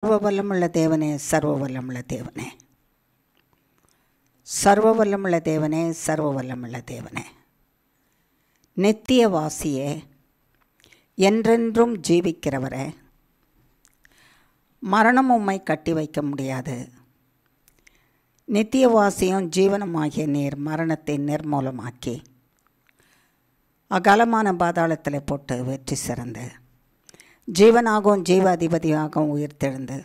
சர்வவல்லமுள்ள தேவனே, சர்வவல்லமுள்ள தேவனே, சர்வவல்லமுள்ள தேவனே, சர்வவல்லமுள்ள தேவனே, நித்தியவாசியே, என்றென்றும் ஜீவிக்கிறவரே, மரணம் உம்மை கட்டி வைக்க முடியாது. நித்தியவாசியும் ஜீவனமாகிய நீர் மரணத்தை நிர்மூலமாக்கி அகலமான பாதாளத்தில் போட்டு வெற்றி சிறந்து ஜீவனாகவும் ஜீவ அதிபதியாகவும் உயிர்த்தெழுந்து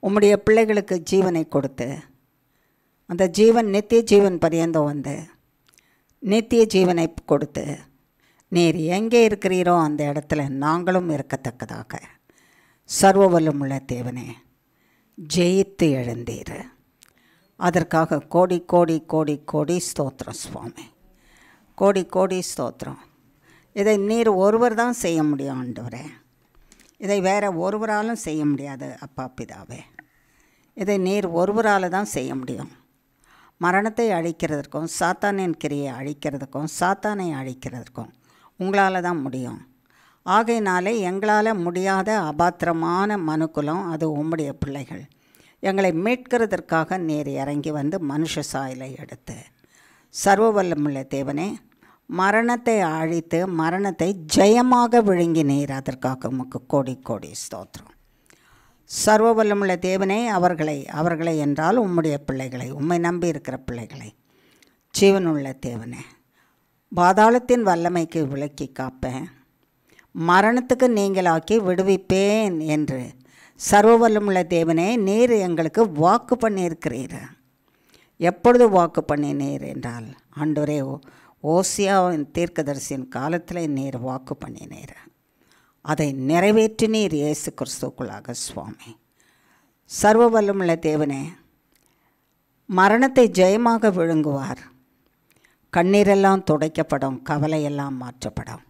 உம்முடைய பிள்ளைகளுக்கு ஜீவனை கொடுத்து அந்த ஜீவன் நித்திய ஜீவன் பரியந்தம் வந்து நித்திய ஜீவனை கொடுத்து நீர் எங்கே இருக்கிறீரோ அந்த இடத்துல நாங்களும் இருக்கத்தக்கதாக சர்வவல்லமுள்ள தேவனே ஜெயித்து எழுந்தீர். அதற்காக கோடி கோடி கோடி கோடி ஸ்தோத்திரம் சுவாமி, கோடி கோடி ஸ்தோத்திரம். இதை நீர் ஒருவர் தான் செய்ய முடியும் ஆண்டவரே, இதை வேறு ஒருவராலும் செய்ய முடியாது அப்பா பிதாவே. இதை நீர் ஒருவரால் தான் செய்ய முடியும். மரணத்தை அழிக்கிறதுக்கும் சாத்தானின் கிரியை அழிக்கிறதுக்கும் சாத்தானை அழிக்கிறதுக்கும் உங்களால் தான் முடியும். ஆகையினாலே எங்களால் முடியாத அபாத்திரமான மனுக்குலம் அது உம்முடைய பிள்ளைகள். எங்களை மீட்கிறதற்காக நீர் இறங்கி வந்து மனுஷ சாயலை எடுத்து சர்வவல்லமுள்ள தேவனே மரணத்தை அழித்து மரணத்தை ஜெயமாக விழுங்கி நீர். அதற்காக உமக்கு கோடி கோடி ஸ்தோத்திரம். சர்வவல்லமுள்ள தேவனே அவர்களை என்றால் உம்முடைய பிள்ளைகளை, உம்மை நம்பி இருக்கிற பிள்ளைகளை, ஜீவனுள்ள தேவனே பாதாளத்தின் வல்லமைக்கு விலக்கி காப்பேன், மரணத்துக்கு நீங்களாக்கி விடுவிப்பேன் என்று சர்வவல்லமுள்ள தேவனே நீர் எங்களுக்கு வாக்கு பண்ணியிருக்கிறீர். எப்பொழுது வாக்கு பண்ணினீர் என்றால் ஆண்டவரே ஓசியாவின் தீர்க்கதரிசியின் காலத்தில் நீர் வாக்கு பண்ணினீர். அதை நிறைவேற்றினீர் இயேசு கிறிஸ்துக்குள்ளாக சுவாமி. சர்வவல்லமுள்ள தேவனே மரணத்தை ஜெயமாக விழுங்குவார். கண்ணீரெல்லாம் துடைக்கப்படும், கவலையெல்லாம் மாற்றப்படும்,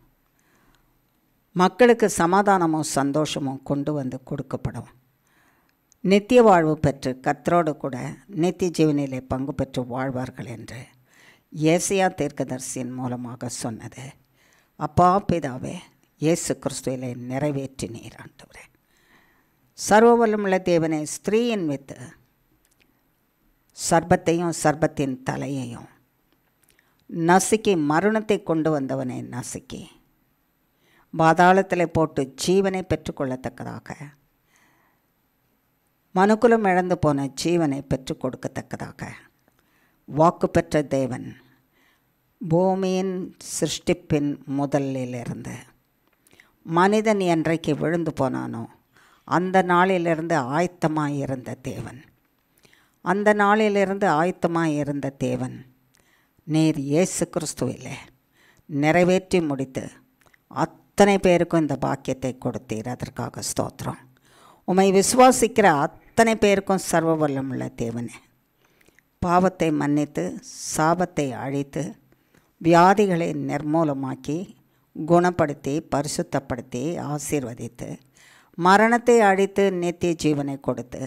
மக்களுக்கு சமாதானமும் சந்தோஷமும் கொண்டு வந்து கொடுக்கப்படும். நித்திய வாழ்வு பெற்று கர்த்தரோடு கூட நித்திய ஜீவனிலே பங்கு பெற்று வாழ்வார்கள் என்று ஏசாயா தீர்க்கதரிசியின் மூலமாக சொன்னது அப்பா பிதாவே இயேசு கிறிஸ்துவிலே நிறைவேற்றினீர் ஆண்டவரே. சர்வவல்லமுள்ள தேவனே ஸ்திரீயின் வித்து சர்பத்தையும் சர்பத்தின் தலையையும் நசுக்கி மரணத்தை கொண்டு வந்தவனை நசுக்கி பாதாளத்தில் போட்டு ஜீவனை பெற்றுக்கொள்ளத்தக்கதாக மனுக்குலம் இழந்து போன ஜீவனை பெற்றுக் கொடுக்கத்தக்கதாக வாக்கு பெற்ற தேவன் பூமியின் சிருஷ்டிப்பின் முதலிலிருந்து மனிதன் என்றைக்கு விழுந்து போனானோ அந்த நாளிலிருந்து ஆயத்தமாக இருந்த தேவன், அந்த நாளிலிருந்து ஆயத்தமாக இருந்த தேவன் நீர் இயேசு கிறிஸ்துவிலே நிறைவேற்றி முடித்து அத்தனை பேருக்கும் இந்த பாக்கியத்தை கொடுத்தீர். அதற்காக ஸ்தோத்திரம். உம்மை விசுவாசிக்கிற அத்தனை பேருக்கும் சர்வவல்லமுள்ள தேவனே பாவத்தை மன்னித்து சாபத்தை அழித்து வியாதிகளை நிர்மூலமாக்கி குணப்படுத்தி பரிசுத்தப்படுத்தி ஆசீர்வதித்து மரணத்தை அழித்து நித்திய ஜீவனை கொடுத்து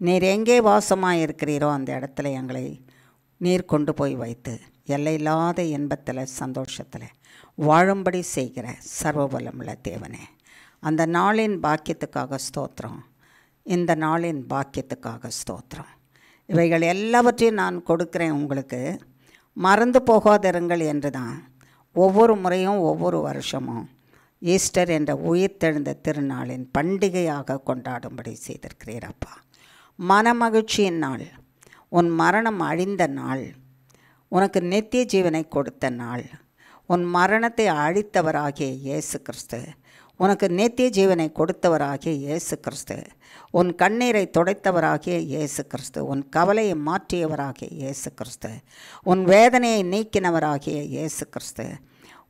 நீர் எங்கே வாசமாக இருக்கிறீரோ அந்த இடத்துல எங்களை நீர் கொண்டு போய் வைத்து எல்லையில்லாத இன்பத்தில் சந்தோஷத்தில் வாழும்படி செய்கிற சர்வவல்லமுள்ள தேவனே அந்த நாளின் பாக்கியத்துக்காக ஸ்தோத்திரம். இந்த நாளின் பாக்கியத்துக்காக ஸ்தோத்திரம். இவைகள் எல்லாவற்றையும் நான் கொடுக்குறேன் உங்களுக்கு, மறந்து போகாதிருங்கள் என்று தான் ஒவ்வொரு முறையும் ஒவ்வொரு வருஷமும் ஈஸ்டர் என்ற உயிர்த்தெழுந்த திருநாளின் பண்டிகையாக கொண்டாடும்படி செய்திருக்கிறீரப்பா. மனமகிழ்ச்சியின் நாள், உன் மரணம் அழிந்த நாள், உனக்கு நித்திய ஜீவனை கொடுத்த நாள், உன் மரணத்தை அழித்தவராகிய இயேசு கிறிஸ்து, உனக்கு நித்திய ஜீவனை கொடுத்தவராகிய இயேசு கிறிஸ்து, உன் கண்ணீரை துடைத்தவராகிய இயேசு கிறிஸ்து, உன் கவலையை மாற்றியவராகிய இயேசு கிறிஸ்து, உன் வேதனையை நீக்கினவராகிய இயேசு கிறிஸ்து,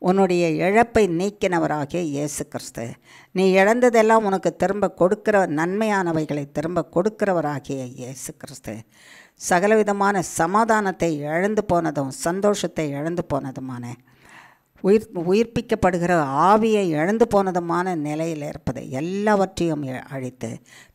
உன்னுடைய இழப்பை நீக்கினவராகிய இயேசு கிறிஸ்து, நீ இழந்ததெல்லாம் உனக்கு திரும்ப கொடுக்கிற நன்மையானவைகளை திரும்ப கொடுக்கிறவராகிய இயேசு கிறிஸ்து, சகலவிதமான சமாதானத்தை இழந்து போனதும் சந்தோஷத்தை இழந்து போனதுமான உயிர்ப்பிக்கப்படுகிற ஆவியை இழந்து போனதுமான நிலையில் இருப்பதை எல்லாவற்றையும் அழித்து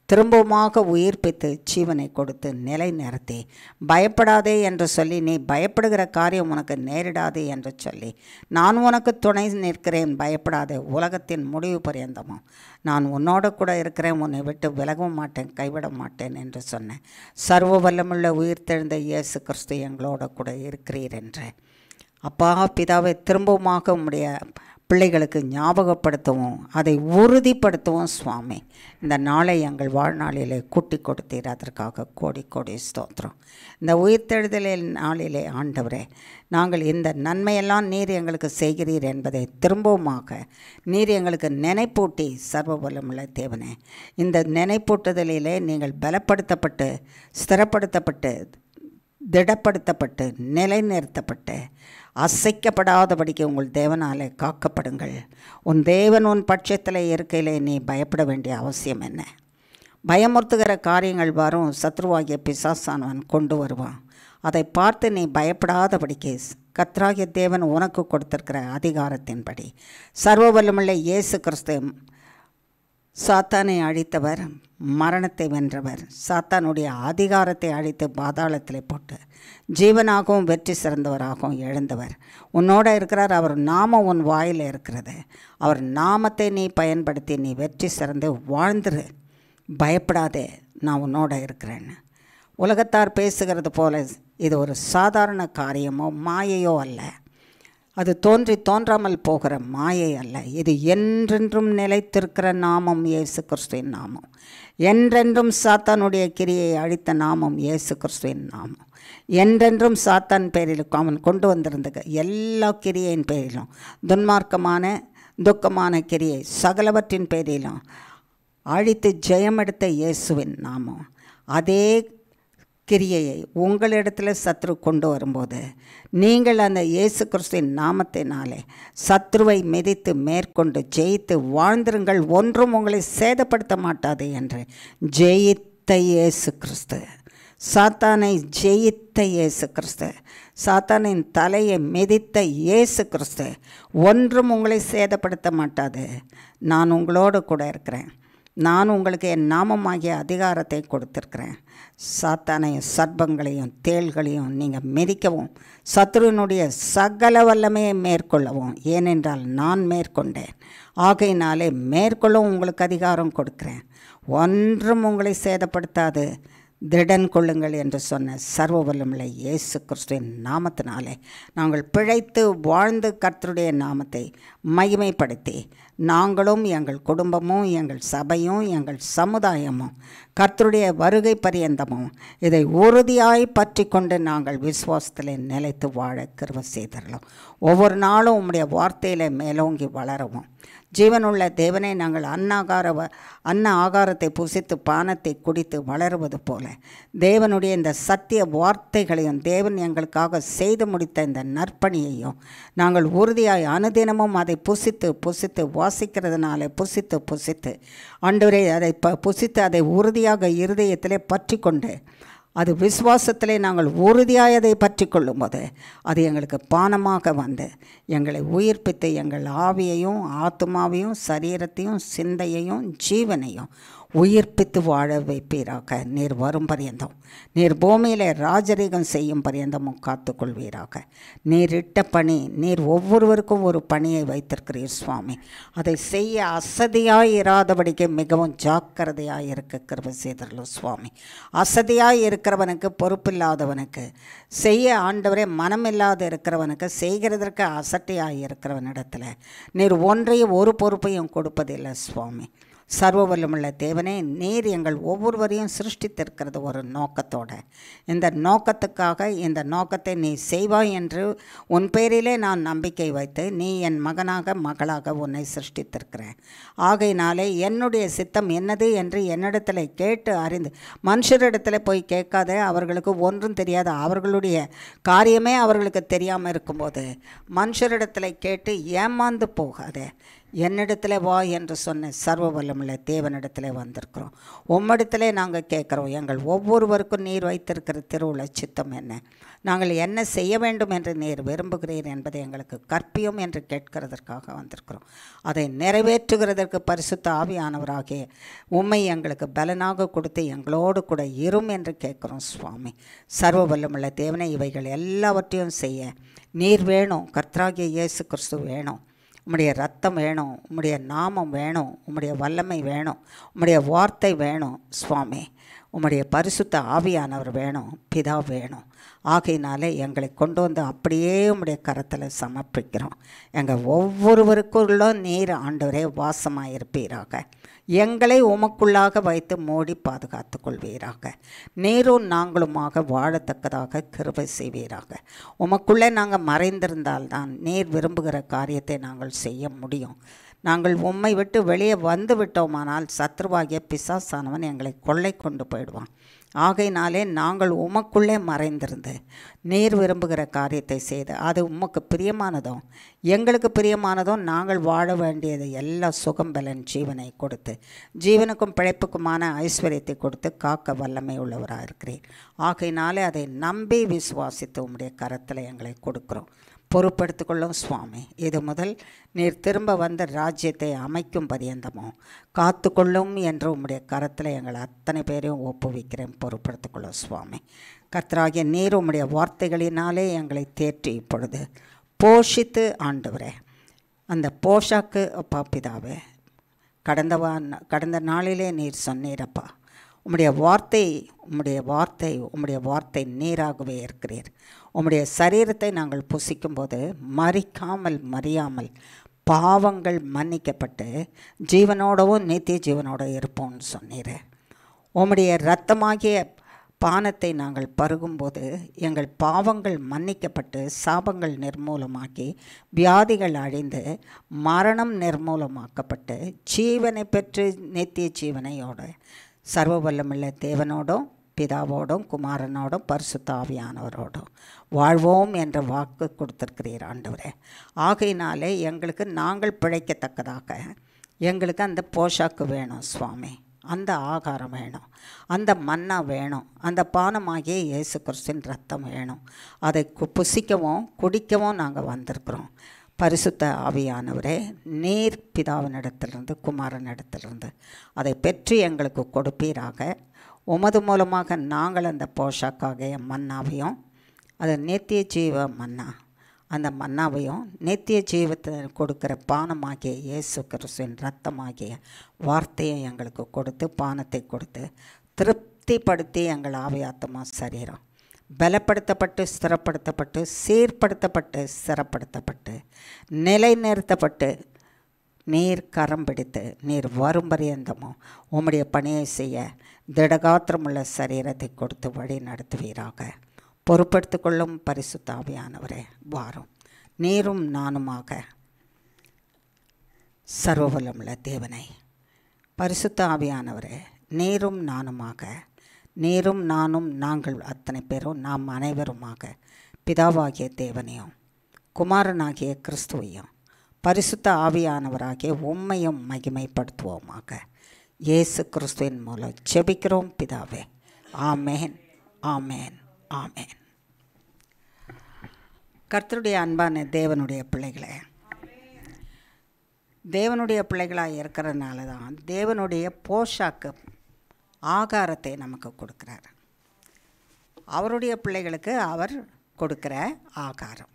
திரும்பவுமாக உயிர்ப்பித்து ஜீவனை கொடுத்து நிலை நிறுத்தி, பயப்படாதே என்று சொல்லி, நீ பயப்படுகிற காரியம் உனக்கு நேரிடாதே என்று சொல்லி, நான் உனக்கு துணை நிற்கிறேன், பயப்படாதே, உலகத்தின் முடிவு பரியந்தமும் நான் உன்னோட கூட இருக்கிறேன், உன்னை விட்டு விலகவும் மாட்டேன், கைவிட மாட்டேன் என்று சொன்னேன். சர்வ வல்லமுள்ள உயிர்த்தெழுந்த இயேசு கிறிஸ்து எங்களோட கூட இருக்கிறீர் என்று அப்பா பிதாவை திரும்பவுமாக உம்முடைய பிள்ளைகளுக்கு ஞாபகப்படுத்தவும் அதை உறுதிப்படுத்தவும் சுவாமி இந்த நாளை எங்கள் வாழ்நாளிலே கூட்டி கொடுத்தீர். அதற்காக கோடி கோடி ஸ்தோத்திரம். இந்த உயிர்த்தெழுதலில் நாளிலே ஆண்டவரே, நாங்கள் இந்த நன்மையெல்லாம் நீர் எங்களுக்கு செய்கிறீர் என்பதை திரும்பவுமாக நீர் எங்களுக்கு நினைப்பூட்டி, சர்வ வல்லமுள்ள தேவனே, இந்த நினைப்பூட்டுதலிலே நீங்கள் பலப்படுத்தப்பட்டு, ஸ்திரப்படுத்தப்பட்டு, திடப்படுத்தப்பட்டு, நிலைநிறுத்தப்பட்டு, அசைக்கப்படாதபடிக்கு உங்கள் தேவனாலே காக்கப்படுங்கள். உன் தேவன் உன் பட்சத்தில் இருக்கையிலே நீ பயப்பட வேண்டிய அவசியம் என்ன? பயமுறுத்துகிற காரியங்கள் வரும், சத்ருவாகிய பிசாசானவன் கொண்டு வருவான். அதை பார்த்து நீ பயப்படாதபடிக்கு கர்த்தராகிய தேவன் உனக்கு கொடுத்திருக்கிற அதிகாரத்தின்படி, சர்வ வல்லமுள்ள இயேசு கிறிஸ்து சாத்தானை அழித்தவர், மரணத்தை வென்றவர், சாத்தானுடைய அதிகாரத்தை அழித்து பாதாளத்தில் போட்டு ஜீவனாகவும் வெற்றி சிறந்தவராகவும் எழுந்தவர் உன்னோட இருக்கிறார். அவர் நாமம் உன் வாயில் இருக்கிறது. அவர் நாமத்தை நீ பயன்படுத்தி நீ வெற்றி சிறந்து வாழ்ந்துரு. பயப்படாதே, நான் உன்னோட இருக்கிறேன்னு. உலகத்தார் பேசுகிறது போல இது ஒரு சாதாரண காரியமோ மாயையோ அல்ல. அது தோன்றி தோன்றாமல் போகிற மாயை அல்ல. இது என்றென்றும் நிலைத்திருக்கிற நாமம் இயேசு கிறிஸ்துவின் நாமம். என்றென்றும் சாத்தானுடைய கிரியை அழித்த நாமம் இயேசு கிறிஸ்துவின் நாமம். என்றென்றும் சாத்தான் பேரில் அவன் கொண்டு வந்திருந்த எல்லா கிரியையின் பேரிலும், துன்மார்க்கமான துக்கமான கிரியை சகலவற்றின் பேரிலும் அழித்து ஜெயமெடுத்த இயேசுவின் நாமம். அதே கிரியையை உங்களிடத்தில் சத்ரு கொண்டு வரும்போது நீங்கள் அந்த இயேசு கிறிஸ்துவின் நாமத்தினாலே சத்ருவை மிதித்து மேற்கொண்டு ஜெயித்து வாழ்ந்திருங்கள். ஒன்றும் உங்களை சேதப்படுத்த மாட்டாது என்று ஜெயித்த இயேசு கிறிஸ்து, சாத்தானை ஜெயித்த இயேசு கிறிஸ்து, சாத்தானின் தலையை மிதித்த இயேசு கிறிஸ்து, ஒன்றும் உங்களை சேதப்படுத்த மாட்டாது. நான் உங்களோடு கூட இருக்கிறேன். நான் உங்களுக்கு என் நாமமாகிய அதிகாரத்தை கொடுத்திருக்கிறேன். சாத்தானையும் சர்ப்பங்களையும் தேள்களையும் நீங்கள் மிதிக்கவும், சத்ருவினுடைய சகல வல்லமையை மேற்கொள்ளவும், ஏனென்றால் நான் மேற்கொண்டேன். ஆகையினாலே மேற்கொள்ளவும் உங்களுக்கு அதிகாரம் கொடுக்கிறேன். ஒன்றும் உங்களை சேதப்படுத்தாது, திடன் கொள்ளுங்கள் என்று சொன்ன சர்வ வல்லமுள்ள இயேசு கிறிஸ்துவின் நாமத்தினாலே நாங்கள் பிழைத்து வாழ்ந்து கர்த்தருடைய நாமத்தை மகிமைப்படுத்தி, நாங்களும் எங்கள் குடும்பமும் எங்கள் சபையும் எங்கள் சமுதாயமும் கர்த்தருடைய வருகை பரியந்தமும் இதை உறுதியாய் பற்றி கொண்டு நாங்கள் விசுவாசத்தில் நிலைத்து வாழ கிருபை செய்தரலாம். ஒவ்வொரு நாளும் உம்முடைய வார்த்தையில் மேலோங்கி வளரவும், ஜீவனுள்ள தேவனை நாங்கள் அன்ன ஆகாரத்தை புசித்து பானத்தை குடித்து வளருவது போல தேவனுடைய இந்த சத்திய வார்த்தைகளையும் தேவன் எங்களுக்காக செய்து முடித்த இந்த நற்பணியையும் நாங்கள் உறுதியாய் அனுதினமும் அதை புசித்து புசித்து வாசிக்கிறதுனால புசித்து ஆண்டவரே அதை புசித்து அதை உறுதியாக இருதயத்திலே பற்றி கொண்டு அது விசுவாசத்திலே நாங்கள் உறுதியாயதை பற்றி கொள்ளும்போது அது எங்களுக்கு பானமாக வந்து எங்களை உயிர்ப்பித்து எங்கள் ஆவியையும் ஆத்மாவையும் சரீரத்தையும் சிந்தையையும் ஜீவனையும் உயிர்ப்பித்து வாழ வைப்பீராக. நீர் வரும் பரியந்தம், நீர் பூமியில் ராஜரீகம் செய்யும் பரியந்தமும் காத்துக்கொள்வீராக. நீர் இட்ட பணி, நீர் ஒவ்வொருவருக்கும் ஒரு பணியை வைத்திருக்கிறீர் சுவாமி. அதை செய்ய அசதியாய் இராதபடிக்கு மிகவும் ஜாக்கிரதையாக இருக்க கிருபை செய்தரலும் சுவாமி. அசதியாய் இருக்கிறவனுக்கு, பொறுப்பில்லாதவனுக்கு, செய்ய ஆண்டவரே மனமில்லாத இருக்கிறவனுக்கு, செய்கிறதற்கு அசட்டையாக இருக்கிறவனிடத்தில் நீர் ஒன்றையும் ஒரு பொறுப்பையும் கொடுப்பதில்லை சுவாமி. சர்வ வல்லமுள்ள தேவனே, நீர் எங்கள் ஒவ்வொருவரையும் சிருஷ்டித்திருக்கிறது ஒரு நோக்கத்தோடு. இந்த நோக்கத்துக்காக, இந்த நோக்கத்தை நீ செய்வாய் என்று உன் பேரிலே நான் நம்பிக்கை வைத்து நீ என் மகனாக மகளாக உன்னை சிருஷ்டித்திருக்கிறேன். ஆகையினாலே என்னுடைய சித்தம் என்னது என்று என்னிடத்தில் கேட்டு அறிந்து, மனுஷரிடத்தில் போய் கேட்காத, அவர்களுக்கு ஒன்றும் தெரியாது, அவர்களுடைய காரியமே அவர்களுக்கு தெரியாமல் இருக்கும்போது மனுஷரிடத்தில் கேட்டு ஏமாந்து போகாதே. என்னிடத்துல வா என்று சொன்ன சர்வ வல்லமுள்ள தேவனிடத்தில் வந்திருக்கிறோம். உம்மிடத்திலே நாங்கள் கேட்குறோம், எங்கள் ஒவ்வொருவருக்கும் நீர் வைத்திருக்கிற திருவுள்ள சித்தம் என்ன, நாங்கள் என்ன செய்ய வேண்டும் என்று நீர் விரும்புகிறீர் என்பதை எங்களுக்கு கற்பியும் என்று கேட்கிறதற்காக வந்திருக்கிறோம். அதை நிறைவேற்றுகிறதற்கு பரிசுத்த ஆவியானவராகிய உம்மை எங்களுக்கு பலனாக கொடுத்து எங்களோடு கூட இரும் என்று கேட்குறோம். சுவாமி, சர்வ வல்லமுள்ள தேவனை, இவைகள் எல்லாவற்றையும் செய்ய நீர் வேணும். கர்த்தராகிய இயேசு கிறிஸ்து வேணும். உம்முடைய ரத்தம் வேணும், உம்முடைய நாமம் வேணும், உம்முடைய வல்லமை வேணும், உம்முடைய வார்த்தை வேணும். சுவாமி, உம்முடைய பரிசுத்த ஆவியானவர் வேணும், பிதா வேணும். ஆகையினாலே எங்களை கொண்டு வந்து அப்படியே உம்முடைய கரத்தில் சமர்ப்பிக்கிறோம். எங்கள் ஒவ்வொருவருக்குள்ள நீர் ஆண்டவரே வாசமாக இருப்பீராக. எங்களை உமக்குள்ளாக வைத்து மூடி பாதுகாத்து கொள்வீராக. நீரும் நாங்களுமாக வாழத்தக்கதாக கிருபை செய்வீராக. உமக்குள்ளே நாங்கள் மறைந்திருந்தால்தான் நீர் விரும்புகிற காரியத்தை நாங்கள் செய்ய முடியும். நாங்கள் உம்மை விட்டு வெளியே வந்து விட்டோமானால் சத்ருவாகிய பிசாசானவன் எங்களை கொள்ளை கொண்டு போயிடுவான். ஆகையினாலே நாங்கள் உமக்குள்ளே மறைந்திருந்து நீர் விரும்புகிற காரியத்தை செய்து அது உமக்கு பிரியமானதும் எங்களுக்கு பிரியமானதும் நாங்கள் வாழ வேண்டியது எல்லா சுகம் பலன் ஜீவனை கொடுத்து ஜீவனுக்கும் பிழைப்புக்குமான ஐஸ்வர்யத்தை கொடுத்து காக்க வல்லமை உள்ளவராக இருக்கிறீர். ஆகையினாலே அதை நம்பி விசுவாசித்து உம்முடைய கரத்தில் எங்களை கொடுக்குறோம். பொறுப்படுத்திக்கொள்ளும் சுவாமி. இது முதல் நீர் திரும்ப வந்த ராஜ்யத்தை அமைக்கும் பரியந்தமோ காத்து கொள்ளும் என்று உம்முடைய கரத்தில் எங்கள் அத்தனை பேரையும் ஒப்புவிக்கிறேன். பொறுப்படுத்திக்கொள்ளும் சுவாமி. கர்த்தராகிய நீர் உம்முடைய வார்த்தைகளினாலே எங்களை தேற்றி இப்பொழுது போஷித்து ஆண்டவரே, அந்த போஷாக்கு அப்பா பிதாவே, கடந்த நாளிலே நீர் சொன்னீரப்பா, உம்முடைய வார்த்தை நீராகவே இருக்கிறீர். உம்முடைய சரீரத்தை நாங்கள் புசிக்கும்போது மறியாமல் பாவங்கள் மன்னிக்கப்பட்டு ஜீவனோடவும் நித்திய ஜீவனோட இருப்போம்னு சொன்னீர். உம்முடைய இரத்தமாகிய பானத்தை நாங்கள் பருகும்போது எங்கள் பாவங்கள் மன்னிக்கப்பட்டு சாபங்கள் நிர்மூலமாக்கி வியாதிகள் அழிந்து மரணம் நிர்மூலமாக்கப்பட்டு ஜீவனை பெற்று நித்திய ஜீவனையோட சர்வ வல்லமுள்ள தேவனோடும் பிதாவோடும் குமாரனோடும் பரிசுத்த ஆவியானவரோடும் வாழ்வோம் என்ற வாக்கு கொடுத்திருக்கிறீர் ஆண்டவரே. ஆகையினாலே எங்களுக்கு நாங்கள் பிழைக்கத்தக்கதாக எங்களுக்கு அந்த போஷாக்கு வேணும் சுவாமி. அந்த ஆகாரம் வேணும், அந்த மன்னா வேணும், அந்த பானமாகிய இயேசு கிறிஸ்துவின் ரத்தம் வேணும். அதை புசிக்கவும் குடிக்கவும் நாங்கள் வந்திருக்கிறோம். பரிசுத்த ஆவியானவரே, நீர் பிதாவினிடத்திலிருந்து குமாரனிடத்திலிருந்து அதை பெற்று எங்களுக்கு கொடுப்பீராக. உமது மூலமாக நாங்கள் அந்த போஷாக்காகிய மன்னாவையும் அது நித்திய ஜீவ மன்னா, அந்த மன்னாவையும் நித்திய ஜீவத்தை கொடுக்கிற பானமாகிய இயேசு கிறிஸ்துவின் இரத்தமாகிய வார்த்தையை எங்களுக்கு கொடுத்து பானத்தை கொடுத்து திருப்திப்படுத்தி எங்கள் ஆவியாத்மா சரீரம் பலப்படுத்தப்பட்டு ஸ்திரப்படுத்தப்பட்டு சீர்படுத்தப்பட்டு ஸ்திரப்படுத்தப்பட்டு நிலைநிறுத்தப்பட்டு நீர் கரம் பிடித்து நீர் வரும் பரியந்தமோ உம்முடைய பணியை செய்ய திடகாத்திரமுள்ள சரீரத்தை கொடுத்து வழி நடத்துவீராக. பொறுப்படுத்திக் கொள்ளும் பரிசுத்த ஆவியானவரே வாரும். நீரும் நானுமாக சர்வவல்லமுள்ள தேவனை, பரிசுத்த ஆவியானவரே, நீரும் நானுமாக, நீரும் நானும் நாங்கள் அத்தனை பேரும் நாம் அனைவருமாக பிதாவாகிய தேவனையும் குமாரனாகிய கிறிஸ்துவையும் பரிசுத்த ஆவியானவராகிய உம்மையும் மகிமைப்படுத்துவோமாக. இயேசு கிறிஸ்துவின் மூலம் ஜெபிக்கிறோம் பிதாவே. ஆமேன், ஆமேன், ஆமேன். கர்த்தருடைய அன்பான தேவனுடைய பிள்ளைகளே, தேவனுடைய பிள்ளைகளாக இருக்கிறதுனால தான் தேவனுடைய போஷாக்கு ஆகாரத்தை நமக்கு கொடுக்குறார். அவருடைய பிள்ளைகளுக்கு அவர் கொடுக்குற ஆகாரம்.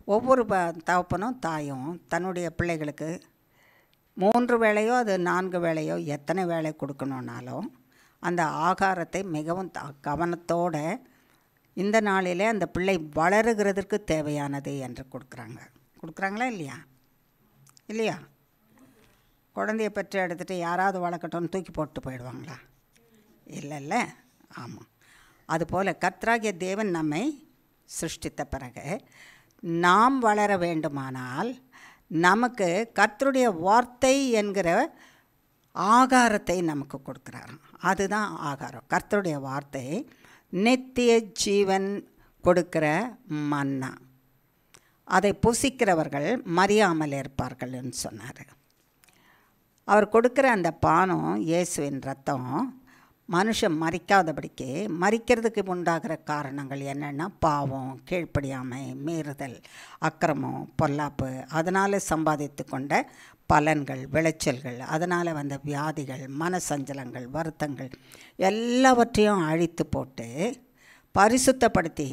ஒவ்வொரு தகப்பனும் தாயும் தன்னுடைய பிள்ளைகளுக்கு 3 வேளையோ அது 4 வேளையோ எத்தனை வேளை கொடுக்கணுன்னாலும் அந்த ஆகாரத்தை மிகவும் கவனத்தோடு இந்த நாளிலே அந்த பிள்ளை வளருகிறதுக்கு தேவையானது என்று கொடுக்குறாங்களா இல்லையா? குழந்தைய பெற்று எடுத்துகிட்டு யாராவது வளர்க்கட்டும்னு தூக்கி போட்டு போயிடுவாங்களா? இல்லைல்ல. ஆமாம். அதுபோல் கர்த்தராகிய தேவன் நம்மை சிருஷ்டித்த பிறகு நாம் வளர வேண்டுமானால் நமக்கு கர்த்தருடைய வார்த்தை என்கிற ஆகாரத்தை நமக்கு கொடுக்குறார். அதுதான் ஆகாரம். கர்த்தருடைய வார்த்தை நித்திய ஜீவன் கொடுக்கிற மன்னா. அதை புசிக்கிறவர்கள் மறியாமல் இருப்பார்கள்னு சொன்னார். அவர் கொடுக்குற அந்த பானம் இயேசுவின் ரத்தம் மனுஷன் மறிக்காதபடிக்கு, மறிக்கிறதுக்கு உண்டாகிற காரணங்கள் என்னென்னா பாவம், கீழ்ப்படியாமை, மீறுதல், அக்கிரமம், பொல்லாப்பு, அதனால் சம்பாதித்து கொண்ட பலன்கள், விளைச்சல்கள், அதனால் வந்த வியாதிகள், மனசஞ்சலங்கள், வருத்தங்கள் எல்லாவற்றையும் அழித்து போட்டு பரிசுத்தப்படுத்தி,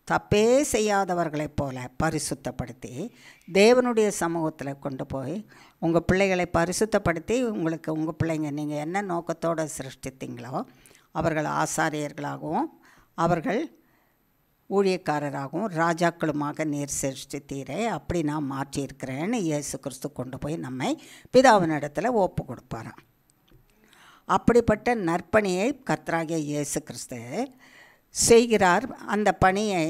தப்பே செய்யாதவர்களைப் போல பரிசுத்தப்படுத்தி தேவனுடைய சமூகத்தில் கொண்டு போய் உங்கள் பிள்ளைகளை பரிசுத்தப்படுத்தி, உங்களுக்கு உங்கள் பிள்ளைங்க நீங்கள் என்ன நோக்கத்தோடு சிருஷ்டித்தீங்களோ அவர்கள் ஆசாரியர்களாகவும் அவர்கள் ஊழியக்காரராகவும் ராஜாக்களுமாக நீர் சிருஷ்டித்தீரே, அப்படி நான் மாற்றியிருக்கிறேன்னு இயேசு கிறிஸ்து கொண்டு போய் நம்மை பிதாவினிடத்தில் ஒப்பு கொடுப்பாராம். அப்படிப்பட்ட நற்பணியை கர்த்தராகிய இயேசு கிறிஸ்து செய்கிறார். அந்த பணியை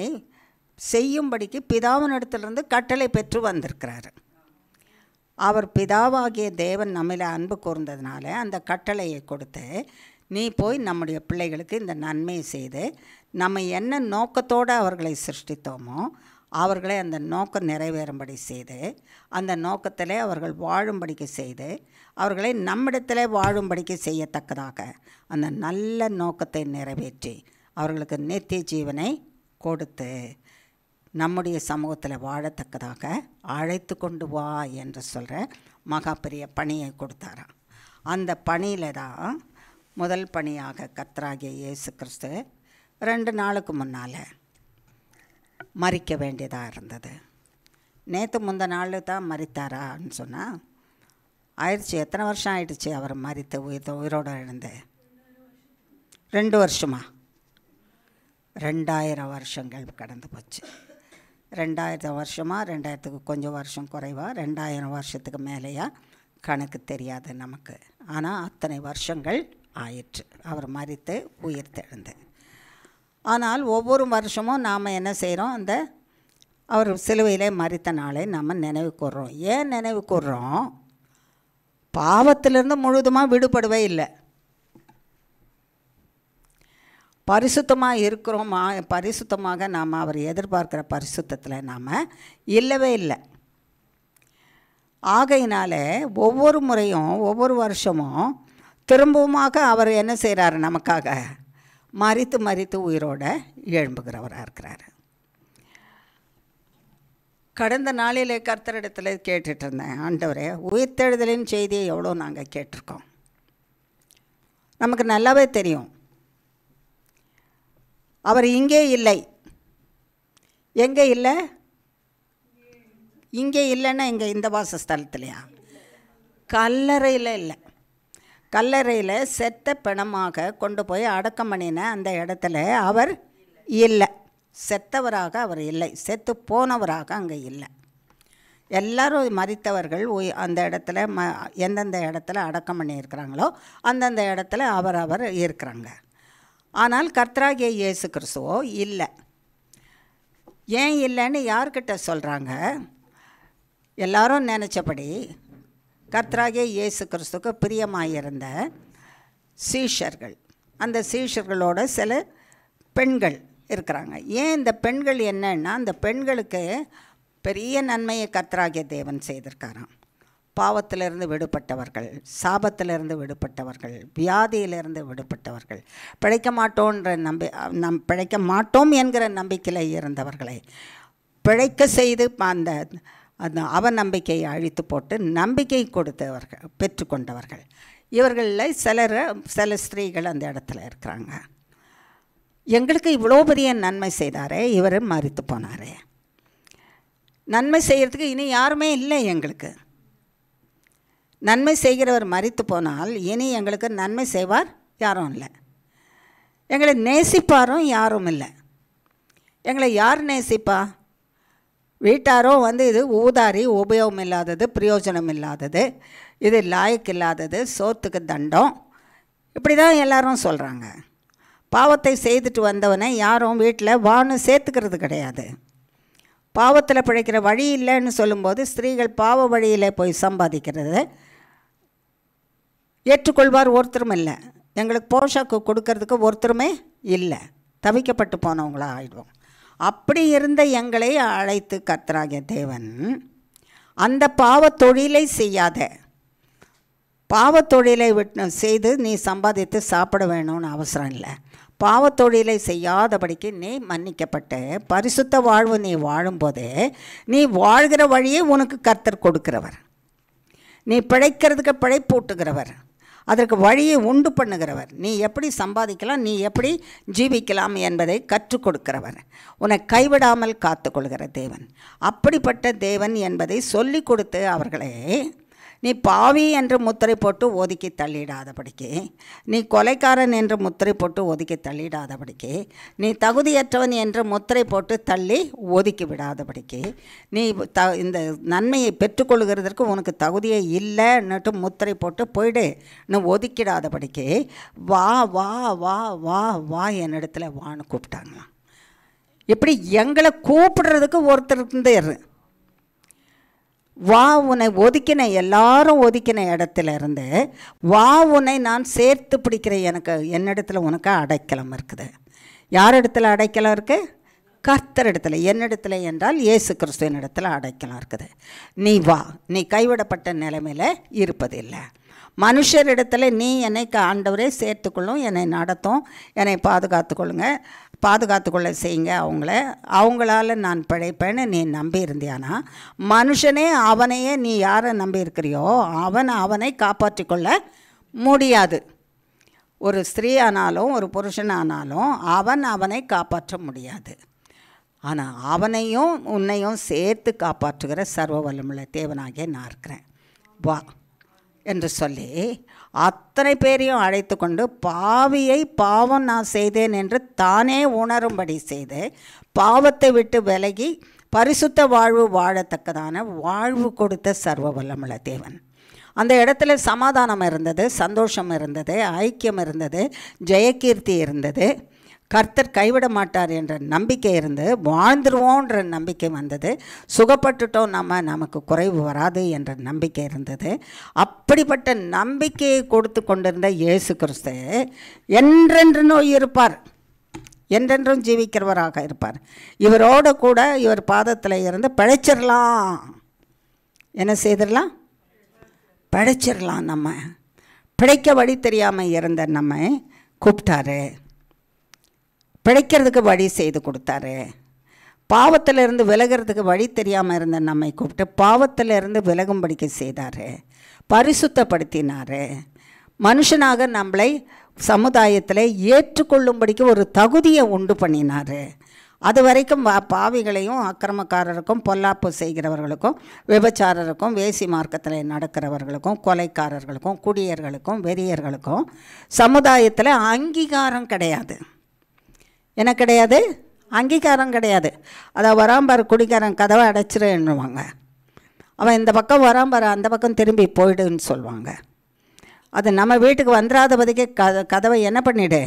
செய்யும்படிக்கு பிதாவினிடத்திலிருந்து கட்டளை பெற்று வந்திருக்கிறார். அவர் பிதாவாகிய தேவன் நம்மில் அன்பு கூர்ந்ததுனால அந்த கட்டளையை கொடுத்து, நீ போய் நம்முடைய பிள்ளைகளுக்கு இந்த நன்மையை செய்து, நம்ம என்ன நோக்கத்தோடு அவர்களை சிருஷ்டித்தோமோ அவர்களை அந்த நோக்கம் நிறைவேறும்படி செய்து, அந்த நோக்கத்தில் அவர்கள் வாழும்படிக்கு செய்து, அவர்களை நம்மிடத்தில் வாழும்படிக்கு செய்யத்தக்கதாக அந்த நல்ல நோக்கத்தை நிறைவேற்றி அவர்களுக்கு நித்திய ஜீவனை கொடுத்து நம்முடைய சமூகத்தில் வாழத்தக்கதாக அழைத்து கொண்டு வா என்று சொல்கிற மகா பெரிய பணியை கொடுத்தாராம். அந்த பணியில் தான் முதல் பணியாக கர்த்தராகிய இயேசு கிறிஸ்து 2 நாளுக்கு முன்னால் மரிக்க வேண்டியதாக இருந்தது. நேற்று முந்த நாள் தான் மரித்தாரான்னு சொன்னால் ஆயிடுச்சு. எத்தனை வருஷம் ஆயிடுச்சு அவர் மரித்து உயிரோடு எழுந்து? 2 வருஷமா? 2000 வருஷங்கள் கடந்து போச்சு. 2000 வருஷமாக, 2000க்கு கொஞ்சம் வருஷம் குறைவா, 2000 வருஷத்துக்கு மேலேயா கணக்கு தெரியாது நமக்கு. ஆனால் அத்தனை வருஷங்கள் ஆயிற்று அவர் மரித்து உயிர் தெழுந்து. ஆனால் ஒவ்வொரு வருஷமும் நாம் என்ன செய்கிறோம்? அந்த அவர் சிலுவையிலே மரித்த நாளை நம்ம நினைவு கூர்றோம். ஏன் நினைவு கூர்றோம்? பாவத்திலிருந்து முழுதுமாக விடுபடவே இல்லை. பரிசுத்தமாக இருக்கிறோமா? பரிசுத்தமாக நாம் அவர் எதிர்பார்க்குற பரிசுத்தத்தில் நாம் இல்லவே இல்லை. ஆகையினால ஒவ்வொரு முறையும் ஒவ்வொரு வருஷமும் திரும்பவுமாக அவர் என்ன செய்கிறாரு? நமக்காக மரித்து மரித்து உயிரோட எழும்புகிறவராக இருக்கிறார். கடந்த நாளிலே கர்த்தரிடத்தில் கேட்டுட்டு இருந்தேன், ஆண்டவரே, உயிர்த்தெழுதலின் செய்தியை எவ்வளோ நாங்கள் கேட்டிருக்கோம். நமக்கு நல்லாவே தெரியும் அவர் இங்கே இல்லை. எங்கே இல்லை? இங்கே இல்லைன்னா இங்கே இந்த வாசஸ்தலத்துலையா? கல்லறையில் இல்லை. கல்லறையில் செத்த பிணமாக கொண்டு போய் அடக்கம் பண்ணின அந்த இடத்துல அவர் இல்லை. செத்தவராக அவர் இல்லை, செத்து போனவராக அங்கே இல்லை. எல்லோரும் மரித்தவர்கள் அந்த இடத்துல எந்தெந்த இடத்துல அடக்கம் பண்ணியிருக்கிறாங்களோ அந்தந்த இடத்துல அவர் இருக்கிறாங்க. ஆனால் கர்த்தராகிய இயேசு கிறிஸ்துவோ இல்லை. ஏன் இல்லைன்னு யார்கிட்ட சொல்கிறாங்க? எல்லாரும் நினச்சபடி கர்த்தராகிய இயேசு கிறிஸ்துவுக்கு பிரியமாயிருந்த சீஷர்கள், அந்த சீஷர்களோட சில பெண்கள் இருக்கிறாங்க. ஏன் இந்த பெண்கள் என்னன்னா, அந்த பெண்களுக்கு பெரிய நன்மையை கர்த்தராகிய தேவன் செய்திருக்காராம். பாவத்திலிருந்து விடுபட்டவர்கள், சாபத்திலிருந்து விடுபட்டவர்கள், வியாதியிலிருந்து விடுபட்டவர்கள், பிழைக்க மாட்டோம் என்கிற நம்பிக்கையில் இருந்தவர்களை பிழைக்க செய்து அந்த அவநம்பிக்கையை அழித்து போட்டு நம்பிக்கை கொடுத்தவர்கள், பெற்றுக்கொண்டவர்கள். இவர்களில் சில ஸ்திரீகள் அந்த இடத்துல இருக்கிறாங்க. எங்களுக்கு இவ்வளோ பெரிய நன்மை செய்தாரே, இவர் மரித்து போனாரே, நன்மை செய்கிறதுக்கு இனி யாருமே இல்லை. எங்களுக்கு நன்மை செய்கிறவர் மரித்து போனால் இனி எங்களுக்கு நன்மை செய்வார் யாரும் இல்லை. எங்களை நேசிப்பாரும் யாரும் இல்லை. எங்களை யார் நேசிப்பா? வீட்டாரோ இது ஊதாரி, உபயோகம் இல்லாதது, பிரயோஜனம் இல்லாதது, இது லாயக்கு இல்லாதது, சோத்துக்கு தண்டம், இப்படி தான் எல்லாரும் சொல்கிறாங்க. பாவத்தை செய்துட்டு வந்தவனை யாரும் வீட்டில் வான்னு சேர்த்துக்கிறது கிடையாது. பாவத்தில் பிழைக்கிற வழி இல்லைன்னு சொல்லும்போது ஸ்திரீகள் பாவ வழியில் போய் சம்பாதிக்கிறது ஏற்றுக்கொள்வார் ஒருத்தரும் இல்லை. எங்களுக்கு போஷாக்கு கொடுக்கறதுக்கு ஒருத்தருமே இல்லை. தவிக்கப்பட்டு போனவங்களாக ஆகிடுவோம். அப்படி இருந்த எங்களை அழைத்து கர்த்தராகிய தேவன் அந்த பாவத் தொழிலை செய்யாத, பாவத் தொழிலை செய்து நீ சம்பாதித்து சாப்பிட வேணும்னு அவசரம் இல்லை. பாவத் தொழிலை செய்யாதபடிக்கு நீ மன்னிக்கப்பட்டு பரிசுத்த வாழ்வு நீ வாழும்போதே நீ வாழ்கிற வழியை உனக்கு கர்த்தர் கொடுக்கிறவர். நீ பிழைக்கிறதுக்கு பிழைப்பூட்டுகிறவர், அதற்கு வழியை உண்டு பண்ணுகிறவர். நீ எப்படி சம்பாதிக்கலாம், நீ எப்படி ஜீவிக்கலாம் என்பதை கற்றுக் கொடுக்கிறவர், உன்னை கைவிடாமல் காத்துக்கொள்கிற தேவன். அப்படிப்பட்ட தேவன் என்பதை சொல்லிக் கொடுத்து அவர்களே நீ பாவி என்று முத்திரை போட்டு ஒதுக்கி தள்ளிடாதபடிக்கு, நீ கொலைக்காரன் என்று முத்திரை போட்டு ஒதுக்கி தள்ளிடாதபடிக்கு, நீ தகுதியற்றவன் என்று முத்திரை போட்டு தள்ளி ஒதுக்கி விடாதபடிக்கு, நீ இந்த நன்மையை பெற்றுக்கொள்கிறதற்கு உனக்கு தகுதியே இல்லைன்னுட்டு முத்திரை போட்டு போயிடு நீ ஒதுக்கிடாதபடிக்கு, வா வா வா வா வா என்னிடத்துல வான்னு கூப்பிட்டாங்களாம். இப்படி எங்களை கூப்பிடுறதுக்கு ஒருத்தர் இருந்தார். வா, உன்னை ஒதுக்கின எல்லாரும் ஒதுக்கின இடத்துல இருந்து வா, உன்னை நான் சேர்த்து பிடிக்கிற, எனக்கு என்னிடத்துல உனக்கு அடைக்கலம் இருக்குது. யார் இடத்துல அடைக்கலம் இருக்குது? கர்த்தர் இடத்துல. என்னிடத்துல என்றால் இயேசு கிறிஸ்துவின் இடத்துல அடைக்கலம் இருக்குது. நீ வா, நீ கைவிடப்பட்ட நிலைமையில் இருப்பதில்லை. மனுஷரிடத்துல நீ என்னை ஆண்டவரே சேர்த்துக்கொள்ளும், என்னை நடத்தும், என்னை பாதுகாத்துக்கொள்ள செய்யுங்க அவங்களால நான் பிழைப்பேன்னு நீ நம்பி இருந்தியானா, மனுஷனே அவனையே நீ யாரை நம்பி இருக்கிறியோ அவனை காப்பாற்றிக்கொள்ள முடியாது. ஒரு ஸ்திரீ ஆனாலும் ஒரு புருஷன் ஆனாலும் அவனை காப்பாற்ற முடியாது. ஆனால் அவனையும் உன்னையும் சேர்த்து காப்பாற்றுகிற சர்வ வல்லமுள்ள தேவனாகிய நான் இருக்கிறேன், வா என்று சொல்லி அத்தனை பேரையும் அழைத்து கொண்டு பாவியை பாவம் நான் செய்தேன் என்று தானே உணரும்படி செய்து பாவத்தை விட்டு விலகி பரிசுத்த வாழ்வு வாழத்தக்கதான வாழ்வு கொடுத்த சர்வ வல்லமுள்ள தேவன். அந்த இடத்துல சமாதானம் இருந்தது, சந்தோஷம் இருந்தது, ஐக்கியம் இருந்தது, ஜெயகீர்த்தி இருந்தது. கர்த்தர் கைவிட மாட்டார் என்ற நம்பிக்கை இருந்து வாழ்ந்துருவோன்ற நம்பிக்கை வந்தது. சுகப்பட்டுட்டோம் நமக்கு குறைவு வராது என்ற நம்பிக்கை இருந்தது. அப்படிப்பட்ட நம்பிக்கையை கொடுத்து கொண்டிருந்த இயேசு கிறிஸ்து என்றென்றும் இருப்பார், என்றென்றும் ஜீவிக்கிறவராக இருப்பார். இவரோடு கூட இவர் பாதத்தில் இருந்து பிழைச்சிடலாம். என்ன செய்திடலாம்? பிழைச்சிடலாம். நம்ம பிழைக்க வழி தெரியாமல் இருந்த நம்ம கூப்பிட்டாரு, பிழைக்கிறதுக்கு வழி செய்து கொடுத்தாரு. பாவத்திலிருந்து விலகிறதுக்கு வழி தெரியாமல் இருந்த நம்மை கூப்பிட்டு பாவத்திலிருந்து விலகும்படிக்கு செய்தார், பரிசுத்தப்படுத்தினார். மனுஷனாக நம்மளை சமுதாயத்தில் ஏற்றுக்கொள்ளும்படிக்கு ஒரு தகுதியை உண்டு பண்ணினார். அது வரைக்கும் பாவிகளையும் அக்கிரமக்காரருக்கும் பொல்லாப்பு செய்கிறவர்களுக்கும் விபச்சாரருக்கும் வேசி மார்க்கத்தில் நடக்கிறவர்களுக்கும் கொலைக்காரர்களுக்கும் குடியர்களுக்கும் வெறியர்களுக்கும் சமுதாயத்தில் அங்கீகாரம் கிடையாது. என்ன கிடையாது? அங்கீகாரம் கிடையாது. அதை வராம்பார் குடிக்காரன் கதவை அடைச்சிருன்னுவாங்க, அவன் இந்த பக்கம் வராம்பார் அந்த பக்கம் திரும்பி போயிடுன்னு சொல்லுவாங்க. அது நம்ம வீட்டுக்கு வந்துடாதபதிக்கு கதவை என்ன பண்ணிவிடு,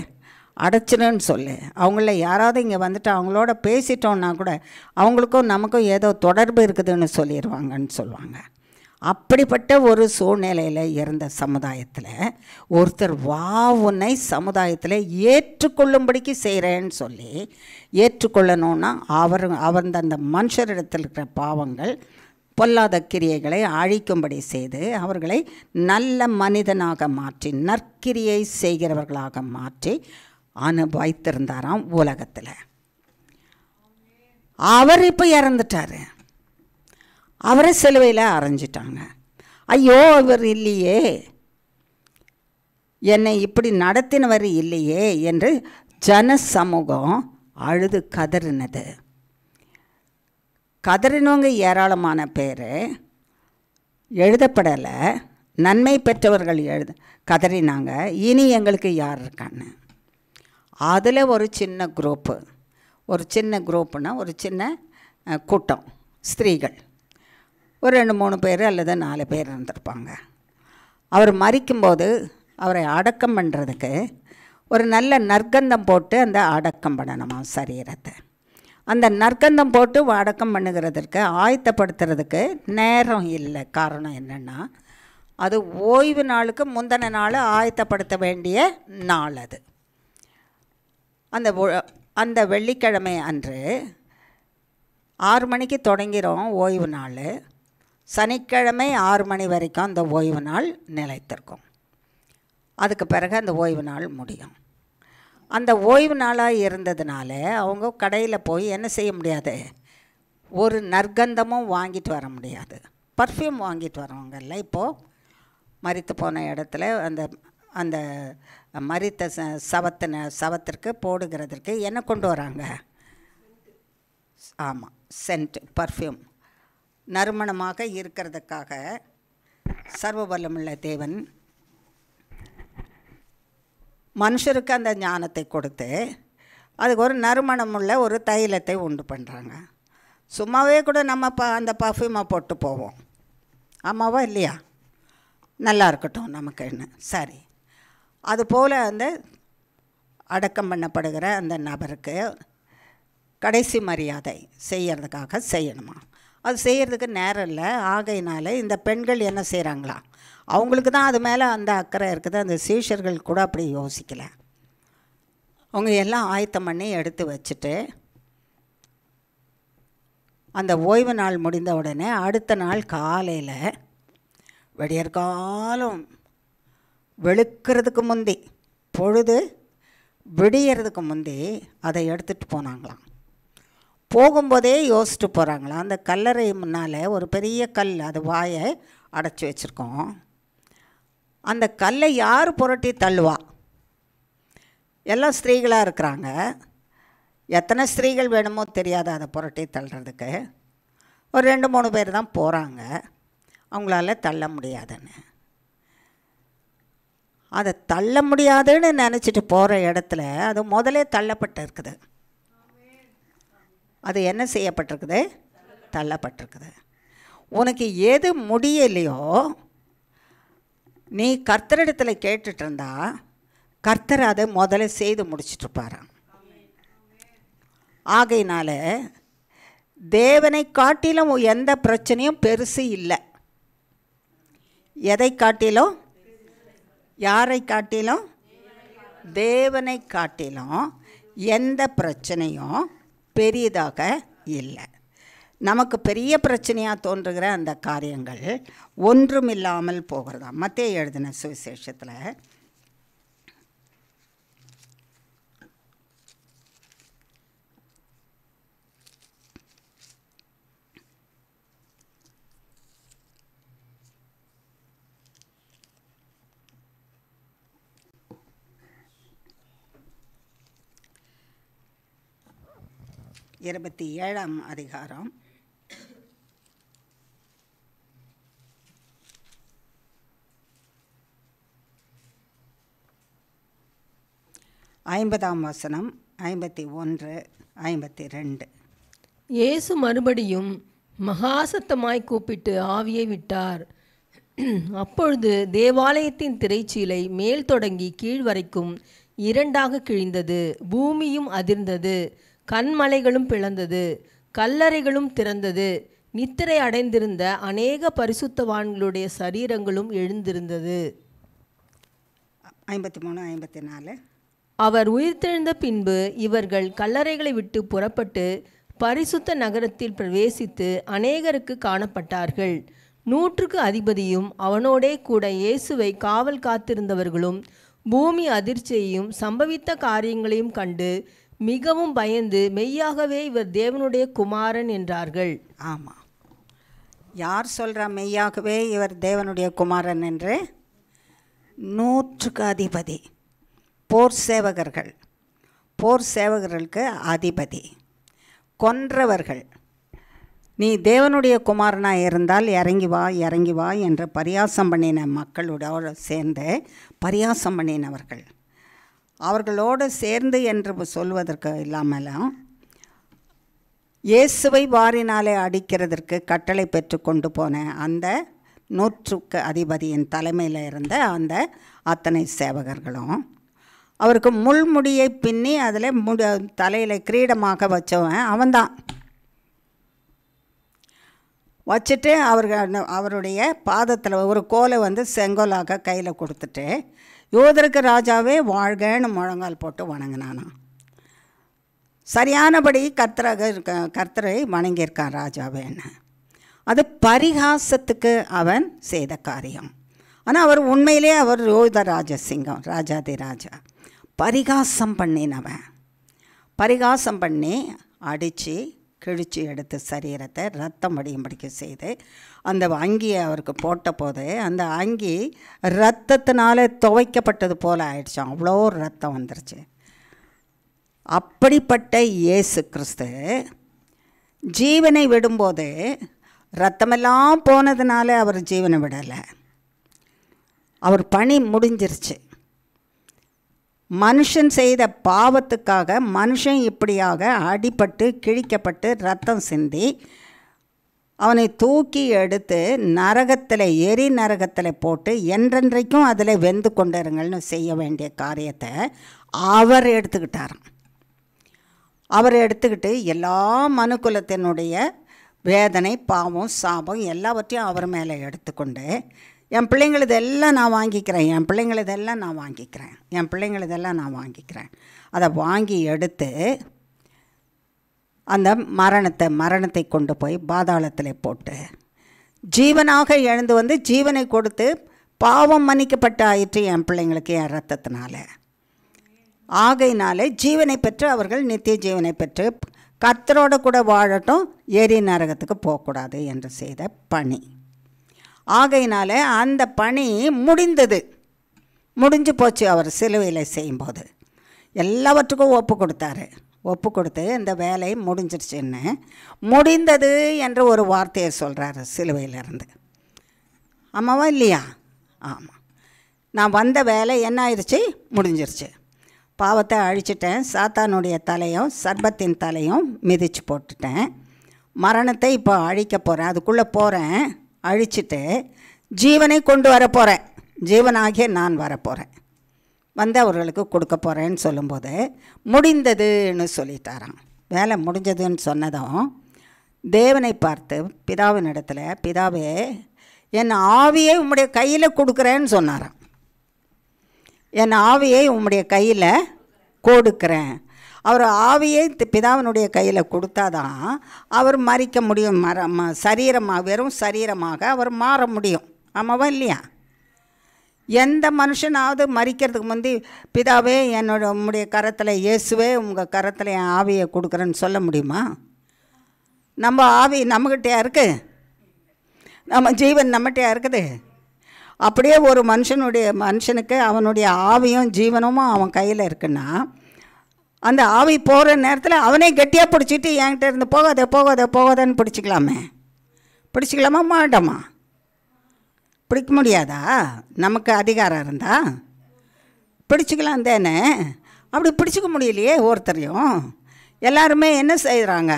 அடைச்சிடுன்னு சொல்லு. அவங்கள யாராவது இங்கே வந்துட்டு அவங்களோட பேசிட்டோன்னா கூட அவங்களுக்கும் நமக்கும் ஏதோ தொடர்பு இருக்குதுன்னு சொல்லிடுவாங்கன்னு சொல்லுவாங்க. அப்படிப்பட்ட ஒரு சூழ்நிலையில் இருந்த சமுதாயத்தில் ஒருத்தர் வா, உன்னை சமுதாயத்தில் ஏற்றுக்கொள்ளும்படிக்கு செய்கிறேன்னு சொல்லி ஏற்றுக்கொள்ளணுன்னா அவர் அந்த மனுஷரிடத்தில் இருக்கிற பாவங்கள் பொல்லாத கிரியைகளை அழிக்கும்படி செய்து அவர்களை நல்ல மனிதனாக மாற்றி நற்கிரியை செய்கிறவர்களாக மாற்றி அனுபவித்திருந்தாராம் உலகத்தில். அவர் இப்போ இறந்துட்டார், அவரை சிலுவையில் அரைஞ்சிட்டாங்க. ஐயோ இவர் இல்லையே, என்னை இப்படி நடத்தினவர் இல்லையே என்று ஜன சமூகம் அழுது கதறினது. கதறினவங்க ஏராளமான பேர், எழுதப்படலை. நன்மை பெற்றவர்கள் கதறினாங்க, இனி எங்களுக்கு யார் இருக்கான்னு. அதில் ஒரு சின்ன குரூப்புனா ஒரு சின்ன கூட்டம் ஸ்திரீகள், ஒரு 2-3 பேர் அல்லது 4 பேர் இருந்திருப்பாங்க. அவர் மரிக்கும்போது அவரை அடக்கம் பண்ணுறதுக்கு ஒரு நல்ல நற்கந்தம் போட்டு அந்த அடக்கம் பண்ணணுமா சரீரத்தை. அந்த நற்கந்தம் போட்டு அடக்கம் பண்ணுகிறதுக்கு ஆயத்தப்படுத்துறதுக்கு நேரம் இல்லை. காரணம் என்னென்னா, அது ஓய்வு நாளுக்கு முந்தின நாள் ஆயத்தப்படுத்த வேண்டிய நாள். அது அந்த வெள்ளிக்கிழமை அன்று 6 மணிக்கு தொடங்கிறோம் ஓய்வு நாள். சனிக்கிழமை 6 மணி வரைக்கும் அந்த ஓய்வு நாள் நிலைத்திருக்கும். அதுக்கு பிறகு அந்த ஓய்வு நாள் முடியும். அந்த ஓய்வு நாளாக இருந்ததுனால அவங்க கடையில் போய் என்ன செய்ய முடியாது, ஒரு நற்கந்தமும் வாங்கிட்டு வர முடியாது. பர்ஃப்யூம் வாங்கிட்டு வரவங்கல்ல இப்போது மரித்து போன இடத்துல அந்த அந்த மரித்த சவத்திற்கு போடுகிறதுக்கு என்ன கொண்டு வராங்க? ஆமாம், சென்ட், பர்ஃப்யூம். நறுமணமாக இருக்கிறதுக்காக சர்வ வல்லமுள்ள தேவன் மனுஷருக்கு அந்த ஞானத்தை கொடுத்து அதுக்கு ஒரு நறுமணமுள்ள ஒரு தைலத்தை உண்டு பண்ணுறாங்க. சும்மாவே கூட நம்ம அந்த பர்ஃப்யூமை போட்டு போவோம். ஆமாவா இல்லையா? நல்லா இருக்கட்டும் நமக்குன்னு. சரி, அதுபோல் அந்த அடக்கம் பண்ணப்படுகிற அந்த நபருக்கு கடைசி மரியாதை செய்கிறதுக்காக செய்யணுமா? அது செய்கிறதுக்கு நேரம் இல்லை. ஆகையினால இந்த பெண்கள் என்ன செய்கிறாங்களா, அவங்களுக்கு தான் அது மேலே அந்த அக்கறை இருக்குது. அந்த சீஷர்கள் கூட அப்படி யோசிக்கலை. அவங்க எல்லாம் ஆயத்தம் பண்ணி எடுத்து வச்சுட்டு அந்த ஓய்வு நாள் முடிந்த உடனே அடுத்த நாள் காலையில் விடியற்காலம் வெளுக்கிறதுக்கு முந்தி, பொழுது விடியறதுக்கு முந்தி அதை எடுத்துகிட்டு போனாங்களாம். போகும்போதே யோசிச்சுட்டு போகிறாங்களாம். அந்த கல்லறை முன்னால் ஒரு பெரிய கல், அது வாயை அடைச்சி வச்சுருக்கோம். அந்த கல்லை யார் புரட்டி தள்ளுவா? எல்லாம் ஸ்திரீகளாக இருக்கிறாங்க. எத்தனை ஸ்திரீகள் வேணுமோ தெரியாது அதை புரட்டி தள்ளுறதுக்கு. ஒரு 2-3 பேர் தான் போகிறாங்க. அவங்களால தள்ள முடியாதுன்னு, அதை தள்ள முடியாதுன்னு நினச்சிட்டு போகிற இடத்துல அது முதலே தள்ளப்பட்டு இருக்குது. அது என்ன செய்யப்பட்டிருக்குது? தள்ளப்பட்டிருக்குது. உனக்கு எது முடியலையோ நீ கர்த்தரிடத்தில் கேட்டுட்டு இருந்தா கர்த்தர் அதை முதல்ல செய்து முடிச்சிட்ருப்பாராம். ஆகையினால தேவனை காட்டிலும் எந்த பிரச்சனையும் பெருசு இல்லை. எதை காட்டிலும்? யாரை காட்டிலும்? தேவனை காட்டிலும் எந்த பிரச்சனையும் பெரியதாக இல்லை. நமக்கு பெரிய பிரச்சனையாக தோன்றுகிற அந்த காரியங்கள் ஒன்றுமில்லாமல் போகிறதா. மத்தேயு எழுதின சுவிசேஷத்தில் இருபத்தி 7ஆம் அதிகாரம் 50ஆம் வசனம், 51, 52. இயேசு மறுபடியும் மகாசத்தமாய் கூப்பிட்டு ஆவியை விட்டார். அப்பொழுது தேவாலயத்தின் திரைச்சீலை மேல் தொடங்கி கீழ் வரைக்கும் 2ஆக கிழிந்தது. பூமியும் அதிர்ந்தது, கன்மலைகளும் பிளந்தது, கல்லறைகளும் திறந்தது. நித்திரை அடைந்திருந்த அநேக பரிசுத்தவான்களுடைய சரீரங்களும் எழுந்திருந்தது. 53, 54. அவர் உயிர்த்தெழுந்த பின்பு இவர்கள் கல்லறைகளை விட்டு புறப்பட்டு பரிசுத்த நகரத்தில் பிரவேசித்து அநேகருக்கு காணப்பட்டார்கள். 100க்கு அதிபதியும் அவனோடே கூட இயேசுவை காவல் காத்திருந்தவர்களும் பூமி அதிர்ச்சியையும் சம்பவித்த காரியங்களையும் கண்டு மிகவும் பயந்து மெய்யாகவே இவர் தேவனுடைய குமாரன் என்றார்கள். ஆமாம், யார் சொல்கிறா மெய்யாகவே இவர் தேவனுடைய குமாரன் என்று? 100க்கு அதிபதி, போர் சேவகர்கள், போர் சேவகர்களுக்கு அதிபதி, கொன்றவர்கள், நீ தேவனுடைய குமாரனாக இருந்தால் இறங்கி வா, இறங்கி வா என்று பரியாசம் பண்ணின மக்களோடு சேர்ந்து பரியாசம் பண்ணினவர்கள், அவர்களோடு சேர்ந்து என்று சொல்வதற்கு இல்லாமலும் இயேசுவை வாரினாலே அடிக்கிறதற்கு கட்டளை பெற்று கொண்டு போன அந்த 100க்கு அதிபதியின் தலைமையில் இருந்த அந்த அத்தனை சேவகர்களும், அவருக்கு முள்முடியை பின்னி அதில் தலையில் கிரீடமாக வச்சவன் அவன்தான் வச்சுட்டு அவருடைய பாதத்தில் ஒரு கோலை செங்கோலாக கையில் கொடுத்துட்டு யூதருக்கு ராஜாவே வாழ்கன்னு முழங்கால் போட்டு வணங்கினானா. சரியானபடி கர்த்தரை வணங்கியிருக்கான் ராஜாவேன்னு. அது பரிகாசத்துக்கு அவன் செய்த காரியம். ஆனால் அவர் உண்மையிலே அவர் யோத ராஜசிங்கம், ராஜாதி ராஜா. பரிகாசம் பண்ணினவன். பரிகாசம் பண்ணி அடித்து கிழிச்சு எடுத்து சரீரத்தை ரத்தம் வடியும்படிக்க செய்து அந்த அங்கியை அவருக்கு போட்ட போது அந்த அங்கி ரத்தத்தினால துவைக்கப்பட்டது போல் ஆயிடுச்சான். அவ்வளோ ரத்தம் வந்துருச்சு. அப்படிப்பட்ட இயேசு கிறிஸ்து ஜீவனை விடும்போது ரத்தமெல்லாம் போனதுனால அவர் ஜீவனை விடலை. அவர் பணி முடிஞ்சிருச்சு. மனுஷன் செய்த பாவத்துக்காக மனுஷன் இப்படியாக அடிபட்டு கிழிக்கப்பட்டு ரத்தம் சிந்தி அவனை தூக்கி எடுத்து நரகத்தில் எரி நரகத்தில் போட்டு என்றென்றைக்கும் அதில் வெந்து கொண்டிருங்கள்னு செய்ய வேண்டிய காரியத்தை அவர் எடுத்துக்கிட்டாராம். அவர் எடுத்துக்கிட்டு எல்லா மனுக்குலத்தினுடைய வேதனை, பாவம், சாபம் எல்லாவற்றையும் அவர் மேலே எடுத்துக்கொண்டு என் பிள்ளைங்களதெல்லாம் நான் வாங்கிக்கிறேன், என் பிள்ளைங்களதெல்லாம் நான் வாங்கிக்கிறேன், என் பிள்ளைங்களதெல்லாம் நான் வாங்கிக்கிறேன். அதை வாங்கி எடுத்து அந்த மரணத்தை கொண்டு போய் பாதாளத்தில் போட்டு ஜீவனாக எழுந்து வந்து ஜீவனை கொடுத்து பாவம் மன்னிக்கப்பட்ட ஆயிற்று என் பிள்ளைங்களுக்கு என் ரத்தத்தினால. ஆகையினாலே ஜீவனை பெற்று அவர்கள் நித்திய ஜீவனை பெற்று கர்த்தரோட கூட வாழட்டும், எரி நரகத்துக்கு போகக்கூடாது என்று செய்த பணி. ஆகையினால அந்த பணி முடிஞ்சு போச்சு. அவர் சிலுவையில் செய்யும்போது எல்லாவற்றுக்கும் ஒப்பு கொடுத்தாரு. ஒப்பு கொடுத்து இந்த வேலை முடிஞ்சிருச்சுன்னு முடிந்தது என்ற ஒரு வார்த்தையை சொல்கிறாரு சிலுவையிலேருந்து. ஆமாவா இல்லையா? ஆமாம். நான் வந்த வேலை என்ன ஆயிடுச்சு? முடிஞ்சிருச்சு. பாவத்தை அழிச்சிட்டேன். சாத்தானுடைய தலையும் சர்பத்தின் தலையும் மிதித்து போட்டுட்டேன். மரணத்தை இப்போ அழிக்க போகிறேன். அதுக்குள்ளே போகிறேன். அழிச்சிட்டு ஜீவனை கொண்டு வர போகிறேன். ஜீவனாகிய நான் வரப்போகிறேன். வந்து அவர்களுக்கு கொடுக்க போகிறேன்னு சொல்லும்போது முடிந்ததுன்னு சொல்லிட்டாராம். வேலை முடிஞ்சதுன்னு சொன்னதும் தேவனை பார்த்து பிதாவின் இடத்துல, பிதாவே என் ஆவியை உம்முடைய கையில் கொடுக்குறேன்னு சொன்னாராம். என் ஆவியை உம்முடைய கையில் கொடுக்குறேன். அவர் ஆவியை பிதாவினுடைய கையில் கொடுத்தாதான் அவர் மறிக்க முடியும். சரீரமாக, வெறும் சரீரமாக அவர் மாற முடியும். ஆமாவா இல்லையா? எந்த மனுஷனாவது மறிக்கிறதுக்கு முந்தி பிதாவே உம்முடைய கரத்தில், இயேசுவே உங்கள் கரத்தில் என் ஆவியை கொடுக்குறேன்னு சொல்ல முடியுமா? நம்ம ஆவி நம்மகிட்டயா இருக்குது? நம்ம ஜீவன் நம்மகிட்டயா இருக்குது? அப்படியே ஒரு மனுஷனுக்கு அவனுடைய ஆவியும் ஜீவனும் அவன் கையில் இருக்குன்னா அந்த ஆவி போகிற நேரத்தில் அவனே கெட்டியாக பிடிச்சிட்டு என்கிட்ட இருந்து போகாதன்னு பிடிச்சிக்கலாமா மாட்டோமா? பிடிக்க முடியாதா? நமக்கு அதிகாரம் இருந்தா பிடிச்சிக்கலாம் தானே. அப்படி பிடிச்சிக்க முடியலையே ஒருத்தரையும். எல்லாருமே என்ன செய்கிறாங்க?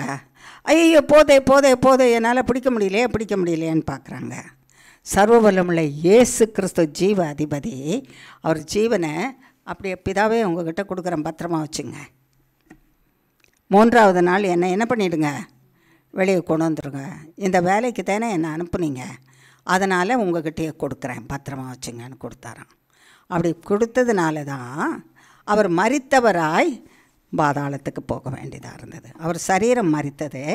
ஐயோ போதே என்னால் பிடிக்க முடியலையேன்னு பார்க்குறாங்க. சர்வவல்லமுள்ள இயேசு கிறிஸ்து ஜீவ அதிபதி. அவர் ஜீவனை அப்படியே பிதாவே உங்ககிட்ட கொடுக்குறேன், பத்திரமா வச்சுங்க. 3ஆவது நாள் என்ன பண்ணிவிடுங்க, வெளியே கொண்டு வந்துடுங்க. இந்த வேலைக்கு தானே என்னை அனுப்புனீங்க, அதனால் உங்ககிட்டயே கொடுக்குறேன், பத்திரமா வச்சுங்கன்னு கொடுத்தாராம். அப்படி கொடுத்ததுனால தான் அவர் மரித்தவராய் பாதாளத்துக்கு போக வேண்டியதாக இருந்தது. அவர் சரீரம் மரித்தது,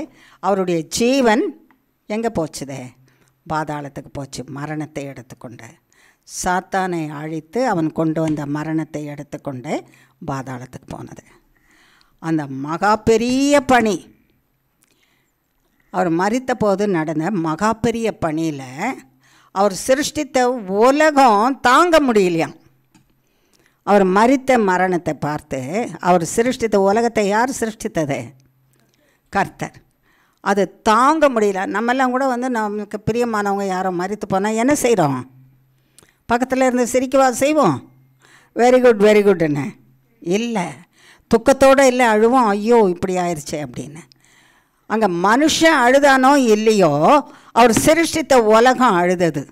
அவருடைய ஜீவன் எங்கே போச்சுதே? பாதாளத்துக்கு போச்சு. மரணத்தை எடுத்துக்கொண்டு, சாத்தானை அழித்து அவன் கொண்டு வந்த மரணத்தை எடுத்துக்கொண்டு பாதாளத்துக்கு போனது. அந்த மகா பெரிய பணி, அவர் மரித்த போது நடந்த மகா பெரிய பணியில் அவர் சிருஷ்டித்த உலகம் தாங்க முடியலையாம். அவர் மரித்த மரணத்தை பார்த்து, அவர் சிருஷ்டித்த உலகத்தை யார் சிருஷ்டித்தது? கர்த்தர். அது தாங்க முடியல. நம்மெல்லாம் கூட நமக்கு பிரியமானவங்க யாரோ மரித்து போனால் என்ன செய்கிறோம்? பக்கத்தில் இருந்து சிரிக்கவா செய்வோம்? வெரி குட்ன்னு இல்லை, துக்கத்தோடு இல்லை, அழுவோம், ஐயோ இப்படி ஆயிடுச்சே அப்படின்னு. அங்கே மனுஷன் அழுதானோ இல்லையோ, அவர் சிருஷ்டித்த உலகம் அழுதது.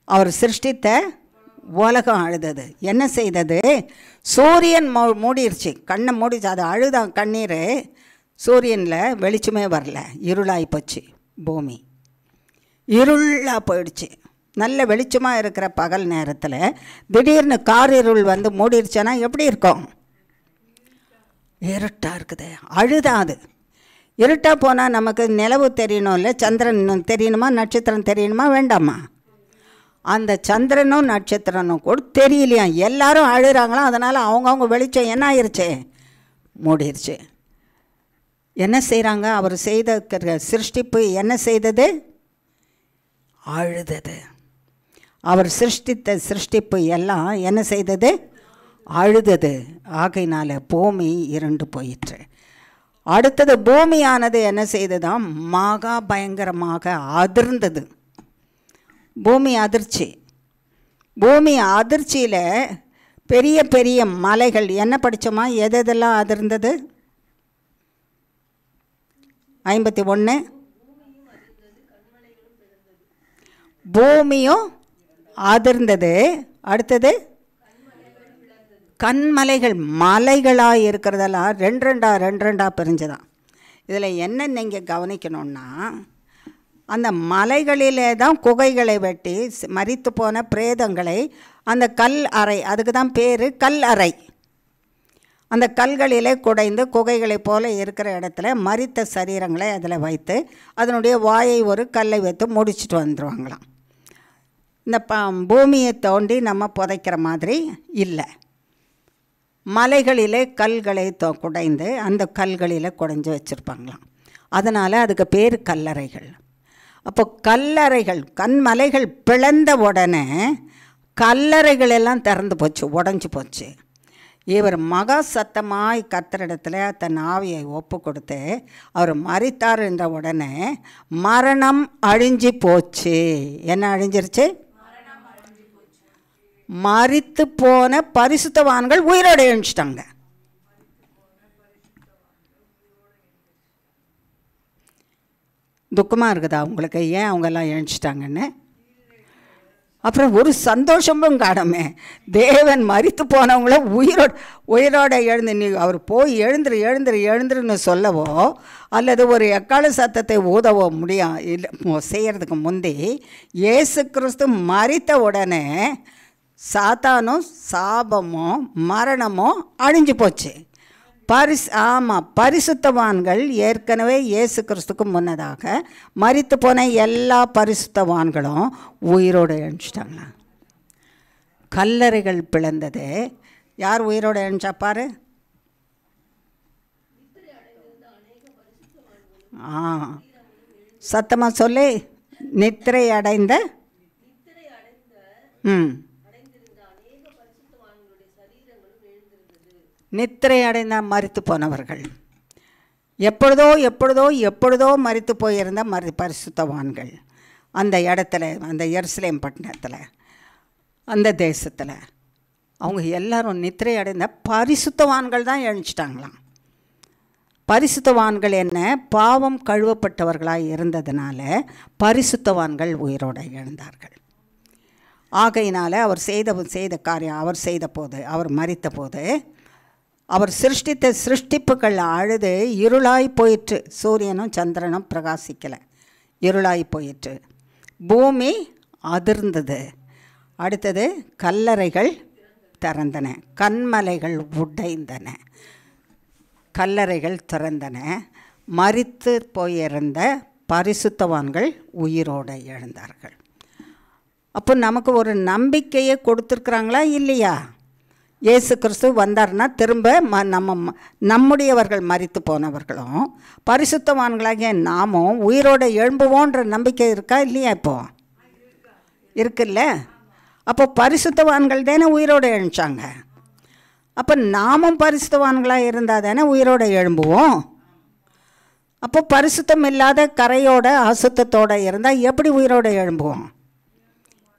அவர் சிருஷ்டித்த உலகம் அழுதது. என்ன செய்தது? சூரியன் மூடிருச்சு, கண்ணை மூடிச்சு. அது அழுதான் கண்ணீர். சூரியனில் வெளிச்சமே வரல, இருளாகி போச்சு. பூமி இருளாக போயிடுச்சு. நல்ல வெளிச்சமாக இருக்கிற பகல் நேரத்தில் திடீர்னு காரிருள் மூடிருச்சுன்னா எப்படி இருக்கும்? இருட்டாக இருக்குது. அழுதாது. இருட்டாக போனால் நமக்கு நிலவு தெரியணும் இல்லை, சந்திரன் தெரியணுமா, நட்சத்திரம் தெரியணுமா வேண்டாமா? அந்த சந்திரனும் நட்சத்திரனும் கூட தெரியலையா, எல்லாரும் அழுகிறாங்களாம். அதனால் அவங்கவுங்க வெளிச்சம் என்ன ஆயிடுச்சு, மூடிருச்சு. என்ன செய்கிறாங்க, அவர் செய்த சிருஷ்டிப்பு என்ன செய்தது, அழுதது. அவர் சிருஷ்டித்த சிருஷ்டிப்பு எல்லாம் என்ன செய்தது, அழுதது. ஆகையினால பூமி இருண்டு போயிற்று. அடுத்தது பூமியானது என்ன செய்ததாம், மகா பயங்கரமாக அதிர்ந்தது. பூமி அதிர்ச்சி. பூமி அதிர்ச்சியில் பெரிய பெரிய மலைகள் என்ன படித்தோமா, எதெல்லாம் அதிர்ந்தது? 51. பூமியும் அதிர்ந்தது. அடுத்தது கண்மலைகள். மலைகளாக இருக்கிறதெல்லாம் ரெண்டு ரெண்டாக பிரிஞ்சுதான். இதில் என்ன நீங்கள் கவனிக்கணுன்னா, அந்த மலைகளிலே தான் குகைகளை வெட்டி மரித்து போன பிரேதங்களை, அந்த கல் அறை, அதுக்கு தான் பேர் கல் அறை. அந்த கல்களிலே குடைந்து குகைகளைப் போல இருக்கிற இடத்துல மரித்த சரீரங்களை அதில் வைத்து அதனுடைய வாயை ஒரு கல்லை வைத்து முடிச்சுட்டு வந்துடுவாங்களாம். இந்த பூமியை தோண்டி நம்ம புதைக்கிற மாதிரி இல்லை, மலைகளிலே கல்களை குடைந்து அந்த கல்களில் குடைஞ்சி வச்சுருப்பாங்களாம். அதனால் அதுக்கு பேர் கல்லறைகள். அப்போ கல்லறைகள், கண்மலைகள் பிளந்த உடனே கல்லறைகள் எல்லாம் திறந்து போச்சு, உடஞ்சி போச்சு. இவர் மகா சத்தமாய் கர்த்தரிடத்தில் தன் ஆவியை ஒப்பு கொடுத்து அவர் மரித்தார் என்ற உடனே மரணம் அழிஞ்சு போச்சு. என்ன அழிஞ்சிருச்சு? மரித்து போன பரிசுத்தவான்கள் உயிரோடு எழுந்துட்டாங்க. துக்கமாக இருக்குதா உங்களுக்கு, ஏன் அவங்கெல்லாம் எழுந்துட்டாங்கன்னு? அப்புறம் ஒரு சந்தோஷமும் காணுமே, தேவன் மரித்து போனவங்கள உயிரோட எழுந்து, நீ அவர் போய் எழுந்துருன்னு சொல்லவோ அல்லது ஒரு எக்கால சத்தத்தை ஊதவோ இல்லை செய்கிறதுக்கு முந்தி இயேசு கிறிஸ்து மரித்த உடனே சாத்தானும் சாபமும் மரணமும் அழிஞ்சு போச்சு. பரிசுத்தவான்கள் ஏற்கனவே இயேசு கிறிஸ்துக்கு முன்னதாக மரித்து போன எல்லா பரிசுத்தவான்களும் உயிரோடு எழுந்துட்டாங்களா. கல்லறைகள் பிளந்தது. யார் உயிரோடு எழுந்துச்சா பாரு. சத்தமாக சொல்லி, நித்திரை அடைந்த நித்திரை அடைந்த மரித்து போனவர்கள், எப்பொழுதோ மரித்து போயிருந்த பரிசுத்தவான்கள் அந்த இடத்துல, அந்த எருசலேம் பட்டணத்தில், அந்த தேசத்தில் அவங்க எல்லாரும் நித்திரை அடைந்த பரிசுத்தவான்கள் தான் எழுந்துட்டாங்களாம். பரிசுத்தவான்கள் என்ன, பாவம் கழுவப்பட்டவர்களாக இருந்ததுனால பரிசுத்தவான்கள் உயிரோடு எழுந்தார்கள். ஆகையினால அவர் செய்த காரியம், அவர் செய்த போது, அவர் மரித்த போது அவர் சிருஷ்டித்த சிருஷ்டிப்புகள் அழுது இருளாய் போயிற்று. சூரியனும் சந்திரனும் பிரகாசிக்கலை, இருளாய் போயிற்று. பூமி அதிர்ந்தது. அடுத்தது கல்லறைகள் திறந்தன, கண்மலைகள் உடைந்தன, கல்லறைகள் திறந்தன. மரித்து போயிருந்த பரிசுத்தவான்கள் உயிரோடு எழுந்தார்கள். அப்போ நமக்கு ஒரு நம்பிக்கையை கொடுத்துருக்குறாங்களா இல்லையா? இயேசு கிறிஸ்து வந்தார்னா திரும்ப நம்முடையவர்கள் மரித்து போனவர்களும் பரிசுத்தவான்களாகிய நாமும் உயிரோடு எழும்புவோன்ற நம்பிக்கை இருக்கா இல்லையா? இப்போ இருக்குல்ல. அப்போ பரிசுத்தவான்கள் தானே உயிரோடு எழுந்தாங்க. அப்போ நாமும் பரிசுத்தவான்களாக இருந்தால் தானே உயிரோடு எழும்புவோம். அப்போ பரிசுத்தம் இல்லாத கரையோட அசுத்தத்தோடு இருந்தால் எப்படி உயிரோடு எழும்புவோம்?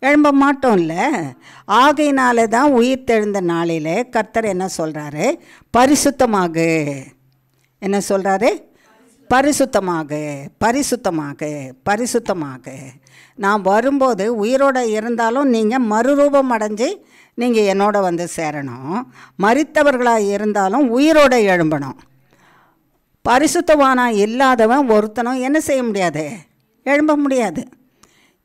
எழும்ப மாட்டோம் இல்லை. ஆகையினால தான் உயிர் தெழுந்த நாளில் கர்த்தர் என்ன சொல்கிறாரு? பரிசுத்தமாக. என்ன சொல்கிறாரு? பரிசுத்தமாக. நான் வரும்போது உயிரோடு இருந்தாலும் நீங்கள் மறுரூபம் அடைஞ்சு நீங்கள் என்னோட வந்து சேரணும். மரித்தவர்களாக இருந்தாலும் உயிரோடு எழும்பணும். பரிசுத்தவானாக இல்லாதவன் ஒருத்தனும் என்ன செய்ய முடியாது? எழும்ப முடியாது.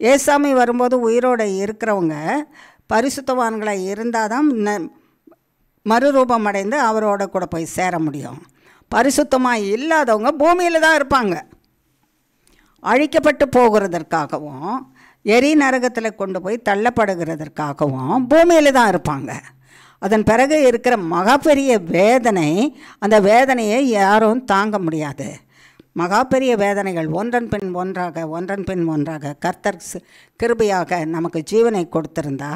ஏசாமி வரும்போது உயிரோடு இருக்கிறவங்க பரிசுத்தவான்களாக இருந்தால் தான் மறுரூபம் அடைந்து அவரோட கூட போய் சேர முடியும். பரிசுத்தமாக இல்லாதவங்க பூமியில் தான் இருப்பாங்க. அழிக்கப்பட்டு போகிறதற்காகவும் எரி நரகத்தில் கொண்டு போய் தள்ளப்படுகிறதற்காகவும் பூமியில் தான் இருப்பாங்க. அதன் பிறகு இருக்கிற மகா பெரிய வேதனை, அந்த வேதனையை யாரும் தாங்க முடியாது. மகா பெரிய வேதனைகள் ஒன்றன் பின் ஒன்றாக கர்த்தர் கிருபையாக நமக்கு ஜீவனை கொடுத்திருந்தா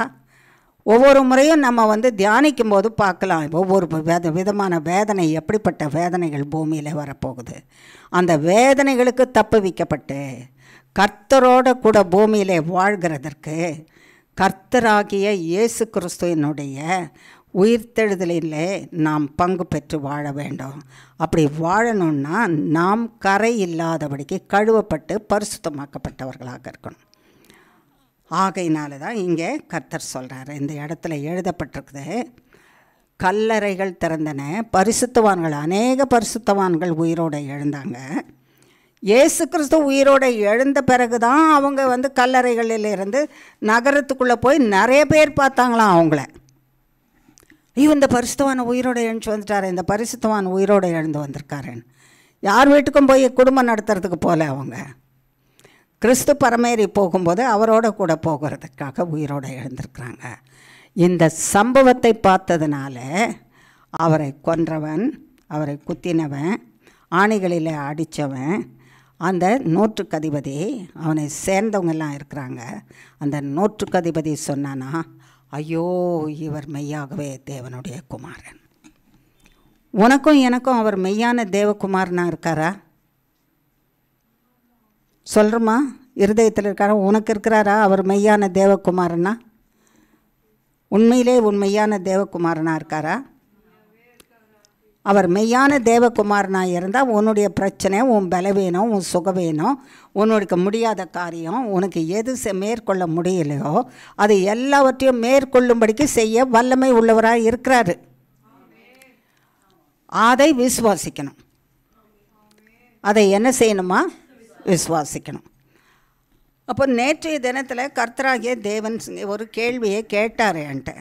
ஒவ்வொரு முறையும் நம்ம தியானிக்கும் போது பார்க்கலாம் ஒவ்வொரு விதமான வேதனை, எப்படிப்பட்ட வேதனைகள் பூமியில் வரப்போகுது. அந்த வேதனைகளுக்கு தப்புவிக்கப்பட்டு கர்த்தரோட கூட பூமியிலே வாழ்கிறதற்கு கர்த்தராகிய இயேசு கிறிஸ்துவினுடைய உயிர்த்தெழுதலிலே நாம் பங்கு பெற்று வாழ வேண்டும். அப்படி வாழணும்னா நாம் கரை இல்லாதபடிக்கு கழுவப்பட்டு பரிசுத்தமாக்கப்பட்டவர்களாக இருக்கணும். ஆகையினால தான் இங்கே கர்த்தர் சொல்கிறார், இந்த இடத்துல எழுதப்பட்டிருக்குது, கல்லறைகள் திறந்தன, பரிசுத்தவான்கள், அநேக பரிசுத்தவான்கள் உயிரோடு எழுந்தாங்க. இயேசு கிறிஸ்து உயிரோடு எழுந்த பிறகு தான் அவங்க கல்லறைகளிலிருந்து நகரத்துக்குள்ளே போய் நிறைய பேர் பார்த்தாங்களாம் அவங்கள. ஐயோ, இந்த பரிசுத்தவான் உயிரோடு எழுந்து வந்துட்டாரு, இந்த பரிசுத்தவான் உயிரோடு எழுந்து வந்திருக்காருன்னு யார் வீட்டுக்கும் போய் குடும்பம் நடத்துறதுக்கு போல அவங்க கிறிஸ்து பரமேறி போகும்போது அவரோட கூட போகிறதுக்காக உயிரோடு எழுந்திருக்கிறாங்க. இந்த சம்பவத்தை பார்த்ததுனால அவரை கொன்றவன், அவரை குத்தினவன், ஆணிகளில் அடித்தவன், அந்த நூற்றுக்கு அதிபதி, அவனை சேர்ந்தவங்கெல்லாம் இருக்கிறாங்க. அந்த நூற்றுக்கு அதிபதி சொன்னானா, ஐயோ, இவர் மெய்யாகவே தேவனுடைய குமாரன். உனக்கும் எனக்கும் அவர் மெய்யான தேவகுமாரனா இருக்காரா? சொல்கிறோமா? இருதயத்தில் இருக்காரா? உனக்கு இருக்கிறாரா அவர் மெய்யான தேவகுமாரனா? உண்மையிலே உன் மெய்யான தேவகுமாரனா இருக்காரா? அவர் மெய்யான தேவகுமாரனாக இருந்தால் உன்னுடைய பிரச்சனை, உன் பலவீனம், உன் சுகவீனம், உன்னுடைய முடியாத காரியம், உனக்கு எது மேற்கொள்ள முடியலையோ அது எல்லாவற்றையும் மேற்கொள்ளும்படிக்கு செய்ய வல்லமை உள்ளவராக இருக்கிறாரு. அதை விசுவாசிக்கணும். அதை என்ன செய்யணுமா? விசுவாசிக்கணும். அப்போ நேற்றைய தினத்தில் கர்த்தராகிய தேவன் ஒரு கேள்வியை கேட்டார் என்கிட்ட.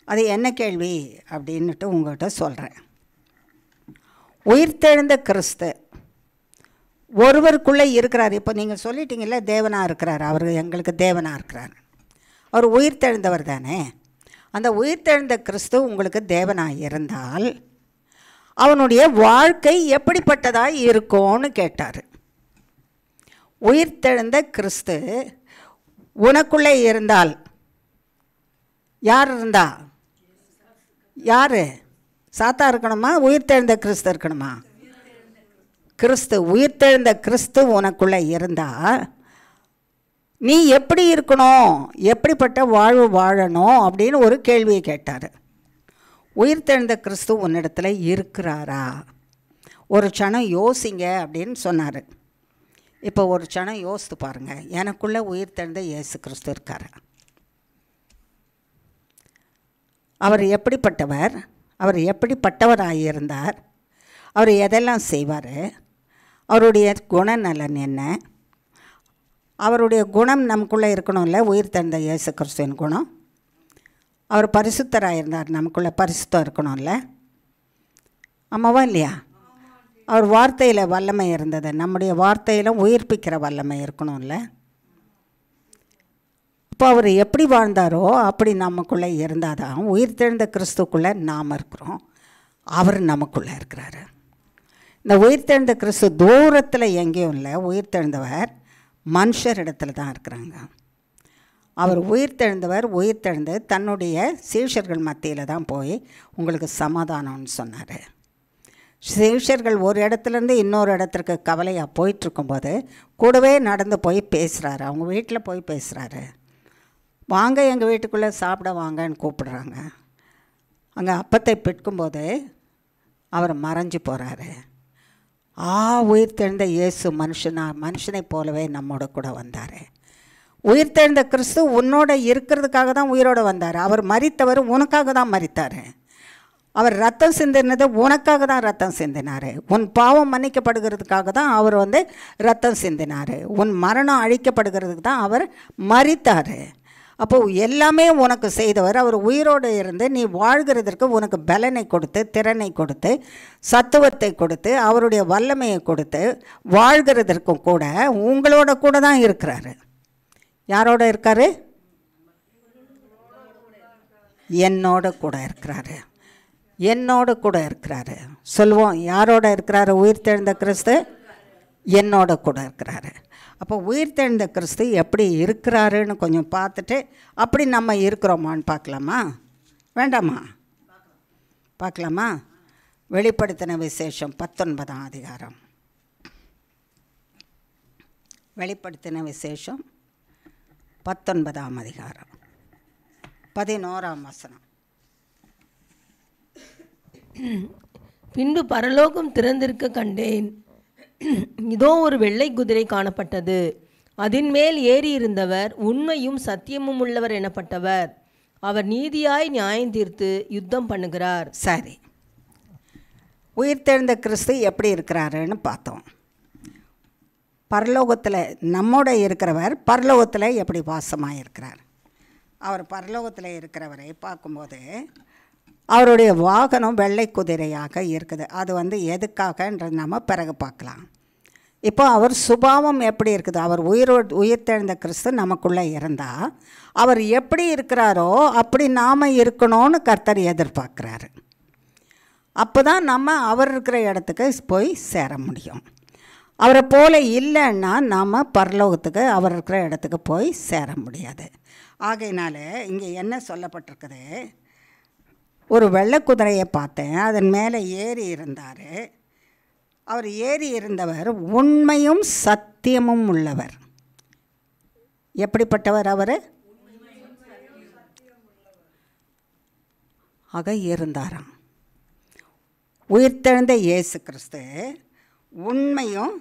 அது என்ன கேள்வி அப்படின்ட்டு உங்கள்கிட்ட சொல்கிறேன். உயிர்த்தெழுந்த கிறிஸ்து ஒருவருக்குள்ளே இருக்கிறார். இப்போ நீங்கள் சொல்லிட்டீங்கல்ல, தேவனாக இருக்கிறார், அவர் எங்களுக்கு தேவனாக இருக்கிறார். அவர் உயிர்த்தெழுந்தவர் தானே. அந்த உயிர்த்தெழுந்த கிறிஸ்து உங்களுக்கு தேவனாக இருந்தால் அவனுடைய வாழ்க்கை எப்படிப்பட்டதாக இருக்கும்னு கேட்டார். உயிர்த்தெழுந்த கிறிஸ்து உனக்குள்ளே இருந்தால் யார் இருந்தா? யார்? சாத்தா இருக்கணுமா? உயிர்த்தெழுந்த கிறிஸ்து இருக்கணுமா? கிறிஸ்து, உயிர்த்தெழுந்த கிறிஸ்து உனக்குள்ளே இருந்தால் நீ எப்படி இருக்கணும், எப்படிப்பட்ட வாழ்வு வாழணும் அப்படின்னு ஒரு கேள்வியை கேட்டார். உயிர்த்தெழுந்த கிறிஸ்து உன்னிடத்தில் இருக்கிறாரா? ஒரு க்ஷணம் யோசிங்க அப்படின்னு சொன்னார். இப்போ ஒரு க்ஷணம் யோசித்து பாருங்கள், எனக்குள்ளே உயிர்த்தெழுந்த இயேசு கிறிஸ்து இருக்காரா? அவர் எப்படிப்பட்டவர்? அவர் எப்படிப்பட்டவராக இருந்தார்? அவர் எதெல்லாம் செய்வார்? அவருடைய குணநலன் என்ன? அவருடைய குணம் நமக்குள்ளே இருக்கணும்ல, உயிர்த்தெழுந்த இயேசு கிறிஸ்துவின் குணம். அவர் பரிசுத்தராக இருந்தார், நமக்குள்ளே பரிசுத்தம் இருக்கணும்ல. ஆமாவா இல்லையா? அவர் வார்த்தையில் வல்லமை இருந்தது, நம்முடைய வார்த்தையிலும் உயிர்ப்பிக்கிற வல்லமை இருக்கணும்ல. இப்போ அவர் எப்படி வாழ்ந்தாரோ அப்படி நமக்குள்ளே இருந்தால் தான் உயிர்த்தெழுந்த கிறிஸ்துக்குள்ளே நாம் இருக்கிறோம், அவர் நமக்குள்ளே இருக்கிறாரு. இந்த உயிர்த்தெழுந்த கிறிஸ்து தூரத்தில் எங்கேயும் இல்லை, உயிர்த்தெழுந்தவர் மனுஷரிடத்தில் தான் இருக்கிறாங்க. அவர் உயிர்த்தெழுந்து தன்னுடைய சீஷர்கள் மத்தியில் தான் போய் உங்களுக்கு சமாதானம்னு சொன்னார். சீஷர்கள் ஒரு இடத்துலேருந்து இன்னொரு இடத்துக்கு கவலையாக போயிட்டுருக்கும்போது கூடவே நடந்து போய் பேசுகிறாரு, அவங்க வீட்டில் போய் பேசுகிறாரு. வாங்க எங்கள் வீட்டுக்குள்ளே சாப்பிட வாங்கன்னு கூப்பிடுறாங்க. அங்கே அப்பத்தை பிற்கும்போது அவர் மறைஞ்சு போகிறாரு. உயிர்த்தெழுந்த இயேசு மனுஷனை போலவே நம்மோட கூட வந்தார். உயிர்த்தெழுந்த கிறிஸ்து உன்னோட இருக்கிறதுக்காக தான் உயிரோடு வந்தார். அவர் மரித்தவர் உனக்காக தான் மரித்தார். அவர் ரத்தம் சிந்தினது உனக்காக தான் ரத்தம் சிந்தினார். உன் பாவம் மன்னிக்கப்படுகிறதுக்காக தான் அவர் ரத்தம் சிந்தினார். உன் மரணம் அழிக்கப்படுகிறதுக்கு தான் அவர் மரித்தார். அப்போது எல்லாமே உனக்கு செய்தவர். அவர் உயிரோடு இருந்து நீ வாழ்கிறதற்கு உனக்கு பலனை கொடுத்து, திறனை கொடுத்து, சத்துவத்தை கொடுத்து, அவருடைய வல்லமையை கொடுத்து வாழ்கிறதற்கும் கூட உங்களோட கூட தான் இருக்கிறாரு. யாரோட இருக்காரு? என்னோட கூட இருக்கிறாரு. என்னோட கூட இருக்கிறாரு. சொல்லுவோம், யாரோட இருக்கிறாரு? உயிர்த்தெழுந்த கிறிஸ்து என்னோட கூட இருக்கிறாரு. அப்போ உயிர்த்தெழுந்த கிறிஸ்து எப்படி இருக்கிறாருன்னு கொஞ்சம் பார்த்துட்டு அப்படி நம்ம இருக்கிறோமான்னு பார்க்கலாமா? வேண்டாமா? பார்க்கலாமா? வெளிப்படுத்தின விசேஷம் 19ஆம் அதிகாரம். வெளிப்படுத்தின விசேஷம் 19ஆம் அதிகாரம் 11ஆம் வசனம். பின்பு பரலோகம் திறந்திருக்க கண்டேன். இதோ ஒரு வெள்ளை குதிரை காணப்பட்டது. அதன் மேல் ஏறி இருந்தவர் உண்மையும் சத்தியமும் உள்ளவர் எனப்பட்டவர். அவர் நீதியாய் நியாயம் தீர்த்து யுத்தம் பண்ணுகிறார். சரி, உயிர்த்தெழுந்த கிறிஸ்து எப்படி இருக்கிறாருன்னு பார்த்தோம். பரலோகத்தில் நம்மோட இருக்கிறவர் பரலோகத்தில் எப்படி வாசமாக இருக்கிறார்? அவர் பரலோகத்தில் இருக்கிறவரை பார்க்கும்போது அவருடைய வாகனம் வெள்ளை குதிரையாக இருக்குது. அது எதுக்காகன்றது நம்ம பிறகு பார்க்கலாம். இப்போ அவர் சுபாவம் எப்படி இருக்குது? அவர் உயிர்த்தெழுந்த கிறிஸ்து நமக்குள்ளே இருந்தால் அவர் எப்படி இருக்கிறாரோ அப்படி நாம் இருக்கணும்னு கர்த்தர் எதிர்பார்க்குறாரு. அப்போ தான் நம்ம அவர் இருக்கிற இடத்துக்கு போய் சேர முடியும். அவரை போல் இல்லைன்னா நாம் பரலோகத்துக்கு அவர் இருக்கிற இடத்துக்கு போய் சேர முடியாது. ஆகையினால இங்கே என்ன சொல்லப்பட்டிருக்குது? ஒரு வெள்ளை குதிரையை பார்த்தேன், அதன் மேலே ஏறி இருந்தார். அவர் ஏறி இருந்தவர் உண்மையும் சத்தியமும் உள்ளவர். எப்படிப்பட்டவர் அவர்? ஆக இருந்தாராம். உயிர்த்தெழுந்த இயேசு கிறிஸ்து உண்மையும்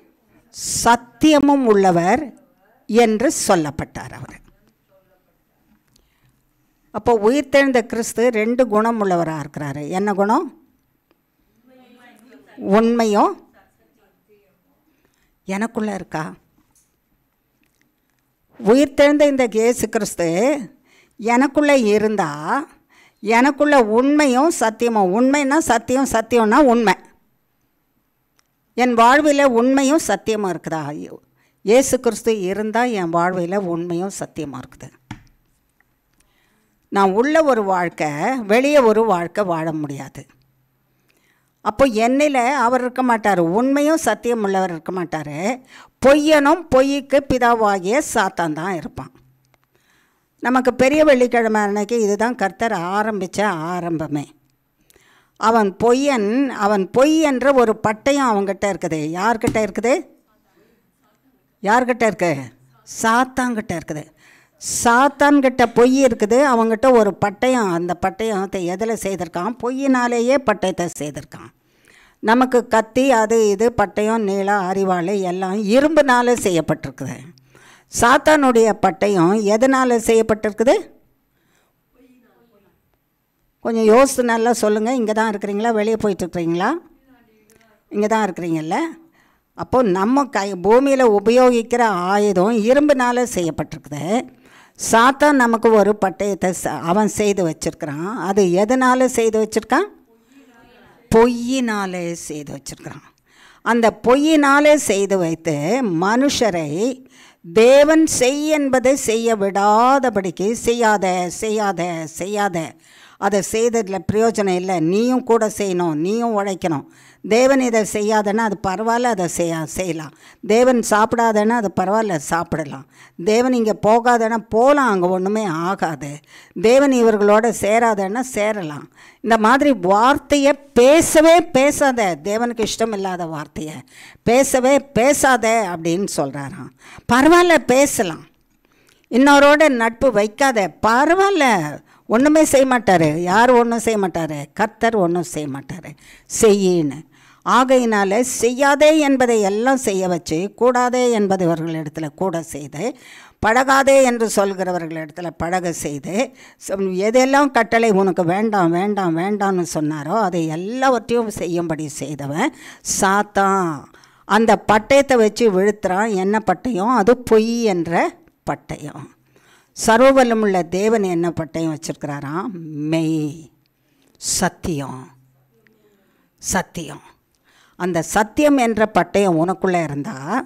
சத்தியமும் உள்ளவர் என்று சொல்லப்பட்டார் அவர். அப்போ உயிர்த்தெழுந்த கிறிஸ்து 2 குணம் உள்ளவராக இருக்கிறாரு. என்ன குணம்? உண்மையும். எனக்குள்ளே இருக்கா? உயிர்த்தெழுந்த இந்த இயேசு கிறிஸ்து எனக்குள்ளே இருந்தால் எனக்குள்ள உண்மையும் சத்தியமும். உண்மைன்னா சத்தியம், சத்தியம்னா உண்மை. என் வாழ்வில் உண்மையும் சத்தியமாக இருக்குதா? இயேசு கிறிஸ்து இருந்தால் என் வாழ்வில் உண்மையும் சத்தியமாக இருக்குது. நான் உள்ள ஒரு வாழ்க்கை, வெளியே ஒரு வாழ்க்கை வாழ முடியாது. அப்போ என்னில் அவர் இருக்க மாட்டார். உண்மையும் சத்தியம் உள்ளவர் இருக்க மாட்டார். பொய்யனும் பொய்க்கு பிதாவாகிய சாத்தான் தான் இருப்பான். நமக்கு பெரிய வெள்ளிக்கிழமை அன்னைக்கு இதுதான் கர்த்தர் ஆரம்பித்த ஆரம்பமே. அவன் பொய்யன், அவன் பொய் என்ற ஒரு பட்டயம் அவங்ககிட்ட இருக்குது. யார்கிட்ட இருக்குது? யார்கிட்ட இருக்கு? சாத்தான்கிட்ட இருக்குது. சாத்தான்கிட்ட பொய் இருக்குது. அவங்ககிட்ட ஒரு பட்டயம். அந்த பட்டயத்தை எதில் செய்திருக்கான்? பொய்யினாலேயே பட்டயத்தை செய்திருக்கான். நமக்கு கத்தி, அது இது, பட்டயம், நீளம், அரிவாள் எல்லாம் இரும்புனால செய்யப்பட்டிருக்குது. சாத்தானுடைய பட்டயம் எதனால் செய்யப்பட்டிருக்குது? கொஞ்சம் யோசித்து நல்லா சொல்லுங்கள். இங்கே தான் இருக்கிறீங்களா? வெளியே போயிட்டுருக்குறீங்களா? இங்கே தான் இருக்கிறீங்கல்ல? அப்போது நம்ம பூமியில் உபயோகிக்கிற ஆயுதம் இரும்புனால செய்யப்பட்டிருக்குது. சாத்தான் நமக்கு ஒரு பட்டயத்தை அவன் செய்து வச்சுருக்கிறான். அது எதனால் செய்து வச்சுருக்கான்? பொய்யினாலே செய்து வச்சுருக்கிறான். அந்த பொய்யினாலே செய்து வைத்து மனுஷரை தேவன் செய் என்பதை செய்ய விடாதபடிக்கு செய்யாத செய்யாத செய்யாத, அதை செய்ததில் பிரயோஜனம் இல்லை, நீயும் கூட செய்யணும், நீயும் உழைக்கணும். தேவன் இதை செய்யாதன்னா அது பரவாயில்ல, அதை செய்யலாம். தேவன் சாப்பிடாதன்னா அது பரவாயில்ல, சாப்பிடலாம். தேவன் இங்கே போகாதன்னா போகலாம், அங்கே ஒன்றுமே ஆகாது. தேவன் இவர்களோட சேராதன்னா சேரலாம். இந்த மாதிரி வார்த்தையை பேசவே பேசாத, தேவனுக்கு இஷ்டம் இல்லாத வார்த்தையை பேசவே பேசாத அப்படின்னு சொல்கிறாராம். பரவாயில்ல, பேசலாம். இன்னொரோட நட்பு வைக்காத, பரவாயில்ல, ஒன்றுமே செய்ய மாட்டார். யார் ஒன்றும் செய்ய மாட்டார்? கர்த்தர் ஒன்றும் செய்ய மாட்டார். செய்யின்னு. ஆகையினால செய்யாதே என்பதை எல்லாம் செய்ய வச்சு, கூடாதே என்பது இவர்களிடத்தில் கூட செய்து, பழகாதே என்று சொல்கிறவர்களிடத்தில் பழக செய்து, எதெல்லாம் கட்டளை உனக்கு வேண்டாம் வேண்டாம் வேண்டாம்னு சொன்னாரோ அதை எல்லாவற்றையும் செய்யும்படி செய்தவன் சாத்தான். அந்த பட்டயத்தை வச்சு விழுத்துறான். என்ன பட்டயம்? அது பொய் என்ற பட்டயம். சர்வவல்லமுள்ள தேவன் என்ன பட்டயம் வச்சிருக்கிறாராம்? மெய், சத்தியம். சத்தியம். அந்த சத்தியம் என்ற பட்டயம் உனக்குள்ளே இருந்தால்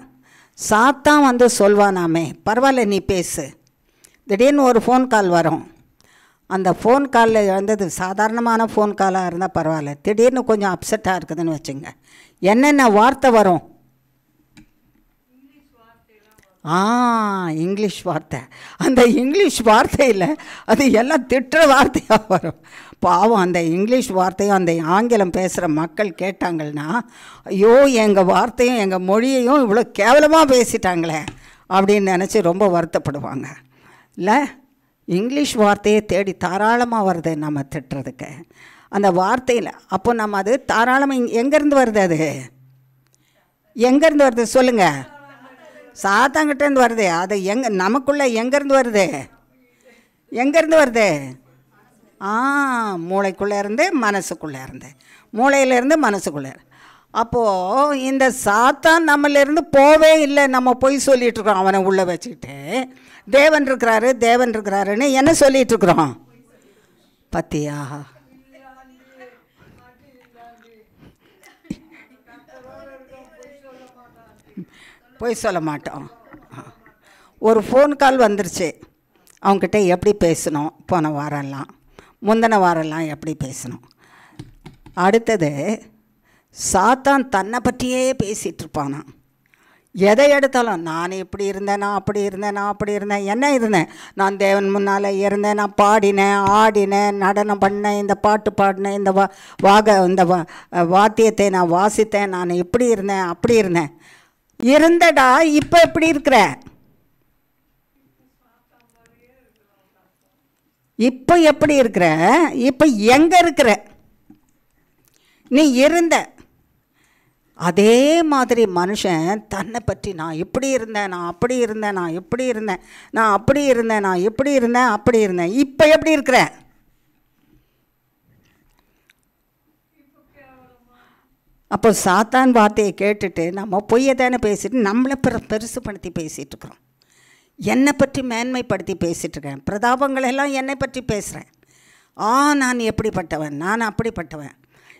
சாத்தான் வந்து சொல்வானாமே, பரவாயில்ல நீ பேசு. திடீர்னு ஒரு ஃபோன் கால் வரும். அந்த ஃபோன் காலில் வந்தது சாதாரணமான ஃபோன் காலாக இருந்தால் பரவாயில்ல, திடீர்னு கொஞ்சம் அப்செட்டாக இருக்குதுன்னு வச்சுங்க, என்னென்ன வார்த்தை வரும்? இங்கிலீஷ் வார்த்தை. அந்த இங்கிலீஷ் வார்த்தையில் அது எல்லாம் திட்டுற வார்த்தையாக வரும். பாவம், அந்த இங்கிலீஷ் வார்த்தையும் அந்த ஆங்கிலம் பேசுகிற மக்கள் கேட்டாங்கன்னா, ஐயோ எங்கள் வார்த்தையும் எங்கள் மொழியையும் இவ்வளோ கேவலமாக பேசிட்டாங்களே அப்படின்னு நினச்சி ரொம்ப வருத்தப்படுவாங்க. இல்லை, இங்கிலீஷ் வார்த்தையை தேடி தாராளமாக வருது நம்ம திட்டுறதுக்கு அந்த வார்த்தையில். அப்போ நம்ம அது தாராளமாக எங்கேருந்து வருது? அது எங்கேருந்து வருது சொல்லுங்கள்? சாத்தாங்கிட்டேருந்து வருது. அது நமக்குள்ளே எங்கேருந்து வருது? எங்கேருந்து வருது? மூளைக்குள்ளே இருந்து மனசுக்குள்ளே இருந்து, மூளையிலேருந்து மனசுக்குள்ளே. அப்போது இந்த சாத்தான் நம்மளிருந்து போவே இல்லை. நம்ம போய் சொல்லிகிட்ருக்குறோம் அவனை உள்ளே வச்சுக்கிட்டு, தேவன் இருக்கிறாரு தேவன் இருக்கிறாருன்னு என்ன சொல்லிகிட்ருக்குறோம்? பத்தியா? போய் சொல்ல மாட்டோம். ஒரு ஃபோன் கால் வந்துருச்சு, அவங்ககிட்ட எப்படி பேசணும், போன வாரம்லாம் முந்தின வாரம்லாம் எப்படி பேசணும். அடுத்தது சாத்தான் தன்னை பற்றியே பேசிகிட்ருப்பானா. எதை எடுத்தாலும் நான் இப்படி இருந்தேன், நான் அப்படி இருந்தேன், நான் அப்படி இருந்தேன். என்ன இருந்தேன்? நான் தேவன் முன்னால் இருந்தேன், நான் பாடினேன், ஆடினேன், நடனம் பண்ணேன், இந்த பாட்டு பாடினேன், இந்த இந்த வாத்தியத்தை நான் வாசித்தேன், நான் இப்படி இருந்தேன் அப்படி இருந்தேன். இருந்தடா, இப்போ எப்படி இருக்கிற? இப்போ எப்படி இருக்கிற? இப்போ எங்கே இருக்கிற? நீ இருந்த அதே மாதிரி மனுஷன் தன்னை பற்றி நான் இப்படி இருந்தேன், நான் அப்படி இருந்தேன், நான் இப்படி இருந்தேன், நான் அப்படி இருந்தேன், நான் இப்படி இருந்தேன், அப்படி இருந்தேன். இப்போ எப்படி இருக்கிற? அப்போ சாத்தான் வார்த்தையை கேட்டுட்டு நம்ம பொய்யை தானே பேசிட்டு நம்மளை பெருசுப்படுத்தி பேசிகிட்டு இருக்கிறோம். என்னை பற்றி மேன்மைப்படுத்தி பேசிகிட்ருக்கேன். பிரதாபங்களெல்லாம் என்னை பற்றி பேசுகிறேன். நான் எப்படிப்பட்டவன், நான் அப்படிப்பட்டவன்.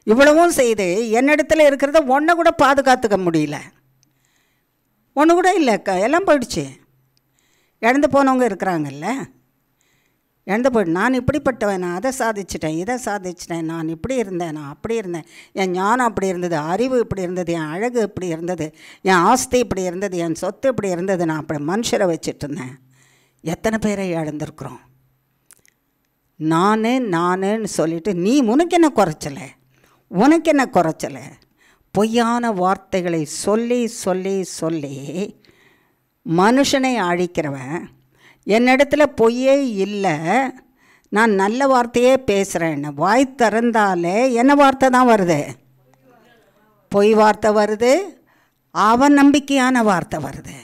இவ்வளவும் செய்து என்னிடத்துல இருக்கிறத ஒன்றை கூட பாதுகாத்துக்க முடியல. ஒன்று கூட இல்லை, எல்லாம் போயிடுச்சு. இழந்து போனவங்க இருக்கிறாங்கல்ல, இழந்து போய்ட்டு நான் இப்படிப்பட்டவன், நான் அதை சாதிச்சிட்டேன், இதை சாதிச்சிட்டேன், நான் இப்படி இருந்தேன், நான் அப்படி இருந்தேன், என் ஞானம் அப்படி இருந்தது, அறிவு இப்படி இருந்தது, என் அழகு இப்படி இருந்தது, என் ஆஸ்தி இப்படி இருந்தது, என் சொத்து இப்படி இருந்தது, நான் அப்படி மனுஷரை வச்சுட்டு இருந்தேன். எத்தனை பேரை இழந்திருக்கிறோம்? நானுன்னு சொல்லிவிட்டு நீ உனக்கு என்ன குறைச்சலை, உனக்கு என்ன குறைச்சலை? பொய்யான வார்த்தைகளை சொல்லி சொல்லி சொல்லி மனுஷனை அழிக்கிறவன். என்னிடத்துல பொய்யே இல்லை, நான் நல்ல வார்த்தையே பேசுகிறேன். வாய் திறந்தாலே என்ன வார்த்தை தான் வருது? பொய் வார்த்தை வருது, அவன் நம்பிக்கையான வார்த்தை வருது.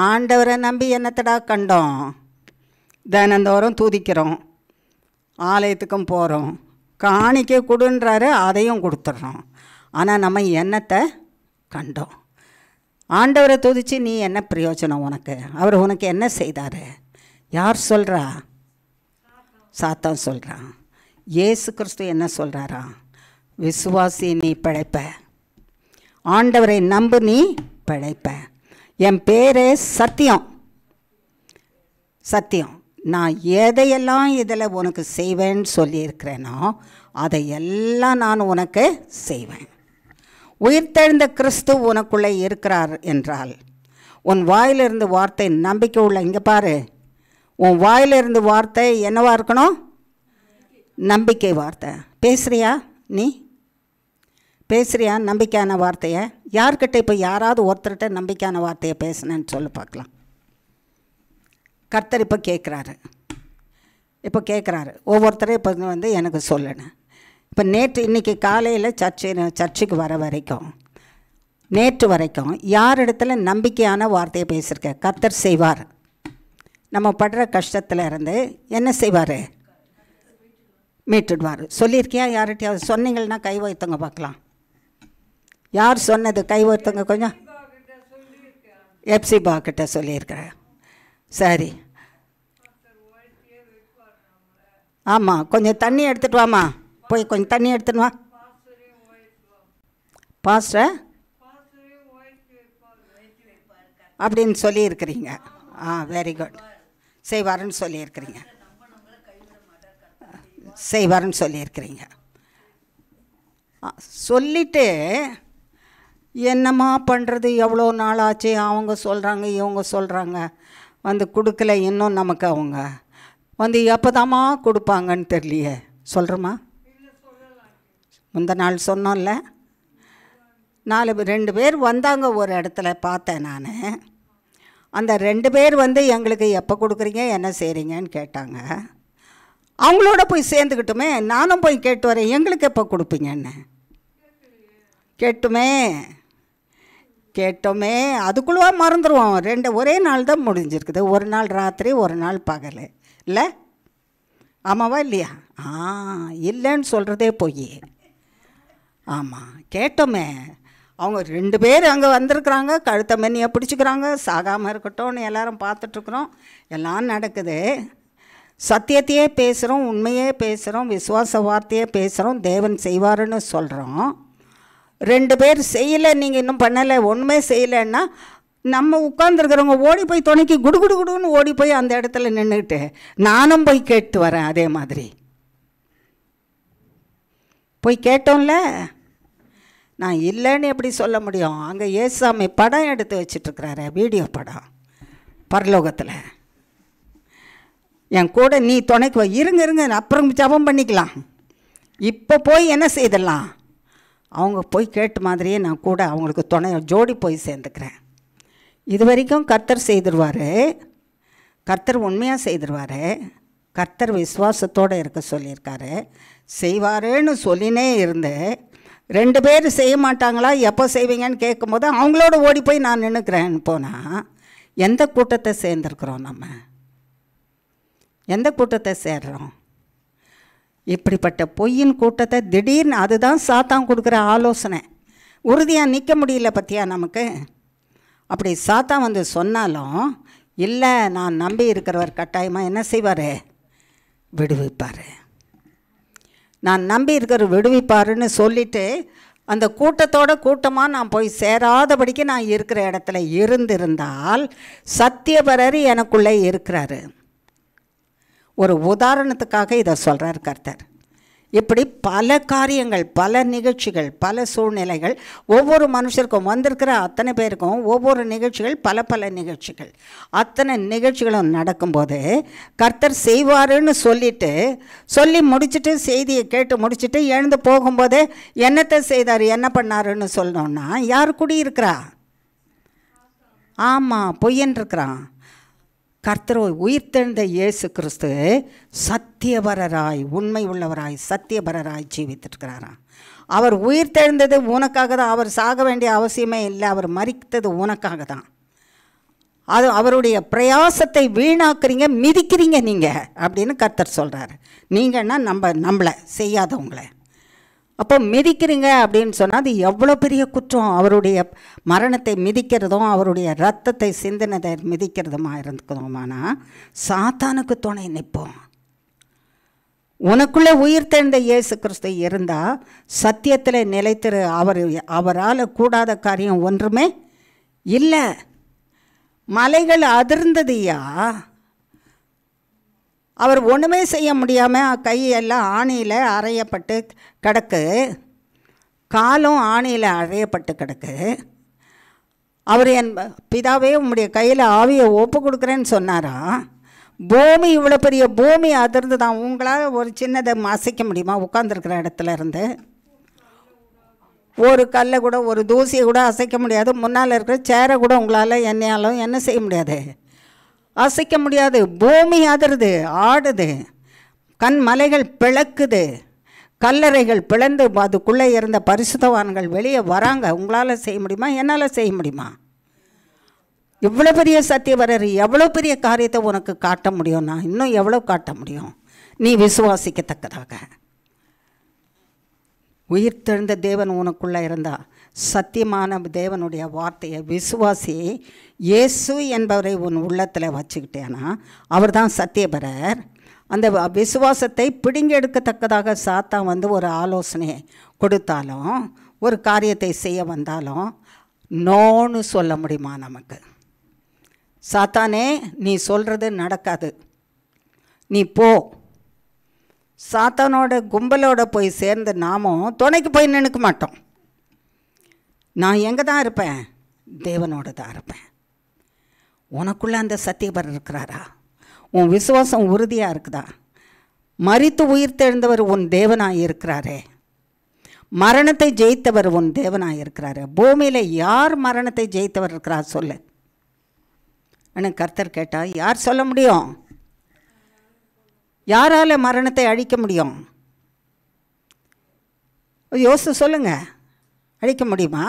ஆண்டவரை நம்பி என்னத்தடா கண்டோம்? தினந்தோறும் துதிக்கிறோம், ஆலயத்துக்கும் போகிறோம், காணிக்கை கொடுன்றாரு, அதையும் கொடுத்துட்றோம். ஆனால் நம்ம என்னத்தை கண்டோம்? ஆண்டவரை துதிச்சு நீ என்ன பிரயோஜனம் உனக்கு? அவர் உனக்கு என்ன செய்தார்? யார் சொல்கிறா? சாத்தான் சொல்கிறான். இயேசு கிறிஸ்து என்ன சொல்கிறாரா? விசுவாசி நீ பிழைப்ப, ஆண்டவரை நம்பு நீ பிழைப்ப. என் பேரே சத்தியம். சத்தியம். நான் எதையெல்லாம் இதில் உனக்கு செய்வேன்னு சொல்லியிருக்கிறேனோ அதையெல்லாம் நான் உனக்கு செய்வேன். உயிர்த்தெழுந்த கிறிஸ்து உனக்குள்ளே இருக்கிறார் என்றால் உன் வாயிலிருந்து வார்த்தை நம்பிக்கை உள்ள. இங்கே பாரு, உன் வாயிலிருந்து வார்த்தை என்னவா இருக்கணும்? நம்பிக்கை வார்த்தை. பேசுகிறியா? நீ பேசுகிறியா நம்பிக்கையான வார்த்தையை? யார்கிட்ட இப்போ யாராவது ஒருத்தர்கிட்ட நம்பிக்கையான வார்த்தையை பேசுனேன்னு சொல்லி பார்க்கலாம். கர்த்தர் இப்போ கேட்குறாரு ஒவ்வொருத்தரும் இப்போ வந்து எனக்கு சொல்லணும். இப்போ இன்றைக்கி காலையில் சர்ச்சுக்கு வர வரைக்கும், நேற்று வரைக்கும் யார் இடத்துல நம்பிக்கையான வார்த்தையை பேசியிருக்க? கர்த்தர் செய்வார். நம்ம படுற கஷ்டத்தில் இருந்து என்ன செய்வார்? மீட்டுடுவார். சொல்லியிருக்கியா? யார்கிட்டையாவது சொன்னீங்கன்னா கை வைத்தவங்க பார்க்கலாம். யார் சொன்னது? கை வைத்தவங்க கொஞ்சம். எப்சிபா கிட்ட சொல்லியிருக்கிறேன். சரி, ஆமாம், கொஞ்சம் தண்ணி எடுத்துகிட்டு வாம்மா, போய் கொஞ்சம் தண்ணி எடுத்துன்னு வா. பாஸ்டர் அப்படின்னு சொல்லியிருக்கிறீங்க. Very good. செய்வாருன்னு சொல்லியிருக்கிறீங்க, செய்வாருன்னு சொல்லியிருக்கிறீங்க. சொல்லிவிட்டு என்னம்மா பண்ணுறது, எவ்வளோ நாள் ஆச்சு, அவங்க சொல்கிறாங்க இவங்க சொல்கிறாங்க, வந்து கொடுக்கல இன்னும், நமக்கு அவங்க வந்து எப்போதாம்மா கொடுப்பாங்கன்னு தெரியலையே. சொல்கிறோமா? முந்த நாள் சொன்னோம்ல, 2 பேர் வந்தாங்க ஒரு இடத்துல பார்த்தேன் நான். அந்த 2 பேர் வந்து எங்களுக்கு எப்போ கொடுக்குறீங்க என்ன செய்கிறீங்கன்னு கேட்டாங்க. அவங்களோட போய் சேர்ந்துக்கிட்டுமே, நானும் போய் கேட்டு வரேன், எங்களுக்கு எப்போ கொடுப்பீங்கன்னு. கேட்டோமே அதுக்குள்ளே மறந்துடுவோம். 2 ஒரே நாள் தான் முடிஞ்சிருக்குது. ஒரு நாள் ராத்திரி, ஒரு நாள் பகல், இல்லை? ஆமாவா இல்லையா? இல்லைன்னு சொல்கிறதே போய். ஆமாம், கேட்டோமே. அவங்க 2 பேர் அங்கே வந்திருக்குறாங்க, கழுத்தை மென்னியை பிடிச்சிக்கிறாங்க, சாகாமல் இருக்கட்டும்னு எல்லோரும் பார்த்துட்ருக்குறோம். எல்லாம் நடக்குது. சத்தியத்தையே பேசுகிறோம், உண்மையே பேசுகிறோம், விசுவாச வார்த்தையே பேசுகிறோம், தேவன் செய்வாருன்னு சொல்கிறோம். 2 பேர் செய்யலை, நீங்கள் இன்னும் பண்ணலை, ஒன்றுமே செய்யலைன்னா நம்ம உட்காந்துருக்கிறவங்க ஓடி போய் துணைக்கி குடுன்னு ஓடி போய் அந்த இடத்துல நின்றுக்கிட்டு நானும் போய் கேட்டு வரேன். அதே மாதிரி போய் கேட்டோம்ல. நான் இல்லைன்னு எப்படி சொல்ல முடியும்? அங்கே ஏசாமி படம் எடுத்து வச்சிட்ருக்கிறாரு, வீடியோ படம், பரலோகத்தில். என் கூட நீ துணைக்கு வா. இருங்க அப்புறம் ஜபம் பண்ணிக்கலாம். இப்போ போய் என்ன செய்திடலாம்? அவங்க போய் கேட்ட மாதிரியே நான் கூட அவங்களுக்கு துணை ஜோடி போய் சேர்ந்துக்கிறேன். இது வரைக்கும் கர்த்தர் செய்திருவார், கர்த்தர் உண்மையாக செய்திருவார், கர்த்தர் விசுவாசத்தோடு இருக்க சொல்லியிருக்காரு, செய்வாருன்னு சொல்லினே இருந்து 2 பேர் செய்ய மாட்டாங்களா, எப்போ செய்வீங்கன்னு கேட்கும்போது அவங்களோட ஓடி போய் நான் நின்றுக்கிறேன்னு போனால் எந்த கூட்டத்தை சேர்ந்துருக்குறோம்? நம்ம எந்த கூட்டத்தை சேர்றோம்? இப்படிப்பட்ட பொய்யின் கூட்டத்தை திடீர்னு, அதுதான் சாத்தான் கொடுக்குற ஆலோசனை. உறுதியாக நிற்க முடியல பற்றியா நமக்கு? அப்படி சாத்தான் வந்து சொன்னாலும் இல்லை, நான் நம்பி இருக்கிறவர் கட்டாயமாக என்ன செய்வார்? விடுவிப்பார். நான் நம்பி இருக்கிற விடுவிப்பாருன்னு சொல்லிவிட்டு அந்த கூட்டமாக நான் போய் சேராதபடிக்கு நான் இருக்கிற இடத்துல இருந்திருந்தால் சத்தியபரர் எனக்குள்ளே இருக்கிறாரு. ஒரு உதாரணத்துக்காக இதை சொல்கிறார் கர்த்தர். இப்படி பல காரியங்கள், பல நிகழ்ச்சிகள், பல சூழ்நிலைகள், ஒவ்வொரு மனுஷருக்கும் வந்திருக்கிற அத்தனை பேருக்கும் ஒவ்வொரு நிகழ்ச்சிகள், பல நிகழ்ச்சிகள், அத்தனை நிகழ்ச்சிகளும் நடக்கும்போது கர்த்தர் செய்வாருன்னு சொல்லி முடிச்சுட்டு, செய்தியை கேட்டு முடிச்சுட்டு எழுந்து போகும்போது என்னத்தை செய்தார், என்ன பண்ணாருன்னு சொல்லணுன்னா யார் குடியிருக்கிறா? ஆமாம், பொய்யன் இருக்கிறான். கர்த்தர் உயிர்த்தெழுந்த இயேசு கிறிஸ்து சத்தியபரராய், உண்மை உள்ளவராய், சத்தியபரராய் ஜீவித்திருக்கிறாராம். அவர் உயிர்த்தெழுந்தது உனக்காக தான். அவர் சாக வேண்டிய அவசியமே இல்லை. அவர் மரித்தது உனக்காக தான். அது அவருடைய பிரயாசத்தை வீணாக்குறீங்க, மிதிக்கிறீங்க நீங்கள் அப்படின்னு கர்த்தர் சொல்கிறார். நீங்கன்னா நம்மளை செய்யாதவங்களை அப்போ மிதிக்கிறீங்க அப்படின்னு சொன்னால் அது எவ்வளோ பெரிய குற்றம். அவருடைய மரணத்தை மிதிக்கிறதும் அவருடைய இரத்தத்தை சிந்தினதை மிதிக்கிறதுமா இருந்துக்கிறோமானா சாத்தானுக்கு துணை நிற்போம். உனக்குள்ளே உயிர்த்தெழுந்த இயேசு கிறிஸ்து இருந்தால் சத்தியத்தில் நிலைத்திரு. அவரால் கூடாத காரியம் ஒன்றுமே இல்லை. மலைகள் அதிர்ந்ததுயா, அவர் ஒன்றுமே செய்ய முடியாமல் கையெல்லாம் ஆணியில் அறையப்பட்டு கிடக்கு, காலும் ஆணியில் அறையப்பட்டு கிடக்கு. அவர் என் பிதாவே உம்முடைய கையில் ஆவியை ஒப்பு கொடுக்குறேன்னு சொன்னாரா? பூமி, இவ்வளோ பெரிய பூமி அதிர்ந்து தான். உங்களால் ஒரு சின்னதை அசைக்க முடியுமா? உட்காந்துருக்கிற இடத்துல இருந்து ஒரு கல்லை கூட, ஒரு தூசியை கூட அசைக்க முடியாது. முன்னால் இருக்கிற சேரை கூட உங்களால் என்னையாலும் என்ன செய்ய முடியாது, அசைக்க முடியாது. பூமி அதிருது, ஆடுது, மலைகள் பிளக்குது, கல்லறைகள் பிளந்து அதுக்குள்ளே இருந்த பரிசுத்தவான்கள் வெளியே வராங்க. உங்களால் செய்ய முடியுமா? என்னால் செய்ய முடியுமா? இவ்வளோ பெரிய சத்தியவரர் எவ்வளோ பெரிய காரியத்தை உனக்கு காட்ட முடியும்னா இன்னும் எவ்வளோ காட்ட முடியும் நீ விசுவாசிக்கத்தக்கதாக? உயிர்த்தெழுந்த தேவன் உனக்குள்ளே இருந்தா, சத்தியமான தேவனுடைய வார்த்தையை விசுவாசி, இயேசு என்பவரை உன் உள்ளத்தில் வச்சுக்கிட்டேன்னா அவர் தான் சத்தியபரர். அந்த விசுவாசத்தை பிடுங்கி எடுக்கத்தக்கதாக சாத்தான் வந்து ஒரு ஆலோசனையை கொடுத்தாலும், ஒரு காரியத்தை செய்ய வந்தாலும் நோன்னு சொல்ல முடியுமா நமக்கு? சாத்தானே, நீ சொல்கிறது நடக்காது, நீ போ. சாத்தானோட கும்பலோட போய் சேர்ந்து நாமும் துணைக்கு போய் நினைக்க மாட்டோம். நான் எங்கே தான் இருப்பேன்? தேவனோடு தான் இருப்பேன். உனக்குள்ளே அந்த சத்தியபரர் இருக்கிறாரா? உன் விசுவாசம் உறுதியாக இருக்குதா? மரித்து உயிர்த்தெழுந்தவர் உன் தேவனாக இருக்கிறாரே. மரணத்தை ஜெயித்தவர் உன் தேவனாக இருக்கிறாரு. பூமியில் யார் மரணத்தை ஜெயித்தவர் இருக்கிறார் சொல்லு. ஆனால் கர்த்தர் கேட்டால் யார் சொல்ல முடியும்? யாரால் மரணத்தை அழிக்க முடியும்? யோசித்து சொல்லுங்க. அழிக்க முடியுமா?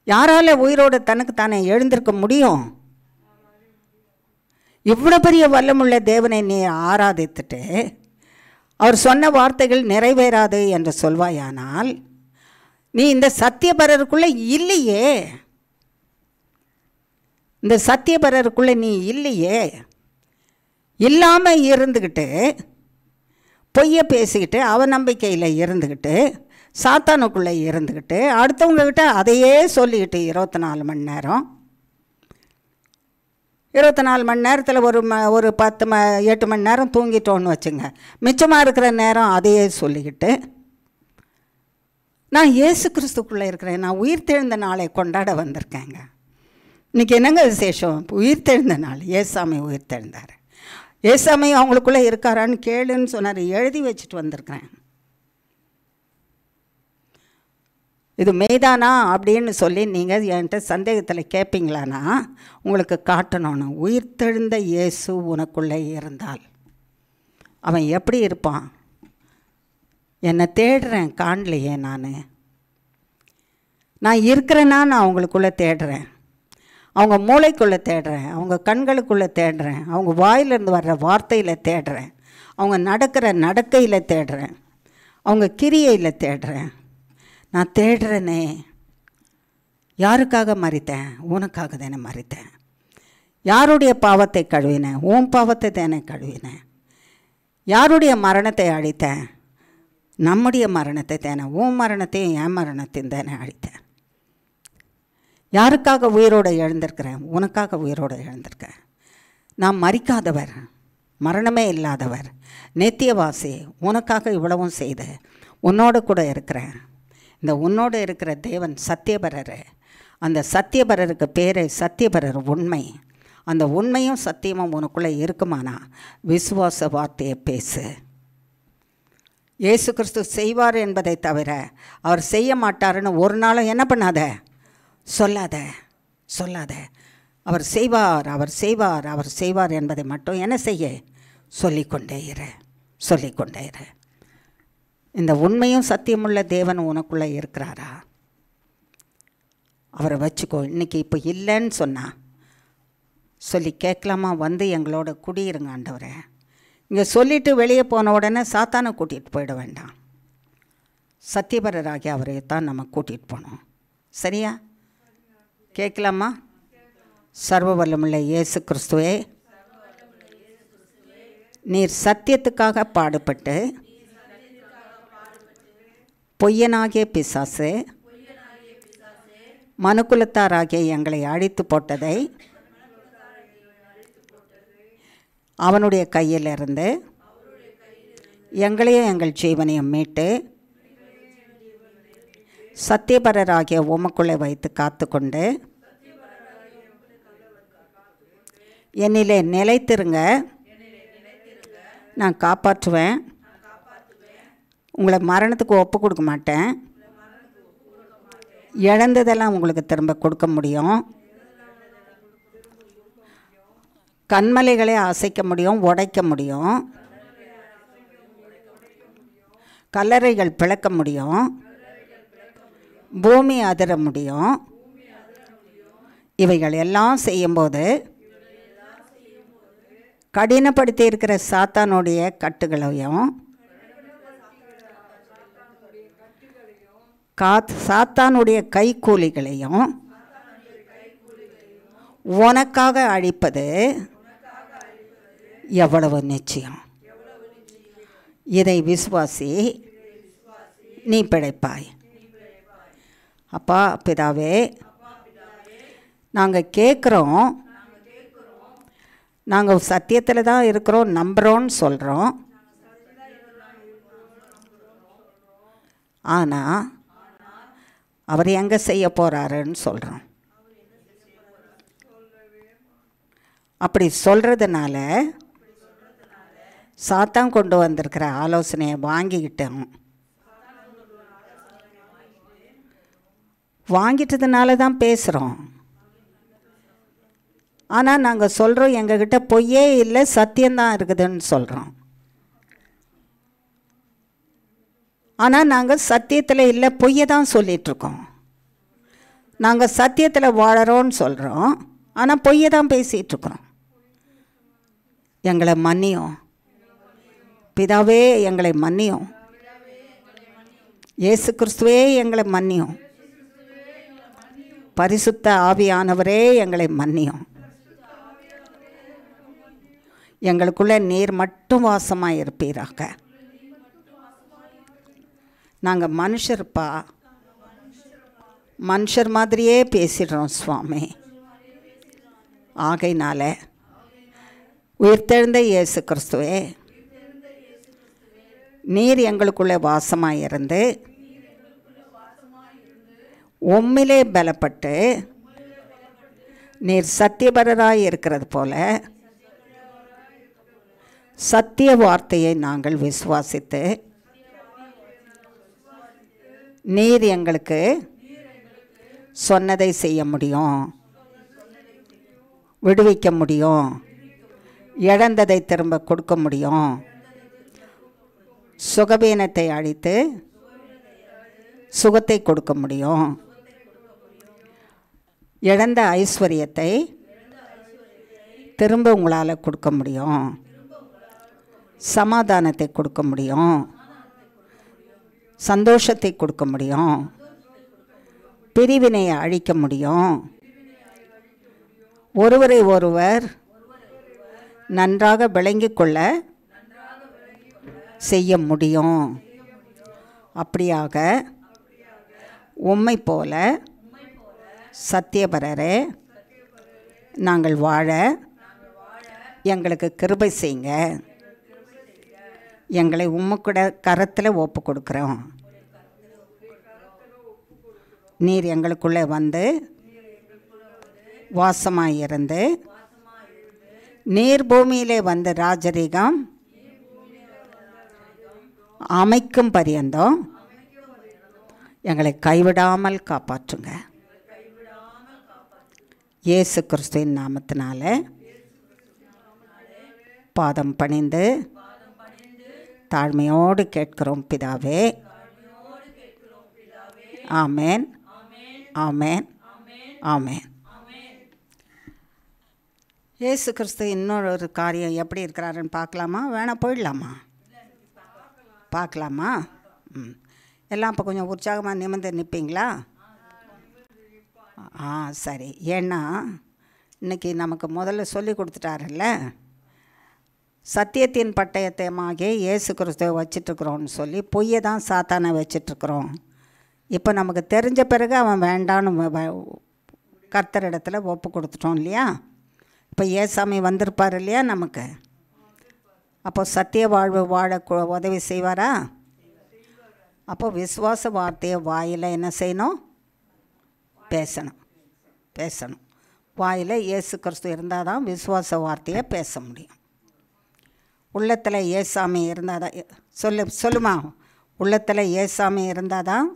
யாரால் உயிரோடு தனக்கு தானே எழுந்திருக்க முடியும்? இவ்வளோ பெரிய வல்லமுள்ள தேவனை நீ ஆராதித்துட்டு அவர் சொன்ன வார்த்தைகள் நிறைவேறாது என்று சொல்வாயானால், நீ இந்த சத்தியபரருக்குள்ளே இல்லையே. இந்த சத்தியபரருக்குள்ளே நீ இல்லையே. இல்லாமல் இருந்துக்கிட்டு, பொய்யை பேசிக்கிட்டு, அவநம்பிக்கையில் இருந்துக்கிட்டு, சாத்தானுக்குள்ளே இருந்துக்கிட்டு, அடுத்தவங்கக்கிட்ட அதையே சொல்லிக்கிட்டு 24 மணி நேரம், 24 மணி நேரத்தில் ஒரு 8 மணி நேரம் தூங்கிட்டோன்னு வச்சுங்க. மிச்சமாக இருக்கிற நேரம் அதையே சொல்லிக்கிட்டு, நான் இயேசு கிறிஸ்துக்குள்ளே இருக்கிறேன், நான் உயிர்த்தெழுந்த நாளை கொண்டாட வந்திருக்கேங்க. இன்றைக்கி என்னங்க விசேஷம்? உயிர்த்தெழுந்த நாள். ஏசாமி உயிர்த்தெழுந்தார். ஏசாமி அவங்களுக்குள்ளே இருக்காரான்னு கேளுன்னு சொன்னார். எழுதி வச்சுட்டு வந்திருக்கிறேன். இது மெய்தானா அப்படின்னு சொல்லி நீங்கள் என்கிட்ட சந்தேகத்தில் கேட்பீங்களான்னா உங்களுக்கு காட்டணும்னு. உயிர்த்தெழுந்த இயேசு உனக்குள்ளே இருந்தால் அவன் எப்படி இருப்பான்? என்னை தேடுறேன், காணலையே. நான் இருக்கிறேன்னா நான் அவங்களுக்குள்ளே தேடுறேன், அவங்க மூளைக்குள்ளே தேடுறேன், அவங்க கண்களுக்குள்ளே தேடுறேன், அவங்க வாயிலிருந்து வர்ற வார்த்தையில் தேடுறேன், அவங்க நடக்கிற நடக்கையில் தேடுறேன், அவங்க கிரியையில் தேடுறேன். நான் தேடுறேனே. யாருக்காக மறித்தேன்? உனக்காக தானே மறித்தேன். யாருடைய பாவத்தை கழுவினேன்? உன் பாவத்தை தானே கழுவினேன். யாருடைய மரணத்தை அழித்தேன்? நம்முடைய மரணத்தை தானே. உன் மரணத்தையும் என் மரணத்தையும் தானே அழித்தேன். யாருக்காக உயிரோடு எழுந்திருக்கிறேன்? உனக்காக உயிரோடு எழுந்திருக்கேன். நான் மறிக்காதவர், மரணமே இல்லாதவர், நித்தியவாசி, உனக்காக இவ்வளவும் செய்து உன்னோடு கூட இருக்கிறேன். இந்த உன்னோடு இருக்கிற தேவன் சத்தியபரர். அந்த சத்தியபரருக்கு பேரே சத்தியபரர் உண்மை. அந்த உண்மையும் சத்தியமும் உனக்குள்ளே இருக்குமானா விசுவாச வார்த்தையை பேசு. இயேசு கிறிஸ்து செய்வார் என்பதை தவிர அவர் செய்ய மாட்டாருன்னு ஒரு நாளும் என்ன பண்ணாத, சொல்லாத. அவர் செய்வார், அவர் செய்வார், அவர் செய்வார் என்பதை மட்டும் என்ன செய்ய? சொல்லிக்கொண்டே இரு. இந்த உண்மையும் சத்தியமுள்ள தேவன் உனக்குள்ளே இருக்கிறாரா? அவரை வச்சுக்கோ. இன்றைக்கி இப்போ இல்லைன்னு சொன்னால் சொல்லி கேட்கலாமா? வந்து எங்களோட குடியிருங்க ஆண்டவரே. இங்கே சொல்லிவிட்டு வெளியே போன உடனே சாத்தானை கூட்டிகிட்டு போயிட வேண்டாம். சத்தியபரராகி அவரை தான் நம்ம கூட்டிகிட்டு போகணும். சரியா? கேட்கலாமா? சர்வ வல்லமுள்ள இயேசு கிறிஸ்துவே, நீர் சத்தியத்துக்காக பாடுபட்டு பொய்யனாகிய பிசாசு மனுக்குலத்தாராகிய எங்களை அழித்து போட்டதை அவனுடைய கையிலிருந்து எங்களையும் எங்கள் ஜீவனையும் மீட்டு சத்தியபரராகிய உமக்குள்ளே வைத்து காத்து கொண்டு என்னிலே நிலைத்திருங்க. நான் காப்பாற்றுவேன். உங்களை மரணத்துக்கு ஒப்பு கொடுக்க மாட்டேன். இழந்ததெல்லாம் உங்களுக்கு திரும்ப கொடுக்க முடியும். கண்மலைகளை அசைக்க முடியும், உடைக்க முடியும். கல்லறைகள் பிளக்க முடியும், பூமி அதிர முடியும். இவைகள் எல்லாம் செய்யும்போது கடினப்படுத்தி இருக்கிற சாத்தானுடைய கட்டுகளையும் சாத்தானுடைய கைக்கூலிகளையும் உனக்காக அழிப்பது எவ்வளவு நிச்சயம். இதை விசுவாசி, நீ பிழைப்பாய். அப்பா பிதாவே, நாங்கள் கேட்குறோம், நாங்கள் சத்தியத்தில் தான் இருக்கிறோம், நம்புகிறோன்னு சொல்கிறோம். ஆனால் அவர் எங்கே செய்ய போகிறாருன்னு சொல்கிறோம். அப்படி சொல்கிறதுனால சாத்தான் கொண்டு வந்திருக்கிற ஆலோசனையை வாங்கிக்கிட்டோம். வாங்கிட்டதுனால தான் பேசுகிறோம். ஆனால் நாங்கள் சொல்கிறோம் எங்ககிட்ட பொய்யே இல்லை, சத்தியம்தான் இருக்குதுன்னு சொல்கிறோம். ஆனால் நாங்கள் சத்தியத்தில் இல்லை, பொய்யை தான் சொல்லிகிட்ருக்கோம். நாங்கள் சத்தியத்தில் வாழறோன்னு சொல்கிறோம், ஆனால் பொய்யை தான் பேசிகிட்ருக்குறோம். எங்களை மன்னியும் பிதாவே, எங்களை மன்னியும். இயேசு கிறிஸ்துவே எங்களை மன்னியும். பரிசுத்த ஆவியானவரே எங்களை மன்னியும். எங்களுக்குள்ளே நீர் மட்டும் வாசமாக இருப்பீராக. நாங்கள் மனுஷர்ப்பா, மனுஷர் மாதிரியே பேசிடுறோம் சுவாமி. ஆகையினால உயிர்த்தெழுந்த இயேசு கிறிஸ்துவே, நீர் எங்களுக்குள்ளே வாசமாக இருந்து உம்மிலே பலப்பட்டு நீர் சத்தியபரராய் இருக்கிறது போல சத்திய வார்த்தையை நாங்கள் விசுவாசித்து நீர் எங்களுக்கு சொன்னதை செய்ய முடியும், விடுவிக்க முடியும், இழந்ததை திரும்ப கொடுக்க முடியும், சுகவீனத்தை அழித்து சுகத்தை கொடுக்க முடியும், இழந்த ஐஸ்வர்யத்தை திரும்ப உங்களால் கொடுக்க முடியும், சமாதானத்தை கொடுக்க முடியும், சந்தோஷத்தை கொடுக்க முடியும், பிரிவினையை அழிக்க முடியும், ஒருவரை ஒருவர் நன்றாக விளங்கிக் கொள்ள செய்ய முடியும். அப்படியாக உம்மை போல சத்தியபரரே நாங்கள் வாழ எங்களுக்கு கிருபை செய்யுங்க. எங்களை உம்முக்கூட கரத்தில் ஒப்பு கொடுக்குறோம். நீர் எங்களுக்குள்ளே வந்து வாசமாக இருந்து நீர் பூமியிலே வந்து ராஜரீகம் அமைக்கும் பரியந்தம் எங்களை கைவிடாமல் காப்பாற்றுங்க. இயேசு கிறிஸ்துவின் நாமத்தினால பாதம் பணிந்து தாழ்மையோடு கேட்கிறோம் பிதாவே. ஆமேன், ஆமேன், ஆமேன். இயேசு கிறிஸ்து இன்னொரு காரியம் எப்படி இருக்கிறாருன்னு பார்க்கலாமா? வேணால் போயிடலாமா? பார்க்கலாமா? எல்லாம் இப்போ கொஞ்சம் உற்சாகமாக நிமிர்ந்து நிற்பீங்களா? சரி. ஏன்னா இன்றைக்கி நமக்கு முதல்ல சொல்லி கொடுத்துட்டாருல்ல, சத்தியத்தின் பட்டயத்தையுமாக இயேசு கிறிஸ்துவை வச்சிட்ருக்குறோன்னு சொல்லி பொய்யை தான் சாத்தானை வச்சிட்ருக்குறோம். இப்போ நமக்கு தெரிஞ்ச பிறகு அவன் வேண்டான்னு கர்த்தரிடத்தில் ஒப்பு கொடுத்துட்டோம் இல்லையா? இப்போ ஏசாமி வந்திருப்பார் இல்லையா நமக்கு? அப்போ சத்திய வாழ்வு வாழ உதவி செய்வாரா? அப்போ விசுவாச வார்த்தையை வாயில் என்ன செய்யணும்? பேசணும். வாயில் இயேசு கிறிஸ்து இருந்தால் தான் விசுவாச வார்த்தையை பேச முடியும். உள்ளத்தில் ஏசாமி இருந்தால் தான் சொல்லுமா, உள்ளத்தில் ஏசாமி இருந்தால் தான்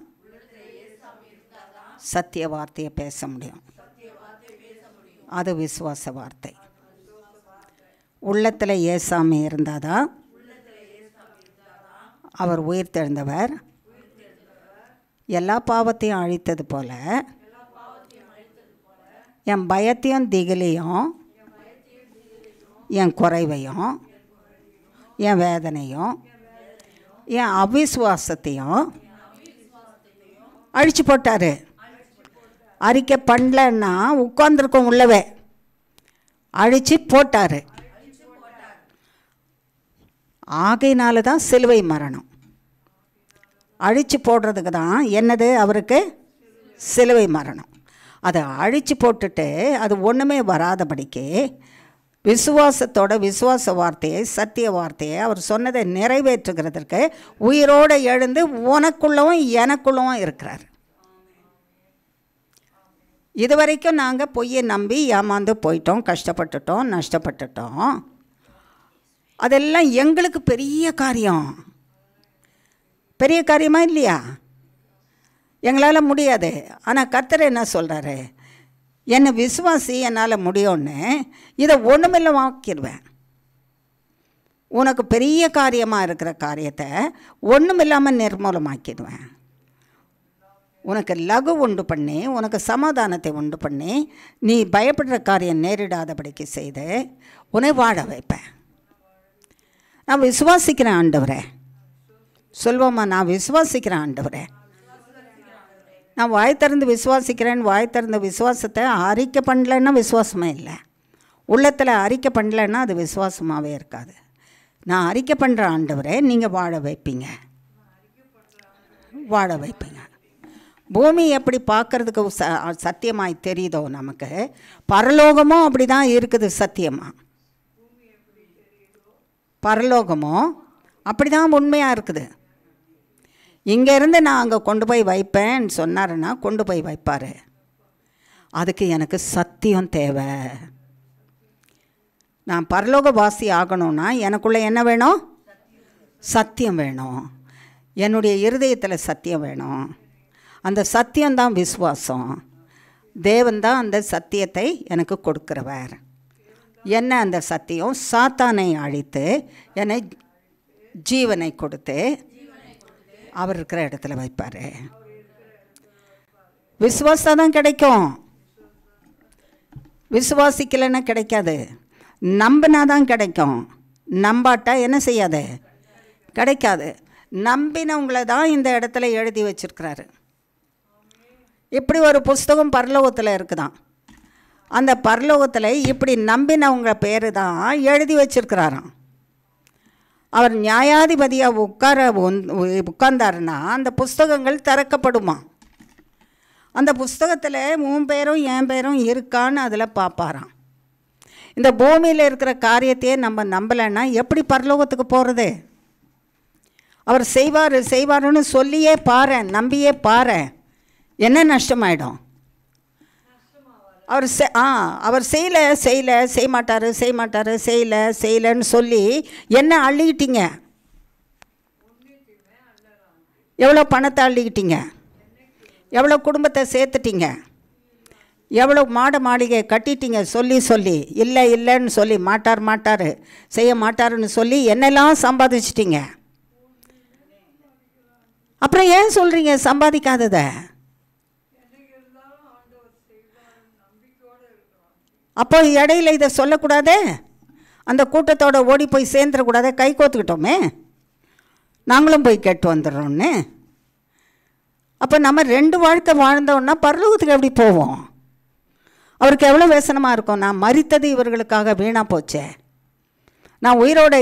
சத்திய வார்த்தையை பேச முடியும். அது விசுவாச வார்த்தை. உள்ளத்தில் ஏசாமி இருந்தால் தான் அவர் உயிர்த்தெழுந்தவர். எல்லா பாவத்தையும் அழித்தது போல என் பயத்தையும் திகிலையும் என் குறைவையும் என் வேதனையும் என் அவிசுவாசத்தையும் அழிச்சு போட்டார். அறிக்கை பண்ணலன்னா உட்கார்ந்துருக்கோம் உள்ளவே, அழிச்சு போட்டார். ஆகையினால தான் சிலுவை மரணம். அழித்து போடுறதுக்கு தான் என்னது அவருக்கு சிலுவை மரணம். அதை அழித்து போட்டுட்டு அது ஒன்றுமே வராதபடிக்கு விசுவாசத்தோட விசுவாச வார்த்தையை, சத்திய வார்த்தையை, அவர் சொன்னதை நிறைவேற்றுகிறதற்கு உயிரோடு எழுந்து உனக்குள்ளவும் எனக்குள்ளவும் இருக்கிறார். இதுவரைக்கும் நாங்கள் பொய்யை நம்பி ஏமாந்து போயிட்டோம், கஷ்டப்பட்டுட்டோம், நஷ்டப்பட்டுட்டோம். அதெல்லாம் எங்களுக்கு பெரிய காரியம். பெரிய காரியமாக இல்லையா? எங்களால் முடியாது. ஆனால் கர்த்தர் என்ன சொல்கிறாரு? என்னை விசுவாசி, என்னால் முடியும்னு இதை ஒன்றுமில்லமாக்கிடுவேன். உனக்கு பெரிய காரியமாக இருக்கிற காரியத்தை ஒன்றுமில்லாமல் நிர்மூலமாக்கிடுவேன். உனக்கு லகு உண்டு பண்ணி, உனக்கு சமாதானத்தை உண்டு பண்ணி, நீ பயப்படுற காரியம் நேரிடாதபடிக்கு செய்து உன்னை வாழ வைப்பேன். நான் விசுவாசிக்கிறேன் ஆண்டவரே. சொல்வோமா? நான் விசுவாசிக்கிறேன் ஆண்டவரே. நான் வாய் திறந்து விசுவாசிக்கிறேன். வாய் திறந்த விசுவாசத்தை அறிக்கை பண்ணலைன்னா விசுவாசமே இல்லை. உள்ளத்தில் அறிக்கை பண்ணலைன்னா அது விசுவாசமாகவே இருக்காது. நான் அறிக்கை பண்ணுற ஆண்டவரே, நீங்கள் வாழ வைப்பீங்க, வாழ வைப்பீங்க. பூமி எப்படி பார்க்குறதுக்கு சத்தியமாய் தெரியுதோ நமக்கு, பரலோகமும் அப்படி தான் இருக்குது சத்தியமாக. பரலோகமும் அப்படி தான் உண்மையாக இருக்குது. இங்கேருந்து நான் அங்கே கொண்டு போய் வைப்பேன்னு சொன்னாருன்னா கொண்டு போய் வைப்பார். அதுக்கு எனக்கு சத்தியம் தேவை. நான் பரலோக வாசி ஆகணும்னா எனக்குள்ளே என்ன வேணும்? சத்தியம் வேணும். என்னுடைய இருதயத்தில் சத்தியம் வேணும். அந்த சத்தியம்தான் விசுவாசம். தேவன் தான் அந்த சத்தியத்தை எனக்கு கொடுக்கிறவர். என்ன அந்த சத்தியம்? சாத்தானை அழித்து என்னை ஜீவனை கொடுத்து அவர் இருக்கிற இடத்துல வைப்பார். விசுவாசம் தான் கிடைக்கும். விசுவாசிக்கலைன்னா கிடைக்காது. நம்பினா தான் கிடைக்கும். நம்பாட்டா என்ன செய்யாது? கிடைக்காது. நம்பினவங்களை தான் இந்த இடத்துல எழுதி வச்சிருக்கிறாரு. இப்படி ஒரு புஸ்தகம் பரலோகத்தில் இருக்குதான். அந்த பரலோகத்தில் இப்படி நம்பினவங்க பேர் தான் எழுதி வச்சிருக்கிறாராம். அவர் நியாயாதிபதியாக உட்கார்ந்தாருன்னா அந்த புஸ்தகங்கள் திறக்கப்படுமா. அந்த புஸ்தகத்தில் உன் பேரும் என் பேரும் இருக்கான்னு அதில் பார்ப்பாராம். இந்த பூமியில் இருக்கிற காரியத்தையே நம்ம நம்பலைன்னா எப்படி பரலோகத்துக்கு போகிறது? அவர் செய்வாருன்னு சொல்லியே பாரு, நம்பியே பாரு, என்ன நஷ்டமாயிடும்? அவர் செய்ய மாட்டார் செய்யலைன்னு சொல்லி என்ன அள்ளிக்கிட்டீங்க? எவ்வளோ பணத்தை அள்ளிக்கிட்டீங்க? எவ்வளோ குடும்பத்தை சேர்த்துட்டீங்க? எவ்வளோ மாளிகை கட்டிட்டீங்க? சொல்லி இல்லைன்னு சொல்லி மாட்டார் செய்ய மாட்டாருன்னு சொல்லி என்னெல்லாம் சம்பாதிச்சிட்டிங்க. அப்புறம் ஏன் சொல்கிறீங்க சம்பாதிக்காததை? அப்போ இடையில இதை சொல்லக்கூடாதே? அந்த கூட்டத்தோடு ஓடி போய் சேர்ந்துடக்கூடாதே? கை கோத்துக்கிட்டோமே, நாங்களும் போய் கேட்டு வந்துடுறோன்னு. அப்போ நம்ம 2 வாழ்க்கை வாழ்ந்தோன்னா பரலோகத்துக்கு எப்படி போவோம்? அவருக்கு எவ்வளோ வேசனமாக இருக்கும். நான் மரித்தது இவர்களுக்காக வீணாக போச்சே, நான் உயிரோடு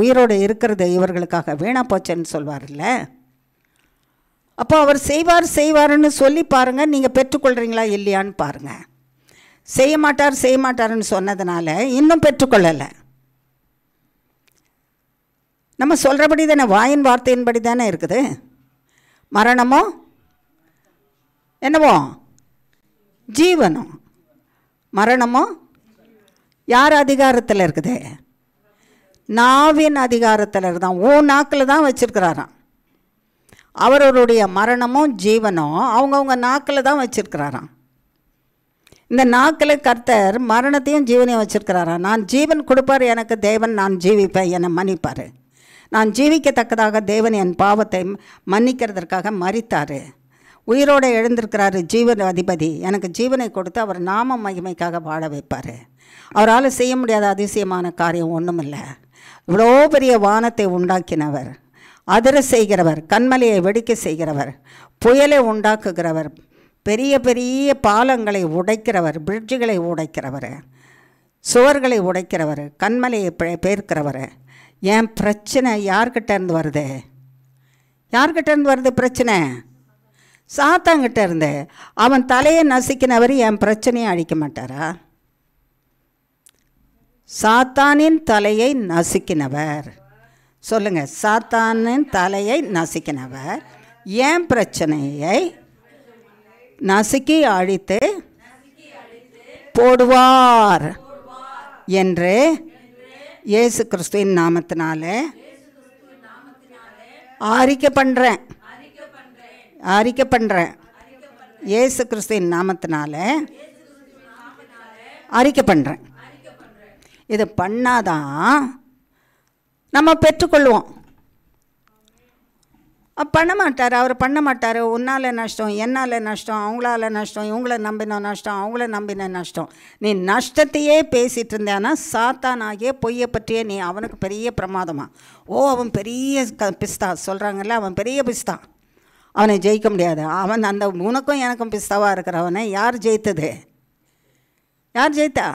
உயிரோடு இருக்கிறது இவர்களுக்காக வீணாக போச்சேன்னு சொல்வார்ல. அப்போ அவர் செய்வாருன்னு சொல்லி பாருங்கள், நீங்கள் பெற்றுக்கொள்கிறீங்களா இல்லையான்னு பாருங்கள். செய்ய மாட்டாருன்னு சொன்னதுனால இன்னும் பெற்றுக்கொள்ளலை. நம்ம சொல்கிறபடி தானே, வாயின் வார்த்தையின்படி தானே இருக்குது. மரணமோ என்னவோ ஜீவனோ. மரணமோ யார் அதிகாரத்தில் இருக்குது? நாவின் அதிகாரத்தில் இருந்தான். நாக்கில் தான் வச்சுருக்கிறாராம். அவருடைய மரணமும் ஜீவனும் அவங்கவுங்க நாக்கில் தான் வச்சுருக்கிறாராம். இந்த நாக்கில் கர்த்தர் மரணத்தையும் ஜீவனையும் வச்சுருக்கிறாராம். நான் ஜீவன் கொடுப்பார் எனக்கு தேவன், நான் ஜீவிப்பேன், என்னை மன்னிப்பார். நான் ஜீவிக்கத்தக்கதாக தேவன் என் பாவத்தை மன்னிக்கிறதற்காக மரித்தார். உயிரோடு எழுந்திருக்கிறாரு ஜீவன் அதிபதி. எனக்கு ஜீவனை கொடுத்து அவர் நாம மகிமைக்காக வாழ வைப்பார். அவரால் செய்ய முடியாத அதிசயமான காரியம் ஒன்றும் இல்லை. இவ்வளோ பெரிய வானத்தை உண்டாக்கினவர், அதிர செய்கிறவர், கண்மலையை வெடிக்க செய்கிறவர், புயலை உண்டாக்குகிறவர், பெரிய பெரிய பாலங்களை உடைக்கிறவர், பிரிட்ஜுகளை உடைக்கிறவர், சுவர்களை உடைக்கிறவர், கண்மலையை பெயர்க்கிறவர், என் பிரச்சனை யார்கிட்ட இருந்து வருது? யார்கிட்ட இருந்து வருது பிரச்சனை? சாத்தான்கிட்ட இருந்து. அவன் தலையை நசுக்கினவர் என் பிரச்சனையை அழிக்க மாட்டாரா? சாத்தானின் தலையை நசுக்கினவர், சொல்லுங்கள், சாத்தானின் தலையை நசுக்கினவர் என் பிரச்சனையை நசுக்கி அழித்து போடுவார் என்று இயேசு கிறிஸ்துவின் நாமத்தினால அறிக்கை பண்ணுறேன். இயேசு கிறிஸ்துவின் நாமத்தினால அறிக்கை பண்ணுறேன். இது பண்ணாதான் நம்ம பெற்றுக்கொள்வோம். பண்ண மாட்டார், அவர் பண்ண மாட்டார். உன்னால் நஷ்டம், என்னால் நஷ்டம், அவங்களால நஷ்டம், இவங்கள நம்பின நஷ்டம், அவங்கள நம்பின நஷ்டம். நீ நஷ்டத்தையே பேசிகிட்டு இருந்தேன்னா சாத்தானாகிய பொய்யை பற்றியே நீ அவனுக்கு பெரிய பிரமாதமா. அவன் பெரிய பிஸ்தா சொல்கிறாங்கல்ல, அவன் பெரிய பிஸ்தா, அவனை ஜெயிக்க முடியாது. அவன் அந்த உனக்கும் எனக்கும் பிஸ்தாவாக இருக்கிறவனை யார் ஜெயித்தது? யார் ஜெயித்தா?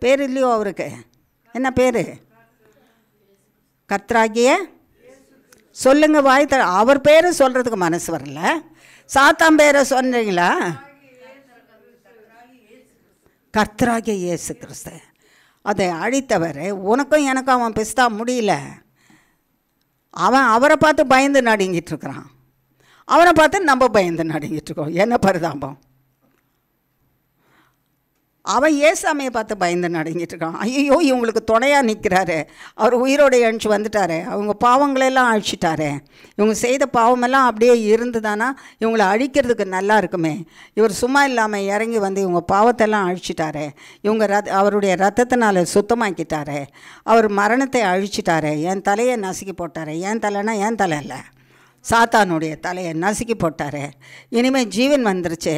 பேர் இல்லையோ அவருக்கு? என்ன பேர்? கர்த்தராகிய சொல்லுங்க, வாய் தர. அவர் பேரை சொல்கிறதுக்கு மனசு வரல. சாத்தான் பேரை சொன்னீங்களா? கர்த்தராகிய இயேசு கிறிஸ்து அதை அழித்தவர். உனக்கும் எனக்கும் அவன் பிஸ்தா முடியல. அவன் அவரை பார்த்து பயந்து நடுங்கிட்டு இருக்கிறான், அவனை பார்த்து நம்ம பயந்து நடுங்கிட்டு இருக்கோம். என்ன பரிதாபம்! அவன் ஏசாமியை பார்த்து பயந்து நடுங்கிட்டு இருக்கான். ஐயோ, இவங்களுக்கு துணையாக நிற்கிறாரு, அவர் உயிரோடு எழுந்துச்சு வந்துட்டாரு, அவங்க பாவங்களெல்லாம் அழிச்சிட்டாரு, இவங்க செய்த பாவமெல்லாம் அப்படியே இருந்துதானா இவங்களை அழிக்கிறதுக்கு நல்லா இருக்குமே, இவர் சும்மா இல்லாமல் இறங்கி வந்து இவங்க பாவத்தெல்லாம் அழிச்சிட்டாரு, இவங்க அவருடைய ரத்தத்தினால சுத்தமாக்கிட்டாரு, அவர் மரணத்தை அழிச்சிட்டாரு, என் தலையை நசுக்கி போட்டார். என் தலைன்னா என் தலை இல்லை, சாத்தானுடைய தலையை நசுக்கி போட்டார். இனிமேல் ஜீவன் வந்துருச்சு,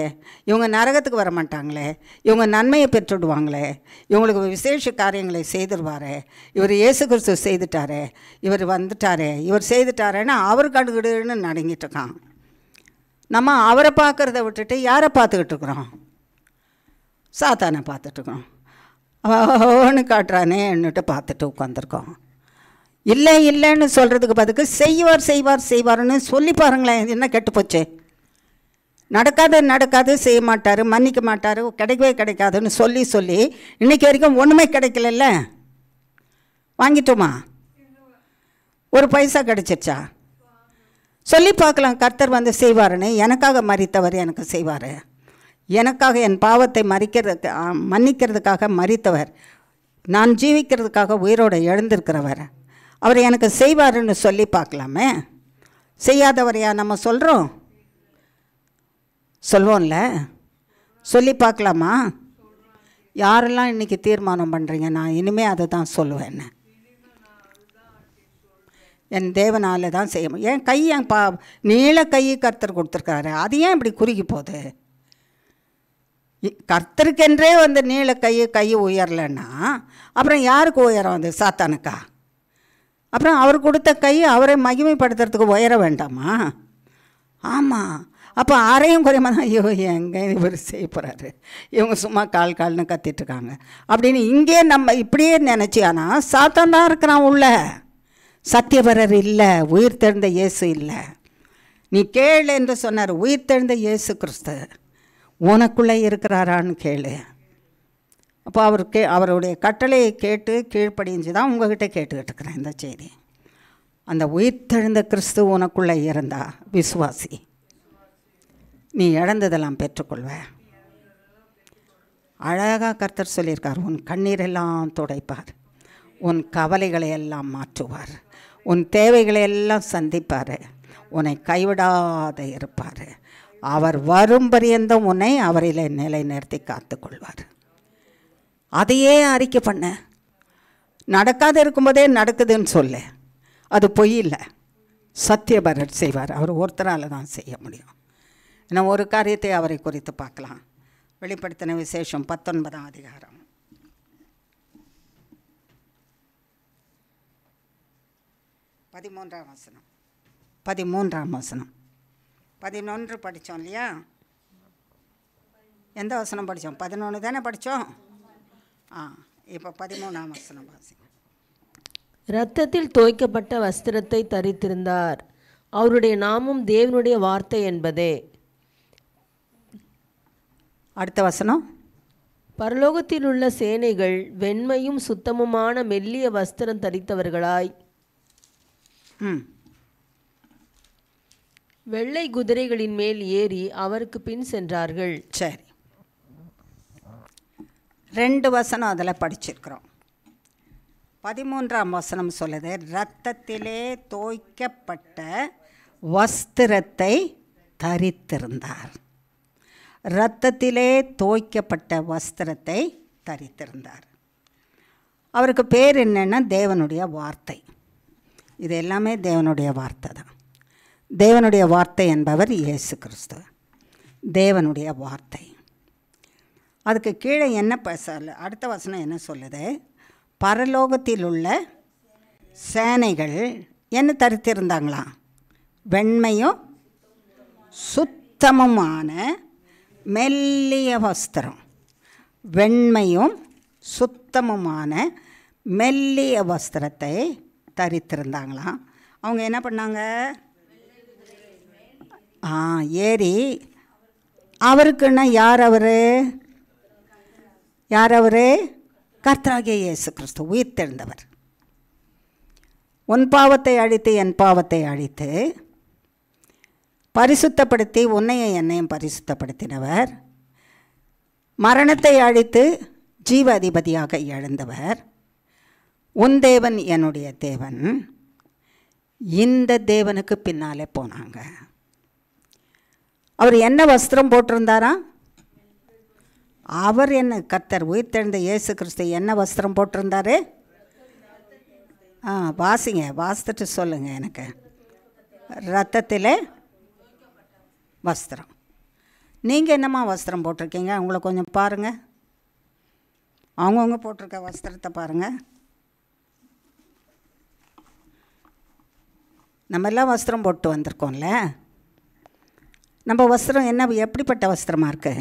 இவங்க நரகத்துக்கு வர மாட்டாங்களே, இவங்க நன்மையை பெற்றுடுவாங்களே, இவங்களுக்கு விசேஷ காரியங்களை செய்துடுவார், இவர் இயேசு கிறிஸ்து செய்துட்டாரு, இவர் வந்துட்டார், இவர் செய்துட்டாருன்னு அவர் கடுகுடுன்னு நடுங்கிட்டு இருக்கான். நம்ம அவரை பார்க்குறத விட்டுட்டு யாரை பார்த்துக்கிட்டு இருக்கிறோம்? சாத்தானை பார்த்துட்ருக்கோம். அவனு காட்டுறானேன்னுட்டு பார்த்துட்டு உட்காந்துருக்கோம். இல்லைன்னு சொல்கிறதுக்கு பதிலுக்கு செய்வார்னு சொல்லி பாருங்களேன். என்ன கெட்டு போச்சு? நடக்காது, செய்ய மாட்டார், மன்னிக்க மாட்டார், கிடைக்கவே கிடைக்காதுன்னு சொல்லி இன்றைக்கி வரைக்கும் ஒன்றுமே கிடைக்கல. வாங்கிட்டோமா? ஒரு பைசா கிடைச்சிருச்சா? சொல்லி பார்க்கலாம், கர்த்தர் வந்து செய்வாருன்னு. எனக்காக மரித்தவர் எனக்கு செய்வார், எனக்காக என் பாவத்தை மன்னிக்கிறதுக்காக மரித்தவர், நான் ஜீவிக்கிறதுக்காக உயிரோடு எழுந்திருக்கிறவர், அவர் எனக்கு செய்வாருன்னு சொல்லி பார்க்கலாமே. செய்யாதவரையா நம்ம சொல்வோம்ல, சொல்லி பார்க்கலாமா? யாரெல்லாம் இன்றைக்கி தீர்மானம் பண்ணுறீங்க, நான் இனிமேல் அதை தான் சொல்லுவேன், என் தேவனால் தான் செய்ய முடியும். என் கை நீள கை கர்த்தர் கொடுத்துருக்காரு, அது ஏன் இப்படி குறுகி போகுது? கர்த்தருக்கென்றே வந்து நீள கை உயரலைன்னா அப்புறம் யாருக்கு உயரம்? அது சாத்தானுக்கா? அப்புறம் அவர் கொடுத்த கை அவரை மகிமைப்படுத்துறதுக்கு உயர வேண்டாமா? ஆமாம். அப்போ அரையும் குறையமா தான், ஐயோ எங்கே இவர் செய்ய போகிறாரு, இவங்க சும்மா கால்னு கத்திட்டுருக்காங்க அப்படின்னு இங்கே நம்ம இப்படியே நினச்சியானா சாத்தான் தான் இருக்கிறான் உள்ள. சத்தியவரர் இல்லை, உயிர் தெழுந்த இயேசு இல்லை. நீ கேளு என்று சொன்னார். உயிர் தெழுந்த இயேசு கிறிஸ்து உனக்குள்ளே இருக்கிறாரான்னு கேளு. அப்போ அவருடைய கட்டளையை கேட்டு கீழ்ப்படிஞ்சு தான் உங்கள்கிட்ட கேட்டுக்கிட்டு இருக்கிறேன் இந்த செய்தி. அந்த உயிர்த்தெழுந்த கிறிஸ்து உனக்குள்ளே இருந்தா விசுவாசி, நீ இழந்ததெல்லாம் பெற்றுக்கொள்வ. அழகாக கர்த்தர் சொல்லியிருக்கார், உன் கண்ணீரெல்லாம் துடைப்பார், உன் கவலைகளை எல்லாம் மாற்றுவார், உன் தேவைகளை எல்லாம் சந்திப்பார், உன்னை கைவிடாத இருப்பார், அவர் வரும் பரியந்தம் உன்னை அவரிலே நிலைநிறுத்தி காத்துக்கொள்வார். அதையே அறிக்கை பண்ண. நடக்காது இருக்கும்போதே நடக்குதுன்னு சொல்ல, அது பொய் இல்லை, சத்தியபரர் செய்வார். அவர் ஒருத்தரால் தான் செய்ய முடியும். ஏன்னா ஒரு காரியத்தை அவரை குறித்து பார்க்கலாம். வெளிப்படுத்தின விசேஷம் 19ஆம் அதிகாரம் 13ஆம் வசனம். 13ஆம் வசனம். 11 படித்தோம் இல்லையா? எந்த வசனம் படித்தோம்? 11 தானே படித்தோம். இப்போ 13ஆம் வசனம் வாசிங்க. இரத்தத்தில் தோய்க்கப்பட்ட வஸ்திரத்தை தரித்திருந்தார். அவருடைய நாமம் தேவனுடைய வார்த்தை என்பதே. அடுத்த வசனம். பரலோகத்தில் உள்ள சேனைகள் வெண்மையும் சுத்தமுமான மெல்லிய வஸ்திரம் தரித்தவர்களாய் வெள்ளை குதிரைகளின் மேல் ஏறி அவருக்கு பின் சென்றார்கள். சரி, 2 வசனம் அதில் படிச்சிருக்கிறோம். 13ஆம் வசனம் சொல்லுது, இரத்தத்திலே தோய்க்கப்பட்ட வஸ்திரத்தை தரித்திருந்தார். இரத்தத்திலே தோய்க்கப்பட்ட வஸ்திரத்தை தரித்திருந்தார். அவருக்கு பேர் என்னென்னா தேவனுடைய வார்த்தை. இது எல்லாமே தேவனுடைய வார்த்தை தான். தேவனுடைய வார்த்தை என்பவர் இயேசு கிறிஸ்து. தேவனுடைய வார்த்தை. அதுக்கு கீழே என்ன அடுத்த வசனம் என்ன சொல்லுது? பரலோகத்தில் உள்ள சேனைகள் என்ன தரித்திருந்தாங்களாம்? வெண்மையும் சுத்தமுமான மெல்லிய வஸ்திரம். வெண்மையும் சுத்தமுமான மெல்லிய வஸ்திரத்தை தரித்திருந்தாங்களாம். அவங்க என்ன பண்ணாங்க? ஏறி அவருக்குன்னா யார் அவர்? கர்த்தராகிய இயேசு கிறிஸ்து, உயிர்த்தெழுந்தவர். உன் பாவத்தை அழித்து என் பாவத்தை அழித்து பரிசுத்தப்படுத்தி உன்னையும் என்னையும் பரிசுத்தப்படுத்தினவர். மரணத்தை அழித்து ஜீவ அதிபதியாக எழுந்தவர். உன் தேவன் என்னுடைய தேவன். இந்த தேவனுக்கு பின்னாலே போனாங்க. அவர் என்ன வஸ்திரம் போட்டிருந்தாரா? அவர் என்ன கர்த்தர் உயிர்த்தெழுந்த இயேசு கிறிஸ்து என்ன வஸ்திரம் போட்டிருந்தாரு? வாசிங்க, வாசித்துட்டு சொல்லுங்க எனக்கு. இரத்தத்தில் வஸ்திரம். நீங்கள் என்னம்மா வஸ்திரம் போட்டிருக்கீங்க? அவங்கள கொஞ்சம் பாருங்கள். அவங்கவுங்க போட்டிருக்க வஸ்திரத்தை பாருங்கள். நம்ம எல்லாம் வஸ்திரம் போட்டு வந்திருக்கோம்ல. நம்ம வஸ்திரம் என்ன, எப்படிப்பட்ட வஸ்திரமாக இருக்கு?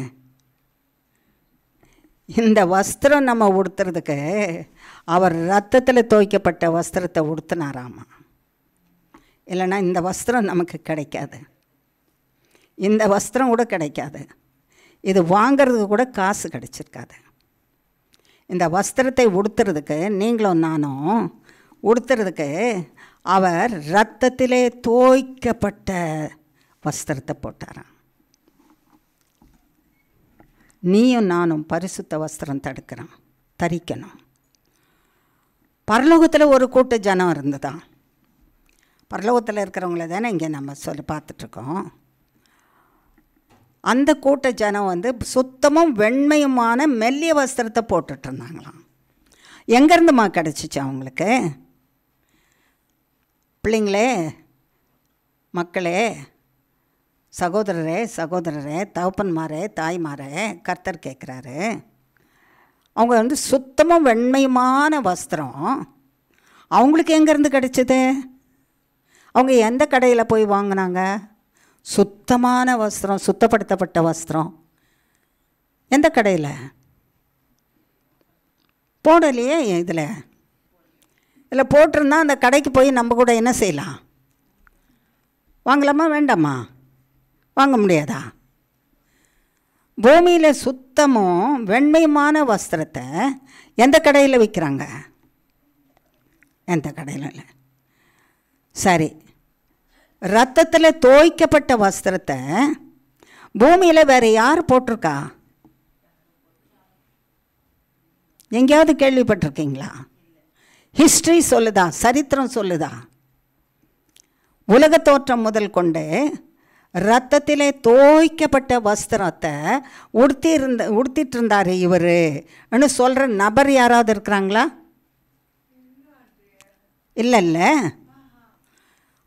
இந்த வஸ்திரம் நம்ம உடுத்துறதுக்கு அவர் இரத்தத்தில் தோய்க்கப்பட்ட வஸ்திரத்தை உடுத்தினாராமா. இல்லைன்னா இந்த வஸ்திரம் நமக்கு கிடைக்காது. இந்த வஸ்திரம் கூட கிடைக்காது. இது வாங்கிறதுக்கு கூட காசு கிடைச்சிருக்காது. இந்த வஸ்திரத்தை உடுத்துறதுக்கு, நீங்களும் நானும் உடுத்துறதுக்கு அவர் இரத்தத்திலே தோய்க்கப்பட்ட வஸ்திரத்தை போட்டாராம். நீயும் நானும் பரிசுத்த வஸ்திரம் தரிக்கணும். பரலோகத்தில் ஒரு கூட்ட ஜனம் இருந்ததான். பரலோகத்தில் இருக்கிறவங்கள தானே இங்கே நம்ம பார்த்துட்ருக்கோம். அந்த கூட்ட ஜனம் சுத்தமும் வெண்மையுமான மெல்லிய வஸ்திரத்தை போட்டுட்டு இருந்தாங்களாம். எங்கேருந்துமா கிடச்சிச்சு அவங்களுக்கு? பிள்ளைங்களே, மக்களே, சகோதரரே, தகப்பன்மாரே, தாய்மாரே, கர்த்தர் கேட்குறாரு. அவங்க சுத்தமும் வெண்மையுமான வஸ்திரம் அவங்களுக்கு எங்கேருந்து கிடச்சிது? அவங்க எந்த கடையில் போய் வாங்கினாங்க? சுத்தமான வஸ்திரம், சுத்தப்படுத்தப்பட்ட வஸ்திரம் எந்த கடையில்? போடலையே. இதில் போட்டிருந்தா அந்த கடைக்கு போய் நம்ம கூட என்ன செய்யலாம்? வாங்கலாமா வேண்டாமா? வாங்க முடியாதா? பூமியில் சுத்தமும் வெண்மையுமான வஸ்திரத்தை எந்த கடையில் விற்கிறாங்க? எந்த கடையில் இல்லை. சரி, இரத்தத்தில் தோய்க்கப்பட்ட வஸ்திரத்தை பூமியில் வேறு யார் போட்டிருக்கா? எங்கேயாவது கேள்விப்பட்டிருக்கீங்களா? ஹிஸ்ட்ரி சொல்லுதா? சரித்திரம் சொல்லுதா? உலக தோற்றம் முதல் கொண்டு இரத்தத்திலே தோய்க்கப்பட்ட வஸ்திரத்தை உடுத்திட்டு இருந்தார் இவருன்னு சொல்கிற நபர் யாராவது இருக்கிறாங்களா? இல்லை.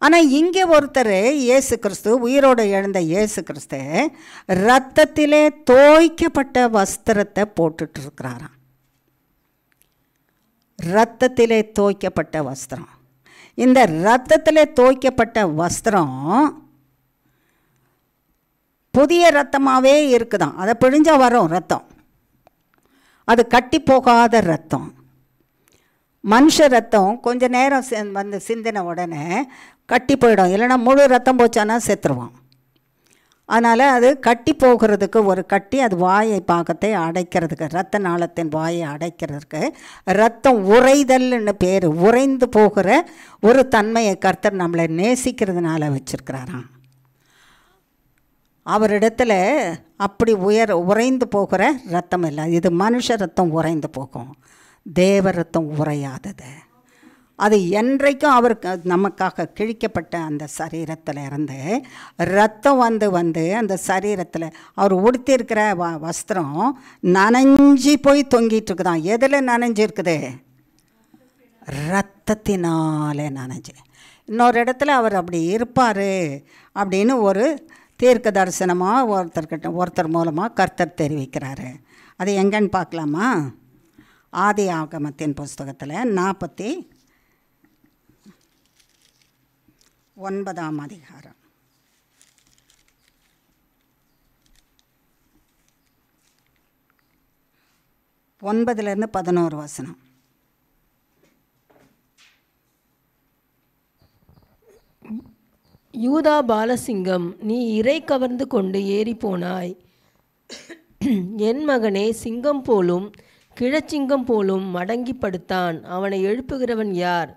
ஆனால் இங்கே ஒருத்தர், இயேசு கிறிஸ்து, உயிரோடு எழுந்த இயேசு கிறிஸ்து, இரத்தத்திலே தோய்க்கப்பட்ட வஸ்திரத்தை போட்டுட்ருக்கிறாராம். இரத்தத்திலே தோய்க்கப்பட்ட வஸ்திரம். இந்த இரத்தத்திலே தோய்க்கப்பட்ட வஸ்திரம் புதிய ரத்தமாகவே இருக்குதான். அதை பிழிஞ்சால் வரும் ரத்தம். அது கட்டி போகாத ரத்தம். மனுஷ ரத்தம் கொஞ்ச நேரம் வந்து சிந்தின உடனே கட்டி போயிடும், இல்லைன்னா முழு ரத்தம் போச்சானா செத்துருவோம். அதனால் அது கட்டி போகிறதுக்கு ஒரு கட்டி, அது வாயை பாகத்தை அடைக்கிறதுக்கு, இரத்த நாளத்தின் வாயை அடைக்கிறதுக்கு ரத்தம் உறைதல்னு பேர். உறைந்து போகிற ஒரு தன்மையை கர்த்தர் நம்மளை நேசிக்கிறதுனால வச்சுருக்கிறாராம். அவரிடத்துல அப்படி உறைந்து போகிற ரத்தம் இல்லை. இது மனுஷ ரத்தம் உறைந்து போகும், தேவ ரத்தம் உறையாதது. அது என்றைக்கும் அவருக்கு நமக்காக கிழிக்கப்பட்ட அந்த சரீரத்தில் இருந்து ரத்தம் வந்து அந்த சரீரத்தில் அவர் உடுத்தியிருக்கிற வஸ்திரம் நனைஞ்சி போய் தொங்கிட்டு இருக்குதான். எதில் நனைஞ்சி இருக்குது? ரத்தத்தினாலே நனைஞ்சு. இன்னொரு இடத்துல அவர் அப்படி இருப்பார் அப்படின்னு ஒரு தீர்க்க தரிசனமாக ஒருத்தர் மூலமாக கர்த்தர் தெரிவிக்கிறாரு. அது எங்கன்னு பார்க்கலாமா? ஆதி ஆகமத்தின் புஸ்தகத்தில் 49ஆம் அதிகாரம் 9-11 வசனம். யூதா பாலசிங்கம், நீ இறை கவர்ந்து கொண்டு ஏறி போனாய். என் மகனே, சிங்கம் போலும் கிழச்சிங்கம் போலும் மடங்கி படுத்தான். அவனை எழுப்புகிறவன் யார்?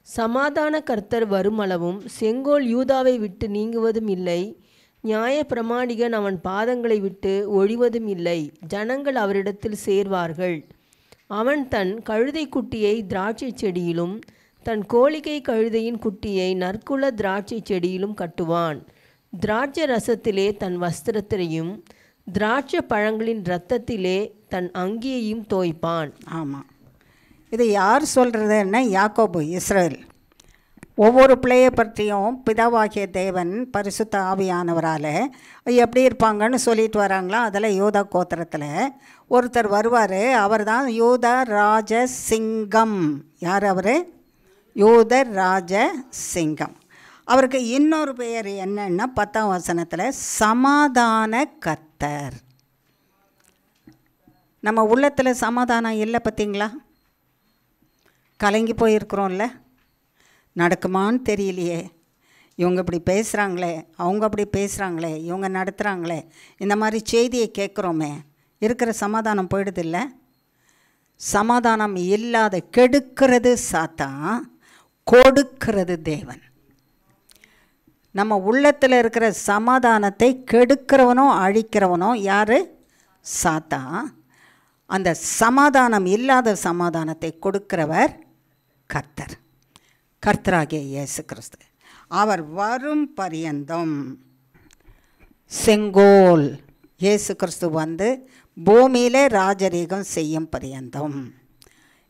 சமாதான கர்த்தர் வருமளவும் செங்கோல் யூதாவை விட்டு நீங்குவதும் இல்லை. நியாய பிரமாணிகன் அவன் பாதங்களை விட்டு ஒழிவதும் இல்லை. ஜனங்கள் அவரிடத்தில் சேர்வார்கள். அவன் தன் கழுதை குட்டியை திராட்சை செடியிலும் தன் கோழிகை கழுதையின் குட்டியை நற்குல திராட்சை செடியிலும் கட்டுவான். திராட்சை ரசத்திலே தன் வஸ்திரத்தையும் திராட்சை பழங்களின் இரத்தத்திலே தன் அங்கியையும் தோய்ப்பான். ஆமாம், இது யார் சொல்கிறதுன்னா யாக்கோபு, இஸ்ரவேல். ஒவ்வொரு பிள்ளையை பற்றியும் பிதாவாகிய தேவன் பரிசுத்த ஆவியானவரால் எப்படி இருப்பாங்கன்னு சொல்லிட்டு வராங்களா. அதில் யூதா கோத்திரத்தில் ஒருத்தர் வருவார். அவர் தான் யூதா ராஜ சிங்கம். யார் அவர்? யூத ராஜ சிங்கம். அவருக்கு இன்னொரு பெயர் என்னன்னா 10ஆம் வசனத்தில் சமாதான கர்த்தர். நம்ம உள்ளத்தில் சமாதானம் இல்லை பார்த்தீங்களா? கலங்கி போயிருக்கிறோம்ல. நடக்குமான்னு தெரியலையே, இவங்க இப்படி பேசுகிறாங்களே, அவங்க அப்படி பேசுகிறாங்களே, இவங்க நடத்துகிறாங்களே, இந்த மாதிரி செய்தியை கேட்குறோமே, இருக்கிற சமாதானம் போயிடுதில்ல. சமாதானம் இல்லாத கெடுக்கிறது சாத்தான், கொடுக்கிறது தேவன். நம்ம உள்ளத்தில் இருக்கிற சமாதானத்தை கெடுக்கிறவனோ அழிக்கிறவனோ யார்? சாத்தான். அந்த சமாதானம் இல்லாத சமாதானத்தை கொடுக்கிறவர் கர்த்தர், கர்த்தராகிய இயேசு கிறிஸ்து. அவர் வரும் பரியந்தம் செங்கோல், இயேசு கிறிஸ்து வந்து பூமியிலே ராஜரீகம் செய்யும் பரியந்தம்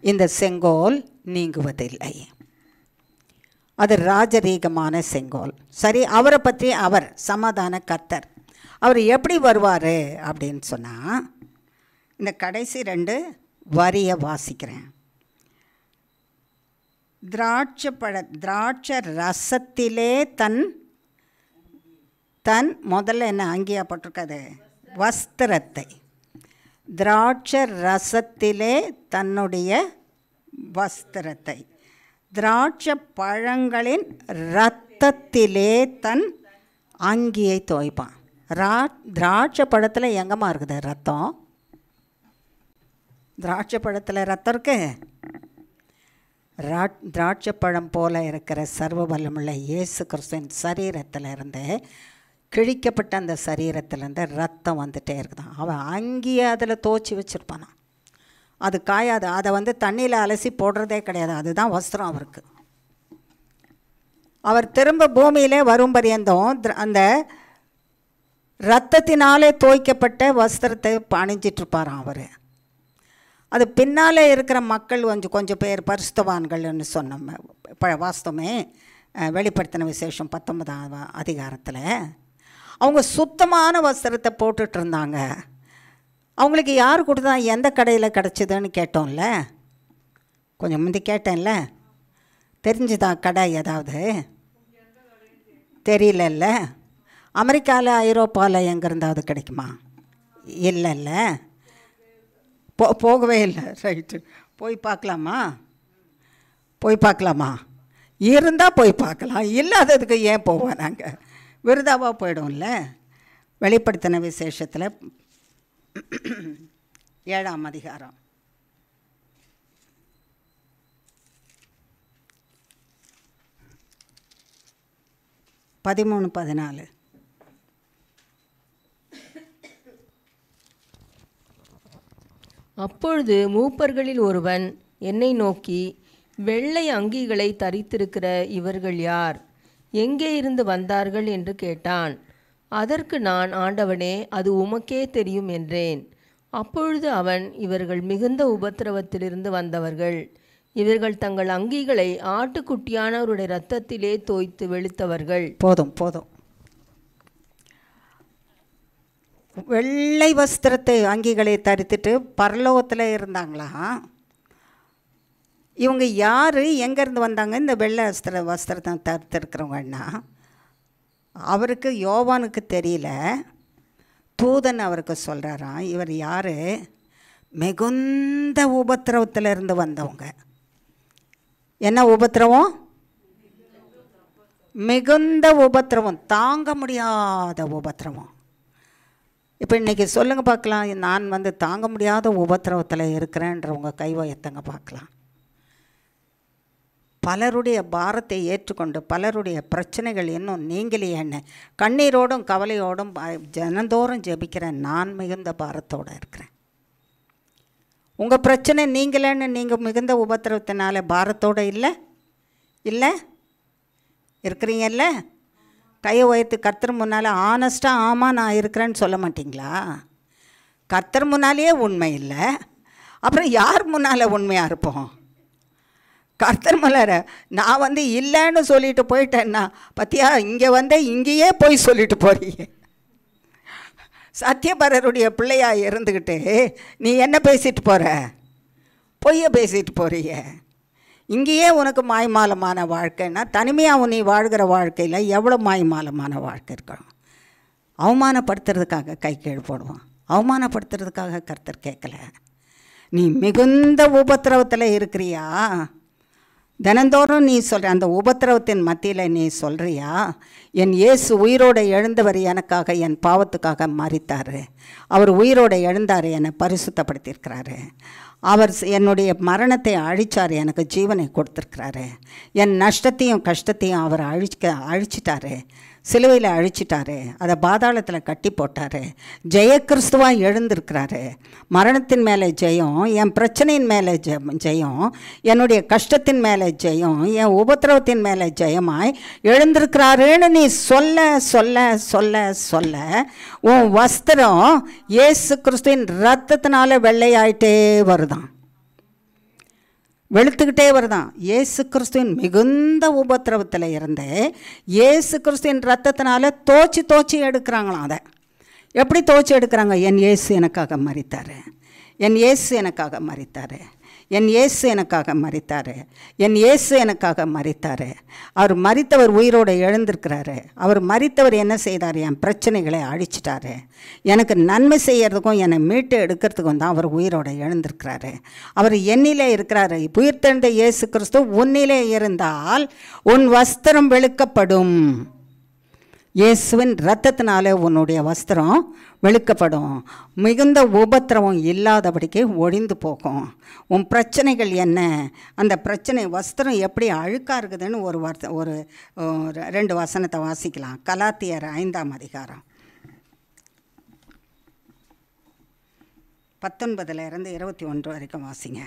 இந்த செங்கோல் நீங்குவதில்லை. அது ராஜரீகமான செங்கோல். சரி, அவரை பற்றி, அவர் சமாதான கர்த்தர், அவர் எப்படி வருவார் அப்படின்னு சொன்னால், இந்த கடைசி 2 வரியை வாசிக்கிறேன். திராட்சை ரசத்திலே தன் முதல்ல என்ன அங்கேயா போட்டிருக்காது? வஸ்திரத்தை. திராட்சை ரசத்திலே தன்னுடைய வஸ்திரத்தை, திராட்சை பழங்களின் இரத்தத்திலே தன் அங்கியை தோய்ப்பான். திராட்சை பழத்தில் எங்கம்மா இருக்குது ரத்தம்? திராட்சை பழத்தில் ரத்தம் இருக்கு. திராட்சை பழம் போல இருக்கிற சர்வ வல்லமுள்ள இயேசு கிறிஸ்துவின் சரீரத்தில் இருந்து, கிழிக்கப்பட்ட அந்த சரீரத்திலேருந்து ரத்தம் வந்துகிட்டே இருக்குதான். அவன் அங்கேயே அதில் தோச்சி வச்சுருப்பானா. அது காயாது. அதை வந்து தண்ணியில் அலசி போடுறதே கிடையாது. அதுதான் வஸ்திரம் அவருக்கு. அவர் திரும்ப பூமியிலே வரும் பரியந்தம் அந்த இரத்தத்தினாலே தோய்க்கப்பட்ட வஸ்திரத்தை அணிஞ்சிட்ருப்பாராம் அவர். அது பின்னாலே இருக்கிற மக்கள் கொஞ்சம் பேர் பரிசுத்தவான்கள்னு சொன்னோம். வாஸ்தவமே வெளிப்படுத்தின விசேஷம் 19ஆம் அதிகாரத்தில் அவங்க சுத்தமான வஸ்திரத்தை போட்டுட்டு இருந்தாங்க. அவங்களுக்கு யார் கொடுத்தா, எந்த கடையில் கிடச்சிதுன்னு கேட்டோம்ல, கொஞ்சம் முந்தி கேட்டேன்ல. தெரிஞ்சுதா கடை ஏதாவது? தெரியலல்ல. அமெரிக்காவில் ஐரோப்பாவில் எங்கே இருந்தாவது கிடைக்குமா? இல்லைல்ல, போகவே இல்லை. ரைட்டு, போய் பார்க்கலாமா? போய் பார்க்கலாமா? இருந்தால் போய் பார்க்கலாம், இல்லாததுக்கு ஏன் போவோம் நாங்கள்? விருதாவாக போய்டும்ல. வெளிப்படுத்தின விசேஷத்தில் 7ஆம் அதிகாரம் 13-14. அப்பொழுது மூப்பர்களில் ஒருவன் என்னை நோக்கி, வெள்ளை அங்கிகளை தரித்திருக்கிற இவர்கள் யார்? எங்கே இருந்து வந்தார்கள் என்று கேட்டான். அதற்கு நான், ஆண்டவனே, அது உமக்கே தெரியும் என்றேன். அப்பொழுது அவன், இவர்கள் மிகுந்த உபத்திரவத்திலிருந்து வந்தவர்கள். இவர்கள் தங்கள் அங்கிகளை ஆட்டுக்குட்டியானவருடைய இரத்தத்திலே தோய்த்து வெளுத்தவர்கள். போதும் போதும். வெள்ளை வஸ்திரத்தை அங்கிகளை தரித்துட்டு பரலோகத்தில் இருந்தாங்களா? இவங்க யார், எங்கேருந்து வந்தாங்க? இந்த வெள்ளை வஸ்திரத்தை தரித்திருக்கிறவங்கன்னா அவருக்கு, யோவானுக்கு தெரியல. தூதன் அவருக்கு சொல்கிறாராம், இவர் யார்? மிகுந்த உபத்திரவத்தில் இருந்து வந்தவங்க. என்ன உபத்திரவம்? மிகுந்த உபத்திரவம், தாங்க முடியாத உபத்திரவம். இப்போ இன்றைக்கி சொல்லுங்கள் பார்க்கலாம், நான் தாங்க முடியாத உபத்திரவத்தில் இருக்கிறேன்றவங்க கை வைத்தங்க பார்க்கலாம். பலருடைய பாரத்தை ஏற்றுக்கொண்டு பலருடைய பிரச்சனைகள் இன்னும் நீங்களையேன்னு கண்ணீரோடும் கவலையோடும் ஜனந்தோறும் ஜெபிக்கிறேன். நான் மிகுந்த பாரத்தோடு இருக்கிறேன். உங்கள் பிரச்சனை நீங்களேன்னு நீங்கள் மிகுந்த உபத்திரவத்தினால பாரத்தோடு இல்லை இருக்கிறீங்கல்ல? கையை உயர்த்து கர்த்தர் முன்னால் ஆனஸ்ட்டாக ஆமாம் நான் இருக்கிறேன்னு சொல்ல மாட்டிங்களா? கர்த்தர் முன்னாலேயே உண்மை இல்லை, அப்புறம் யார் முன்னால் உண்மையாக இருப்போம்? கர்த்தர் முன்னால நான் இல்லைன்னு சொல்லிட்டு போயிட்டேன்னா, பத்தியா இங்கே இங்கேயே போய் சொல்லிட்டு போறீங்க. சத்தியபரருடைய பிள்ளையாக இருந்துக்கிட்டு நீ என்ன பேசிட்டு போகிற? பொய்ய பேசிட்டு போறீங்க. இங்கேயே உனக்கு மாய்மாலமான வாழ்க்கைன்னா தனிமையாக நீ வாழ்கிற வாழ்க்கையில் எவ்வளோ மாய்மாலமான வாழ்க்கை இருக்கணும். அவமானப்படுத்துறதுக்காக கை கீழ் போடுவான். அவமானப்படுத்துறதுக்காக கர்த்தர் கேட்கல. நீ மிகுந்த உபத்திரவத்தில் இருக்கிறியா? தினந்தோறும் நீ சொல்கிற அந்த உபத்திரவத்தின் மத்தியில் நீ சொல்கிறியா, என் இயேசு உயிரோடு எழுந்தவர் எனக்காக என் பாவத்துக்காக மரித்தார், அவர் உயிரோடு எழுந்தார், என்னை பரிசுத்தப்படுத்தியிருக்கிறாரு, அவர் என்னுடைய மரணத்தை அழித்தார், எனக்கு ஜீவனை கொடுத்துருக்கிறாரு, என் நஷ்டத்தையும் கஷ்டத்தையும் அவர் அழிச்சிட்டாரு, சிலுவையில் அழிச்சிட்டாரு, அதை பாதாளத்தில் கட்டி போட்டார், ஜெய கிறிஸ்துவாக எழுந்திருக்கிறாரு. மரணத்தின் மேலே ஜெயம், என் பிரச்சனையின் மேலே ஜெயம், என்னுடைய கஷ்டத்தின் மேலே ஜெயம், என் உபத்திரவத்தின் மேலே ஜெயமாய் எழுந்திருக்கிறாருன்னு நீ சொல்ல சொல்ல சொல்ல சொல்ல உன் வஸ்திரம் இயேசு கிறிஸ்துவின் இரத்தத்தினால வெள்ளையாயிட்டே வருதான், வெளுத்துக்கிட்டே வருதான். இயேசு கிறிஸ்துவின் மிகுந்த உபத்திரவத்தில் இருந்து இயேசு கிறிஸ்துவின் ரத்தத்தினால தோச்சி எடுக்கிறாங்களாம். அதை எப்படி தோச்சி எடுக்கிறாங்க? என் இயேசு எனக்காக மரித்தார், என் இயேசு எனக்காக மரித்தார், என் இயேசு எனக்காக மரித்தார், என் இயேசு எனக்காக மரித்தார். அவர் மரித்தவர் உயிரோடு எழுந்திருக்கிறாரு. அவர் மரித்தவர் என்ன செய்தார்? என் பிரச்சனைகளை அழிச்சிட்டாரு. எனக்கு நன்மை செய்கிறதுக்கும் என்னை மீட்டு எடுக்கிறதுக்கும் தான் அவர் உயிரோடு எழுந்திருக்கிறாரு. அவர் என்னிலே இருக்கிறாரு. உயிர்த்தெழுந்த இயேசு கிறிஸ்து உன்னிலே இருந்தால் உன் வஸ்திரம் வெளுக்கப்படும். இயேசுவின் இரத்தத்தினாலே உன்னுடைய வஸ்திரம் வெளுக்கப்படும். மிகுந்த உபத்திரவம் இல்லாதபடிக்கு ஒழிந்து போகும். உன் பிரச்சனைகள் என்ன? அந்த பிரச்சனை வஸ்திரம் எப்படி அழுக்காக இருக்குதுன்னு ஒரு 2 வசனத்தை வாசிக்கலாம். கலாத்தியர் 5ஆம் அதிகாரம் 19 இருந்து 21 வரைக்கும் வாசிங்க.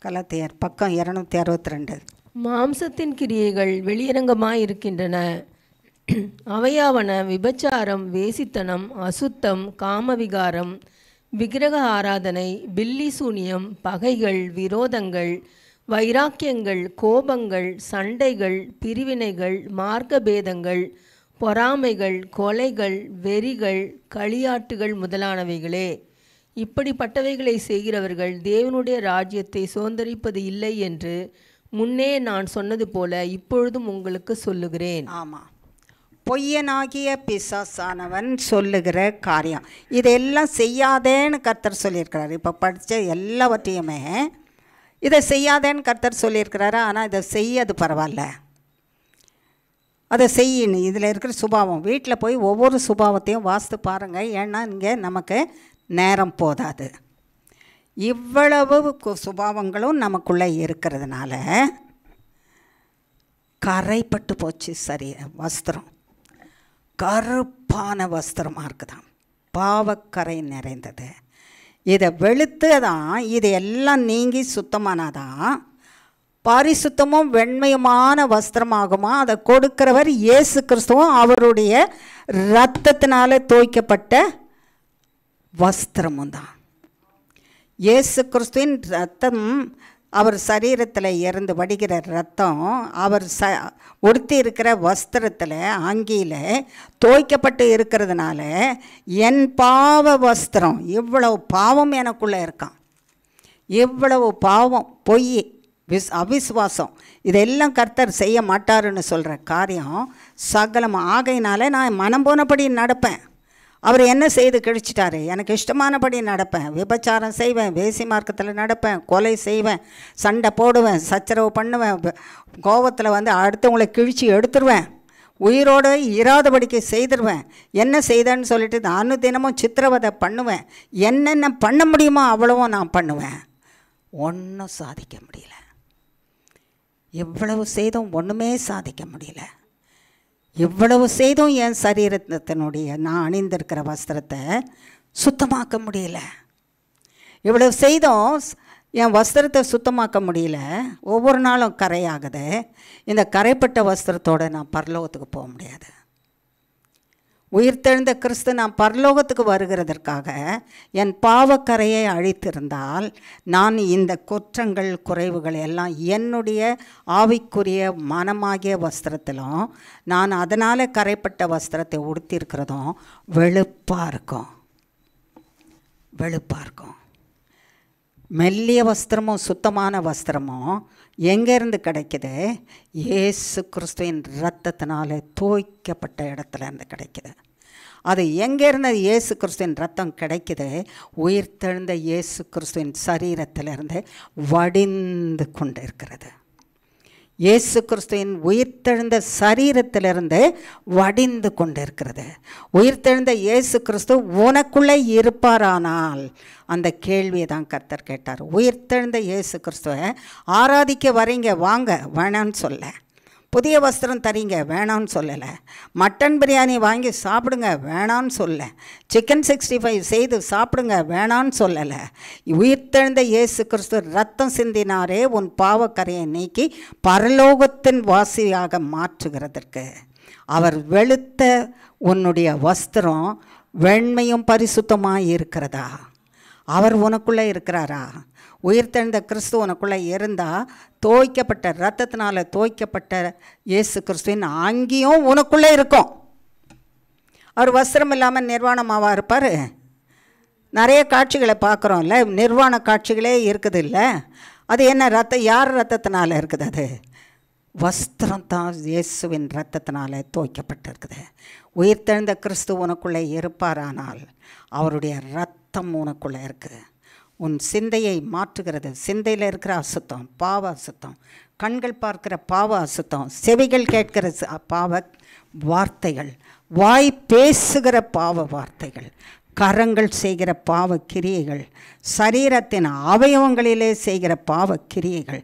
கலாத்தியர் பக்கம் 262. மாம்சத்தின் கிரியைகள் வெளியரங்கமாயிருக்கின்றன. அவையாவன விபச்சாரம், வேசித்தனம், அசுத்தம், காமவிகாரம், விக்கிரக ஆராதனை, பில்லி சூனியம், பகைகள், விரோதங்கள், வைராக்கியங்கள், கோபங்கள், சண்டைகள், பிரிவினைகள், மார்க்கபேதங்கள், பொறாமைகள், கொலைகள், வெறிகள், களியாட்டுகள் முதலானவைகளே. இப்படிப்பட்டவைகளை செய்கிறவர்கள் தேவனுடைய ராஜ்யத்தை சுதந்தரிப்பது இல்லை என்று முன்னே நான் சொன்னது போல இப்பொழுதும் உங்களுக்கு சொல்லுகிறேன். ஆமாம், பொய்யனாகிய பிசாசானவன் சொல்லுகிற காரியம் இதெல்லாம் செய்யாதேன்னு கர்த்தர் சொல்லியிருக்கிறார். இப்போ படித்த எல்லாவற்றையுமே இதை செய்யாதேன்னு கர்த்தர் சொல்லியிருக்கிறாரு. ஆனால் இதை செய்ய அது பரவாயில்ல, அதை செய்யணும். இதில் இருக்கிற சுபாவம் வீட்டில் போய் ஒவ்வொரு சுபாவத்தையும் வாசித்து பாருங்கள். ஏன்னா இங்கே நமக்கு நேரம் போதாது. இவ்வளவு சுபாவங்களும் நமக்குள்ளே இருக்கிறதுனால கரைப்பட்டு போச்சு. சரி, வஸ்திரம் கருப்பான வஸ்திரமாக இருக்குதான், பாவக்கரை நிறைந்தது. இதை வெளுத்து தான் இது எல்லாம் நீங்கி சுத்தமானாதான் பரிசுத்தமும் வெண்மையுமான வஸ்திரமாகுமா. அதை கொடுக்கிறவர் இயேசு கிறிஸ்துவும் அவருடைய இரத்தத்தினால தோய்க்கப்பட்ட வஸ்திரமும் தான். இயேசு கிறிஸ்துவின் இரத்தம், அவர் சரீரத்தில் இருந்து வடிகிற இரத்தம், அவர் உடுத்தி இருக்கிற வஸ்திரத்தில் அங்கியில் தோய்க்கப்பட்டு இருக்கிறதுனால என் பாவ வஸ்திரம், இவ்வளவு பாவம் எனக்குள்ளே இருக்கான், இவ்வளவு பாவம், பொய், அவிசுவாசம், இதெல்லாம் கர்த்தர் செய்ய மாட்டாருன்னு சொல்கிற காரியம் சகலம் ஆகையினால நான் மனம் போனபடி நடப்பேன். அவர் என்ன செய்து கிழிச்சிட்டாரு, எனக்கு இஷ்டமானபடி நடப்பேன், விபச்சாரம் செய்வேன், வேசி மார்க்கத்தில் நடப்பேன், கொலை செய்வேன், சண்டை போடுவேன், சச்சரவு பண்ணுவேன், கோபத்தில் அடுத்தவங்களை கிழிச்சி எடுத்துருவேன், உயிரோடு இராதபடிக்கு செய்திருவேன். என்ன செய்தேன்னு சொல்லிட்டு நான் தினமும் சித்திரவதை பண்ணுவேன். என்னென்ன பண்ண முடியுமோ அவ்வளவும் நான் பண்ணுவேன். ஒன்றும் சாதிக்க முடியல. இவ்வளவு செய்தும் ஒன்றுமே சாதிக்க முடியல. இவ்வளவு செய்தும் என் சரீரத்தினுடைய நான் அணிந்திருக்கிற வஸ்திரத்தை சுத்தமாக்க முடியல. இவ்வளவு செய்தும் என் வஸ்திரத்தை சுத்தமாக்க முடியல. ஒவ்வொரு நாளும் கரையாகுது. இந்த கரைப்பட்ட வஸ்திரத்தோடு நான் பரலோகத்துக்கு போக முடியாது. உயிர்த்தெழுந்த கிறிஸ்து நான் பரலோகத்துக்கு வருகிறதற்காக என் பாவக்கரையை அழித்திருந்தால் நான் இந்த குற்றங்கள் குறைவுகள் எல்லாம் என்னுடைய ஆவிக்குரிய மனமாகிய வஸ்திரத்திலும் நான் அதனால் கரைப்பட்ட வஸ்திரத்தை உடுத்திருக்கிறதும் வெளுப்பாக இருக்கும். வெளுப்பாக இருக்கும். மெல்லிய வஸ்திரமும் சுத்தமான வஸ்திரமும் எங்கேருந்து கிடைக்குது? இயேசு கிறிஸ்துவின் இரத்தத்தினால தோய்க்கப்பட்ட இடத்துலேருந்து கிடைக்குது. அது எங்கேருந்து இயேசு கிறிஸ்துவின் இரத்தம் கிடைக்குது? உயிர்த்தெழுந்த இயேசு கிறிஸ்துவின் சரீரத்திலிருந்து வடிந்து கொண்டு இருக்கிறது. இயேசு கிறிஸ்துவின் உயிர்த்தெழுந்த சரீரத்திலிருந்து வடிந்து கொண்டு இருக்கிறது. உயிர்த்தெழுந்த இயேசு கிறிஸ்து உனக்குள்ளே இருப்பாரானால், அந்த கேள்வியை தான் கர்த்தர் கேட்டார். உயிர்த்தெழுந்த இயேசு கிறிஸ்துவை ஆராதிக்க வரீங்க, வாங்க, வேணான்னு சொல்ல. புதிய வஸ்திரம் தரீங்க, வேணான்னு சொல்லலை. மட்டன் பிரியாணி வாங்கி சாப்பிடுங்க, வேணான்னு சொல்ல. சிக்கன் 65 செய்து சாப்பிடுங்க, வேணான்னு சொல்லலை. உயிர்த்தெழுந்த இயேசு கிறிஸ்து ரத்தம் சிந்தினாரே உன் பாவக்கரையை நீக்கி பரலோகத்தின் வாசியாக மாற்றுகிறதற்கு. அவர் வெளுத்த உன்னுடைய வஸ்திரம் வெண்மையும் பரிசுத்தமாக இருக்கிறதா? அவர் உனக்குள்ளே இருக்கிறாரா? உயிர்த்தெழுந்த கிறிஸ்து உனக்குள்ளே இருந்தால் தோய்க்கப்பட்ட இரத்தத்தினால தோய்க்கப்பட்ட இயேசு கிறிஸ்துவின் அங்கேயும் உனக்குள்ளே இருக்கும். அவர் வஸ்திரம் இல்லாமல் நிர்வாணமாவா இருப்பார்? நிறைய காட்சிகளை பார்க்குறோம்ல, நிர்வாண காட்சிகளே இருக்குது இல்லை? அது என்ன ரத்தம்? யார் ரத்தத்தினால இருக்குது? அது வஸ்திரம் தான் இயேசுவின் இரத்தத்தினால தோய்க்கப்பட்டிருக்குது. உயிர்த்தெழுந்த கிறிஸ்து உனக்குள்ளே இருப்பாரானால் அவருடைய இரத்தம் உனக்குள்ளே இருக்குது. உன் சிந்தையை மாற்றுகிறது. சிந்தையில் இருக்கிற அசுத்தம், பாவ அசுத்தம், கண்கள் பார்க்கிற பாவ அசுத்தம், செவிகள் கேட்கிற பாவ வார்த்தைகள், வாய் பேசுகிற பாவ வார்த்தைகள், கரங்கள் செய்கிற பாவ கிரியைகள், சரீரத்தின் அவயவங்களிலே செய்கிற பாவ கிரியைகள்,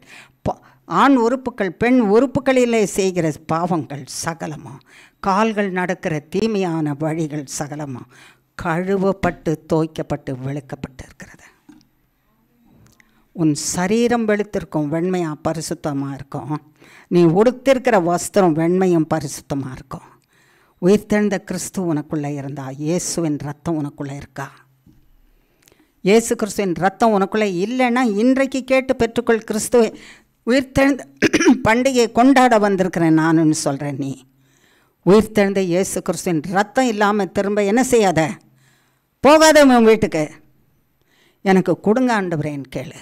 ஆண் உறுப்புகள் பெண் உறுப்புகளிலே செய்கிற பாவங்கள் சகலமும், கால்கள் நடக்கிற தீமையான வழிகள் சகலமும் கழுவப்பட்டு தோய்க்கப்பட்டு வெளுக்கப்பட்டு இருக்கிறது. உன் சரீரம் வெளுத்திருக்கும், வெண்மையாக பரிசுத்தமாக இருக்கும். நீ உடுத்திருக்கிற வஸ்திரம் வெண்மையும் பரிசுத்தமாக இருக்கும். உயிர்த்தெழுந்த கிறிஸ்து உனக்குள்ளே இருந்தா இயேசுவின் ரத்தம் உனக்குள்ளே இருக்கா? இயேசு கிறிஸ்துவின் ரத்தம் உனக்குள்ளே இல்லைன்னா இன்றைக்கு கேட்டு பெற்றுக்கொள். கிறிஸ்துவை உயிர்த்தெழுந்த பண்டிகையை கொண்டாட வந்திருக்கிறேன் நானுன்னு சொல்கிறேன். நீ உயிர்த்தெழுந்த இயேசு கிறிஸ்துவின் ரத்தம் இல்லாமல் திரும்ப என்ன செய்யாத, போகாத உன் வீட்டுக்கு. எனக்கு கொடுங்க ஆண்டவரேன்னு கேளு.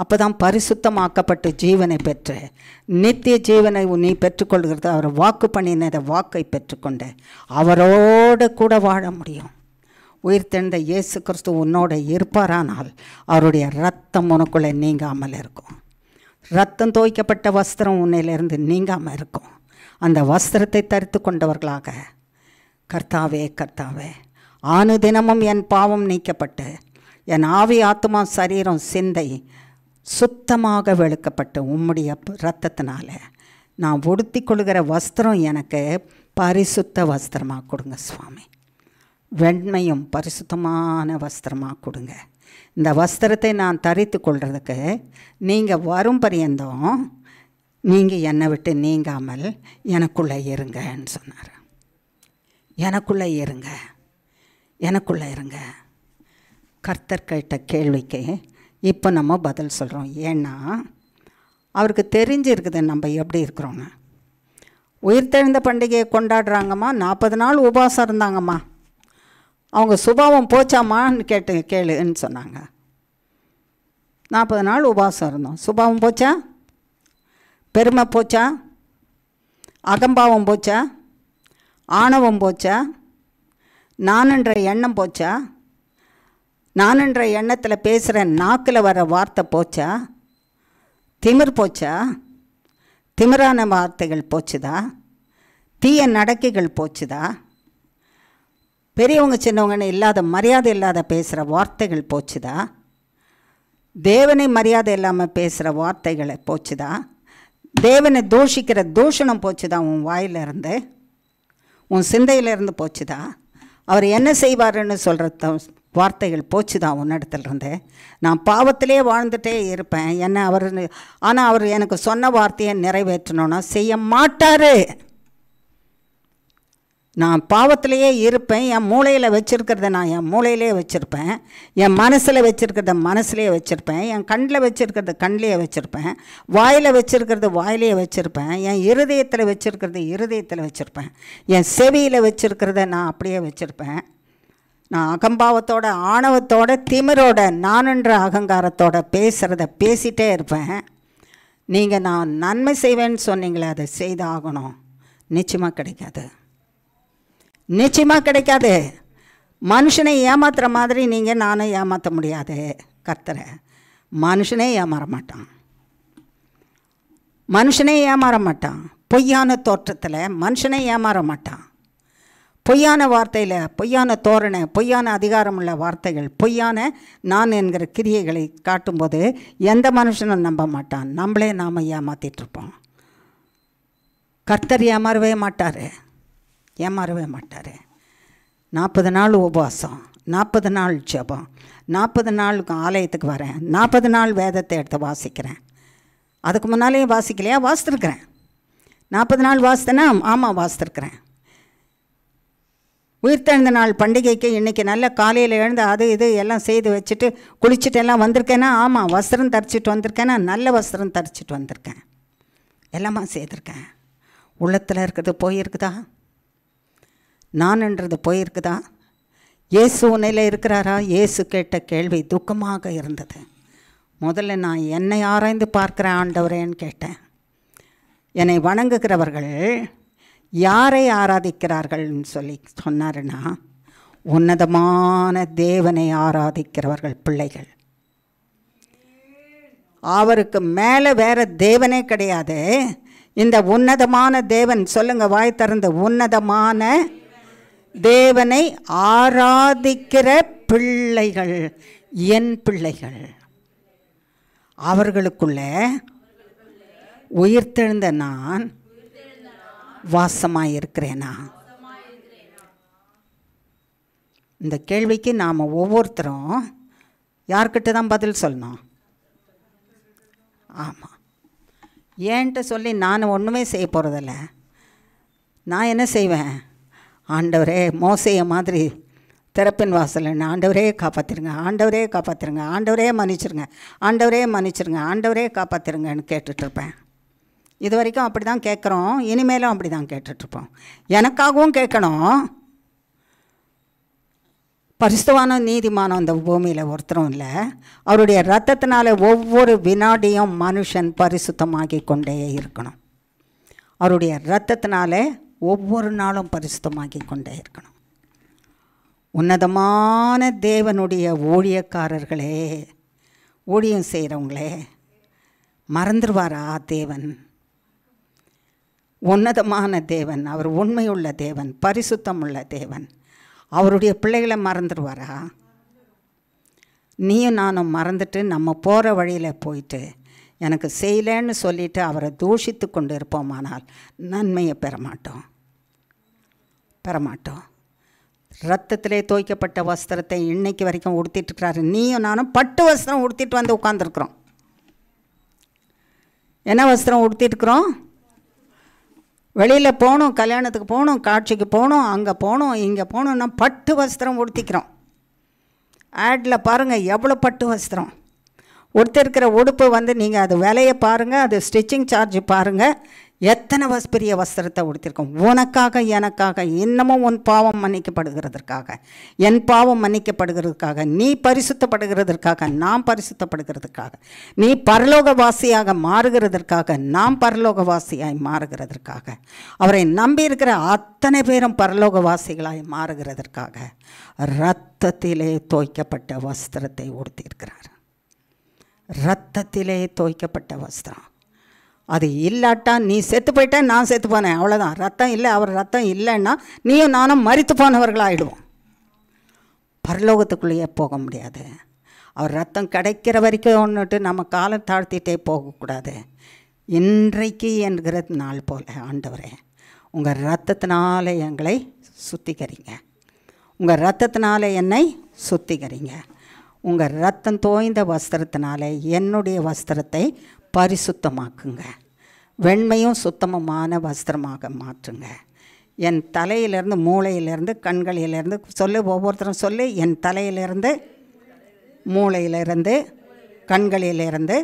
அப்போ தான் பரிசுத்தமாக்கப்பட்டு ஜீவனை பெற்று நித்திய ஜீவனை நீ பெற்றுக்கொள்கிறது. அவர் வாக்கு பண்ணினதை வாக்கை பெற்றுக்கொண்டு அவரோடு கூட வாழ முடியும். உயிர்த்தெழுந்த இயேசு கிறிஸ்து உன்னோட இருப்பாரானால் அவருடைய இரத்தம் உனக்குள்ளே நீங்காமல் இருக்கும். இரத்தம் தோய்க்கப்பட்ட வஸ்திரம் உன்னிலிருந்து நீங்காமல் இருக்கும். அந்த வஸ்திரத்தை தரித்து கொண்டவர்களாக, கர்த்தாவே கர்த்தாவே, ஆனுதினமும் என் பாவம் நீக்கப்பட்டு என் ஆவி ஆத்மா சரீரம் சிந்தை சுத்தமாக வெளுக்கப்பட்டு உம்முடைய இரத்தத்தினால நான் உடுத்தி கொள்கிற வஸ்திரம் எனக்கு பரிசுத்த வஸ்திரமாக கொடுங்க சுவாமி. வெண்மையும் பரிசுத்தமான வஸ்திரமாக கொடுங்க. இந்த வஸ்திரத்தை நான் தரித்து கொள்கிறதுக்கு நீங்கள் வரும் பரியந்தம் நீங்கள் என்னை விட்டு நீங்காமல் எனக்குள்ளே இருங்கன்னு சொன்னார். எனக்குள்ளே இருங்க, எனக்குள்ளே இருங்க. கர்த்தர் கேட்ட கேள்விக்கு இப்போ நம்ம பதில் சொல்கிறோம். ஏன்னா அவருக்கு தெரிஞ்சிருக்குது நம்ம எப்படி இருக்கிறோன்னு. உயிர்த்தெழுந்த பண்டிகையை கொண்டாடுறாங்கம்மா, 40 நாள் உபவாசம் இருந்தாங்கம்மா. அவங்க சுபாவம் போச்சாமான்னு கேளுன்னு சொன்னாங்க. 40 நாள் உபவாசம் இருந்தோம். சுபாவம் போச்சா? பெருமை போச்சா? அகம்பாவம் போச்சா? ஆணவம் போச்சா? நானுன்ற எண்ணம் போச்சா? நானுன்ற எண்ணத்தில் பேசுகிற நாக்கில் வர வார்த்தை போச்சா? திமிர் போச்சா? திமிரான வார்த்தைகள் போச்சுதா? தீய நடக்கைகள் போச்சுதா? பெரியவங்க சின்னவங்கன்னு இல்லாத மரியாதை இல்லாத பேசுகிற வார்த்தைகள் போச்சுதா? தேவனை மரியாதை இல்லாமல் பேசுகிற வார்த்தைகளை போச்சுதா? தேவனை தூஷிக்கிற தூஷணம் போச்சுதா? உன் வாயிலிருந்து, உன் சிந்தையிலிருந்து போச்சுதா? அவர் என்ன செய்வாருன்னு சொல்கிற வார்த்தைகள் போச்சுதா உன்னிடத்துலேருந்து? நான் பாவத்திலே வாழ்ந்துகிட்டே இருப்பேன் என்ன அவர், ஆனால் அவர் எனக்கு சொன்ன வார்த்தையை நிறைவேற்றணும்னா செய்ய மாட்டார். நான் பாவத்திலேயே இருப்பேன். என் மூளையில் வச்சுருக்கிறத நான் என் மூளையிலே வச்சுருப்பேன். என் மனசில் வச்சுருக்கிறத மனசுலேயே வச்சுருப்பேன். என் கண்ணில் வச்சுருக்கிறத கண்ணிலேயே வச்சுருப்பேன். வாயில் வச்சுருக்கிறது வாயிலேயே வச்சுருப்பேன். என் இருதயத்தில் வச்சுருக்கிறது இருதயத்தில் வச்சுருப்பேன். என் செவியில் வச்சுருக்கிறத நான் அப்படியே வச்சுருப்பேன். நான் அகம்பாவத்தோட ஆணவத்தோட திமிரோட நானுன்ற அகங்காரத்தோட பேசுகிறத பேசிகிட்டே இருப்பேன். நீங்கள் நான் நன்மை செய்வேன்னு சொன்னீங்களே, அதை செய்து ஆகணும். நிச்சயமாக கிடைக்காது, நிச்சயமாக கிடைக்காது. மனுஷனை ஏமாத்துகிற மாதிரி நீங்கள் நானும் ஏமாற்ற முடியாது. கர்த்தரை மனுஷனே ஏமாற மாட்டான், மனுஷனே ஏமாற மாட்டான். பொய்யான தோற்றத்தில் மனுஷனே ஏமாற மாட்டான். பொய்யான வார்த்தையில், பொய்யான தோரணை, பொய்யான அதிகாரமுள்ள வார்த்தைகள், பொய்யான நான் என்கிற கிரியைகளை காட்டும்போது எந்த மனுஷனும் நம்ப மாட்டான். நம்மளே நாம் ஏமாற்றிட்டுருப்போம். கர்த்தர் ஏமாறவே மாட்டார், ஏமாறவே மாட்டார். 40 நாள் உபவாசம், 40 நாள் ஜெபம், 40 நாள் ஆலயத்துக்கு வரேன், 40 நாள் வேதத்தை எடுத்து வாசிக்கிறேன். அதுக்கு முன்னாலே வாசிக்கலையா? வாசித்துருக்கிறேன். 40 நாள் வாசித்தேன்னா ஆமாம் வாசித்துருக்கிறேன். உயிர்த்தெழுந்த நாள் பண்டிகைக்கு இன்றைக்கி நல்ல காலையில் எழுந்து அது இது எல்லாம் செய்து வச்சுட்டு குளிச்சுட்டு எல்லாம் வந்திருக்கேன்னா ஆமாம் வஸ்திரம் தரிச்சிட்டு வந்திருக்கேன்னா நல்ல வஸ்திரம் தரிச்சிட்டு வந்திருக்கேன். எல்லாமா செய்திருக்கேன். உள்ளத்தில் இருக்கிறது போயிருக்குதா? நான்ன்றது போயிருக்குதா? இயேசு உன்னில் இருக்கிறாரா? இயேசு கேட்ட கேள்வி துக்கமாக இருந்தது. முதல்ல நான் என்னை ஆராய்ந்து பார்க்குறேன் ஆண்டவரேன்னு கேட்டேன். என்னை வணங்குகிறவர்கள் யாரை ஆராதிக்கிறார்கள்னு சொல்லி சொன்னாருன்னா, உன்னதமான தேவனை ஆராதிக்கிறவர்கள் பிள்ளைகள். அவருக்கு மேலே வேறு தேவனே கிடையாது. இந்த உன்னதமான தேவன், சொல்லுங்க வாய் திறந்து, உன்னதமான தேவனை ஆராதிக்கிற பிள்ளைகள் என் பிள்ளைகள். அவர்களுக்குள்ள உயிர்த்தெழுந்த நான் வாசமாக இருக்கிறேனா? இந்த கேள்விக்கு நாம் ஒவ்வொருத்தரும் யார்கிட்ட தான் பதில் சொல்லணும்? ஆமாம், ஏன்ட்ட சொல்லி நான் ஒன்றுமே செய்ய போகிறதில்ல. நான் என்ன செய்வேன்? ஆண்டவரே, மோசையை மாதிரி திறப்பின் வாசல்னு, ஆண்டவரே காப்பாற்றிருங்க, ஆண்டவரே காப்பாற்றிருங்க, ஆண்டவரே மன்னிச்சிருங்க, ஆண்டவரே மன்னிச்சிருங்க, ஆண்டவரே காப்பாற்றிருங்கன்னு கேட்டுட்ருப்பேன். இது வரைக்கும் அப்படி தான் கேட்குறோம், இனிமேலும் அப்படி தான் கேட்டுட்ருப்போம். எனக்காகவும் கேட்கணும், பரிசுத்தவான நீதிமானம் இந்த பூமியில் ஒருத்தரும் இல்லை. அவருடைய இரத்தத்தினால ஒவ்வொரு வினாடியும் மனுஷன் பரிசுத்தமாகி கொண்டே இருக்கணும். அவருடைய இரத்தத்தினால ஒவ்வொரு நாளும் பரிசுத்தமாகி கொண்டே இருக்கணும். உன்னதமான தேவனுடைய ஊழியக்காரர்களே, ஊழியம் செய்கிறவங்களே, மறந்துடுவாரா தேவன்? உன்னதமான தேவன், அவர் உண்மையுள்ள தேவன், பரிசுத்தம் உள்ள தேவன், அவருடைய பிள்ளைகளை மறந்துடுவாரா? நீயும் நானும் மறந்துட்டு நம்ம போகிற வழியில் போயிட்டு எனக்கு செய்யலைன்னு சொல்லிவிட்டு அவரை தூஷித்து கொண்டு இருப்போமானால் நன்மையை பெறமாட்டோம். ரத்தத்திலே தோய்க்கப்பட்ட வஸ்திரத்தை இன்னைக்கு வரைக்கும் உடுத்திட்டுருக்கிறாரு. நீயும் நானும் பட்டு வஸ்திரம் உடுத்திட்டு வந்து உட்காந்துருக்குறோம். என்ன வஸ்திரம் உடுத்திட்டுருக்குறோம்? வெளியில் போகணும், கல்யாணத்துக்கு போகணும், காட்சிக்கு போகணும், அங்கே போகணும், இங்கே போகணுன்னா பட்டு வஸ்திரம் உடுத்திக்கிறோம். ஆடில் பாருங்கள் எவ்வளோ பட்டு வஸ்திரம் உடுத்திருக்கிற உடுப்பு வந்து நீங்கள் அது விலையை பாருங்கள், அது ஸ்டிச்சிங் சார்ஜ் பாருங்கள், எத்தனை பெரிய வஸ்திரத்தை உடுத்திருக்கோம். உனக்காக எனக்காக, இன்னமும் உன் பாவம் மன்னிக்கப்படுகிறதற்காக, என் பாவம் மன்னிக்கப்படுகிறதுக்காக, நீ பரிசுத்தப்படுகிறதற்காக, நாம் பரிசுத்தப்படுகிறதுக்காக, நீ பரலோகவாசியாக மாறுகிறதற்காக, நாம் பரலோகவாசியாய் மாறுகிறதற்காக, அவரை நம்பி இருக்கிற அத்தனை பேரும் பரலோகவாசிகளாய் மாறுகிறதற்காக இரத்தத்திலே தோய்க்கப்பட்ட வஸ்திரத்தை உடுத்தியிருக்கிறார். இரத்தத்திலே தோய்க்கப்பட்ட வஸ்திரம். அது இல்லாட்டா நீ செத்து போயிட்ட, நான் செத்து போனேன், அவ்வளோதான். ரத்தம் இல்லை, அவர் ரத்தம் இல்லைன்னா நீயும் நானும் மரித்து போனவர்களாகிடுவோம். பரலோகத்துக்குள்ளேயே போக முடியாது. அவர் ரத்தம் கிடைக்கிற வரைக்கும் ஒன்றுட்டு நம்ம காலம் தாழ்த்திட்டே போகக்கூடாது. இன்றைக்கு என்கிற நாள் போல் ஆண்டவரே, உங்கள் இரத்தத்தினால எங்களை சுத்திகரிங்க, உங்கள் இரத்தத்தினால என்னை சுத்திகரிங்க, உங்கள் இரத்தம் தோய்ந்த வஸ்திரத்தினால என்னுடைய வஸ்திரத்தை பரிசுத்தமாக்குங்க, வெண்மையும் சுத்தமுமான வஸ்திரமாக மாற்றுங்க. என் தலையிலேருந்து, மூளையிலேருந்து, கண்களிலிருந்து சொல்லு, ஒவ்வொருத்தரும் சொல்லு. என் தலையிலிருந்து, மூளையிலிருந்து, கண்களிலிருந்து,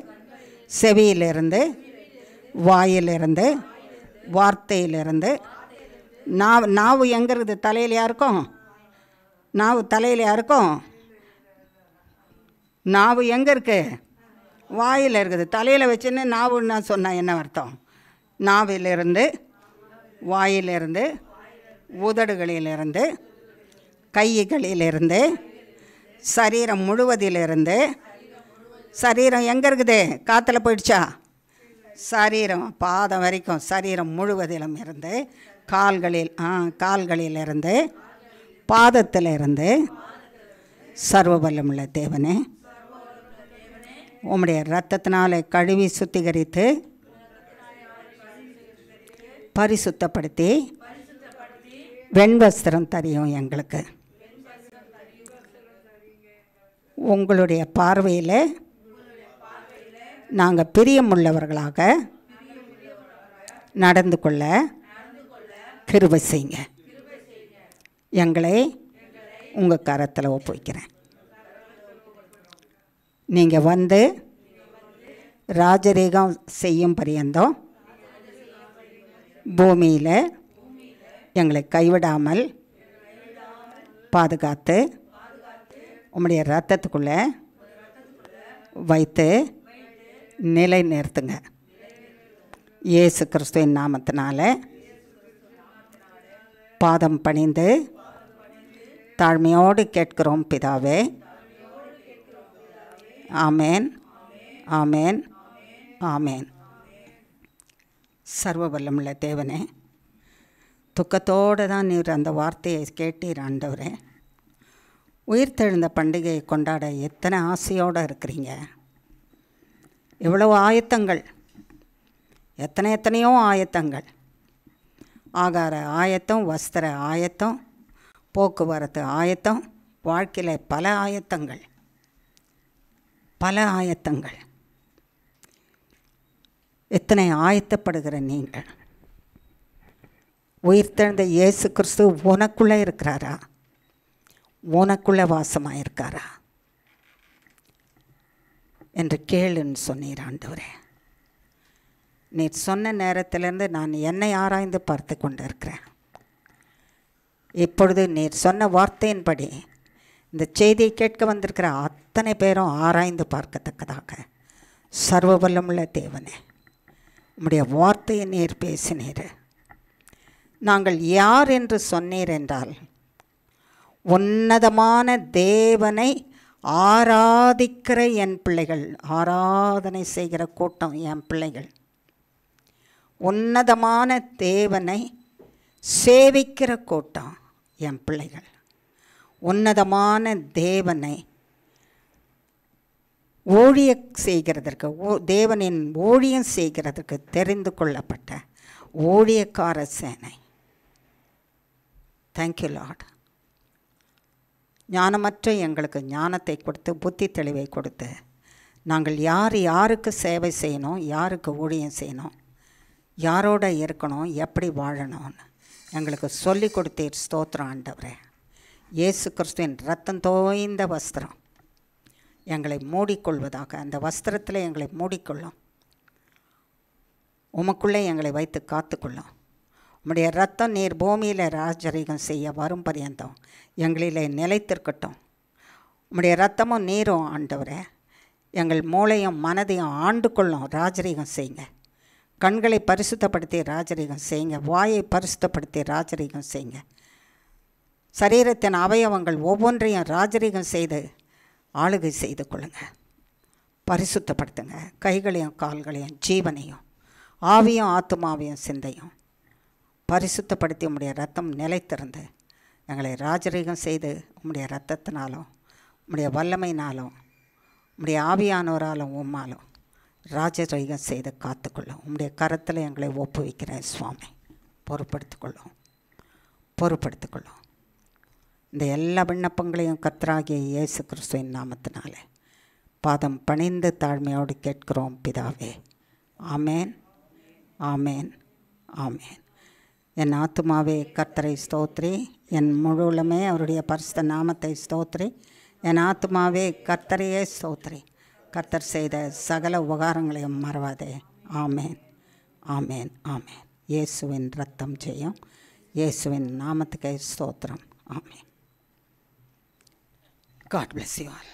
செவியிலிருந்து, வாயிலிருந்து, வார்த்தையிலிருந்து. நாவு எங்கே இருக்குது? தலையில் யாருக்கும்? நாவு தலையில் யாருக்கும்? நாவு எங்கே இருக்குது? வாயில் இருக்குது. தலையில் வச்சுன்னு நாவுன்னா சொன்னால் என்ன அர்த்தம்? நாவிலிருந்து, வாயிலிருந்து, உதடுகளிலிருந்து, கைகளிலிருந்து, சரீரம் முழுவதிலிருந்து. சரீரம் எங்கே இருக்குது? காற்றுல போயிடுச்சா? சரீரம் பாதம் வரைக்கும், சரீரம் முழுவதிலும் இருந்து, கால்களிலிருந்து, பாதத்திலிருந்து. சர்வ வல்லமுள்ள தேவனே, உம்முடைய இரத்தத்தினாலே கழுவி சுத்திகரித்து பரிசுத்தப்படுத்தி வெண்வஸ்திரம் தரியும் எங்களுக்கு. உங்களுடைய பார்வையில் நாங்கள் பிரியமுள்ளவர்களாக நடந்து கொள்ள கிருபை செய்யுங்க. எங்களை உங்கள் கரத்தில் ஒப்புவிக்கிறேன். நீங்கள் வந்து ராஜரீகம் செய்யும் பரியந்தம் பூமியில் எங்களை கைவிடாமல் பாதுகாத்து உம்முடைய இரத்தத்துக்குள்ளே வைத்து நிலை நிறுத்துங்க. இயேசு கிறிஸ்துவின் நாமத்தினால பாதம் பணிந்து தாழ்மையோடு கேட்கிறோம் பிதாவே. ஆமேன், ஆமேன், ஆமேன். சர்வ வல்லமுள்ள தேவனே, துக்கத்தோடு தான் நீர் அந்த வார்த்தையை கேட்டீர் ஆண்டவரே. உயிர்த்தெழுந்த பண்டிகையை கொண்டாட எத்தனை ஆசையோடு இருக்கிறீங்க. எவ்வளவு ஆயத்தங்கள், எத்தனையோ ஆயத்தங்கள். ஆகார ஆயத்தம், வஸ்திர ஆயத்தம், போக்குவரத்து ஆயத்தம், வாழ்க்கையில் பல ஆயத்தங்கள். எத்தனை ஆயத்தப்படுகிற நீங்கள். உயிர்த்தெழுந்த இயேசு கிறிஸ்து உனக்குள்ளே இருக்கிறாரா? உனக்குள்ளே வாசமாக இருக்காரா என்று கேளுன்னு சொன்னீர் ஆண்டவரே. நீர் சொன்ன நேரத்திலிருந்து நான் என்னை ஆராய்ந்து பார்த்து கொண்டு இருக்கிறேன். இப்பொழுது நீர் சொன்ன வார்த்தையின்படி இந்த செய்தியை கேட்க வந்திருக்கிற அத்தனை பேரும் ஆராய்ந்து பார்க்கத்தக்கதாக சர்வ வல்லமுள்ள தேவனே, உம்முடைய வார்த்தையை நீர் பேசினீர். நாங்கள் யார் என்று சொன்னீர் என்றால், உன்னதமான தேவனை ஆராதிக்கிற என் பிள்ளைகள், ஆராதனை செய்கிற கூட்டம் என் பிள்ளைகள். உன்னதமான தேவனை சேவிக்கிற கூட்டம் என் பிள்ளைகள். உன்னதமான தேவனை ஊழியம் செய்கிறதற்கு, தேவனின் ஊழியம் செய்கிறதற்கு தெரிந்து கொள்ளப்பட்ட ஊழியக்கார சேனை. Thank you Lord. ஞானமற்ற எங்களுக்கு ஞானத்தை கொடுத்து, புத்தி தெளிவை கொடுத்து, நாங்கள் யாருக்கு சேவை செய்யணும், யாருக்கு ஊழியம் செய்யணும், யாரோட இருக்கணும், எப்படி வாழணும்னு எங்களுக்கு சொல்லி கொடுத்தீர். ஸ்தோத்திரம் ஆண்டவரே. இயேசு கிறிஸ்துவின் ரத்தம் தோய்ந்த வஸ்திரம் எங்களை மூடிக்கொள்வதாக. அந்த வஸ்திரத்தில் எங்களை மூடிக்கொள்ளும். உமக்குள்ளே எங்களை வைத்து காத்துக்கொள்ளும். உம்முடைய ரத்தம் நீர் பூமியில் ராஜரீகம் செய்ய வரும் பரியந்தம் எங்களிலே நிலைத்திருக்கட்டும். உம்முடைய ரத்தமும் நீரும் ஆண்டவரே எங்கள் மூளையும் மனதையும் ஆண்டு கொள்ளும். ராஜரீகம் செய்யுங்க. கண்களை பரிசுத்தப்படுத்தி ராஜரீகம் செய்யுங்க. வாயை பரிசுத்தப்படுத்தி ராஜரீகம் செய்யுங்க. சரீரத்தின் அவயவங்கள் ஒவ்வொன்றையும் ராஜரீகம் செய்து ஆளுகை செய்து கொள்ளுங்க. பரிசுத்தப்படுத்துங்க. கைகளையும் கால்களையும் ஜீவனையும் ஆவியும் ஆத்துமாவையும் சிந்தையும் பரிசுத்தப்படுத்தி உம்முடைய ரத்தம் நிலைத்திருந்து எங்களை ராஜரீகம் செய்து உம்முடைய ரத்தத்தினாலும் உம்முடைய வல்லமையினாலும் உம்முடைய ஆவியானவராலும் உம்மாலும் ராஜரீகம் செய்து காத்துக்கொள்ளும். உம்முடைய கரத்தில் எங்களை ஒப்புவிக்கிறேன் சுவாமி. பொறுப்படுத்திக்கொள்ளும். இந்த எல்லா விண்ணப்பங்களையும் கர்த்தராகிய இயேசு கிறிஸ்துவின் நாமத்தினாலே பாதம் பணிந்து தாழ்மையோடு கேட்கிறோம் பிதாவே. ஆமேன், ஆமேன், ஆமேன். என் ஆத்துமாவே கர்த்தரை ஸ்தோத்ரி, என் முழுவலுமே அவருடைய பரிசுத்த நாமத்தை ஸ்தோத்ரி. என் ஆத்துமாவே கர்த்தரையே ஸ்தோத்ரி, கர்த்தர் செய்த சகல உபகாரங்களையும் மறவாதே. ஆமேன், ஆமேன், ஆமேன். இயேசுவின் ரத்தம் ஜெயம். இயேசுவின் நாமத்துக்கே ஸ்தோத்திரம். ஆமேன். God bless you all.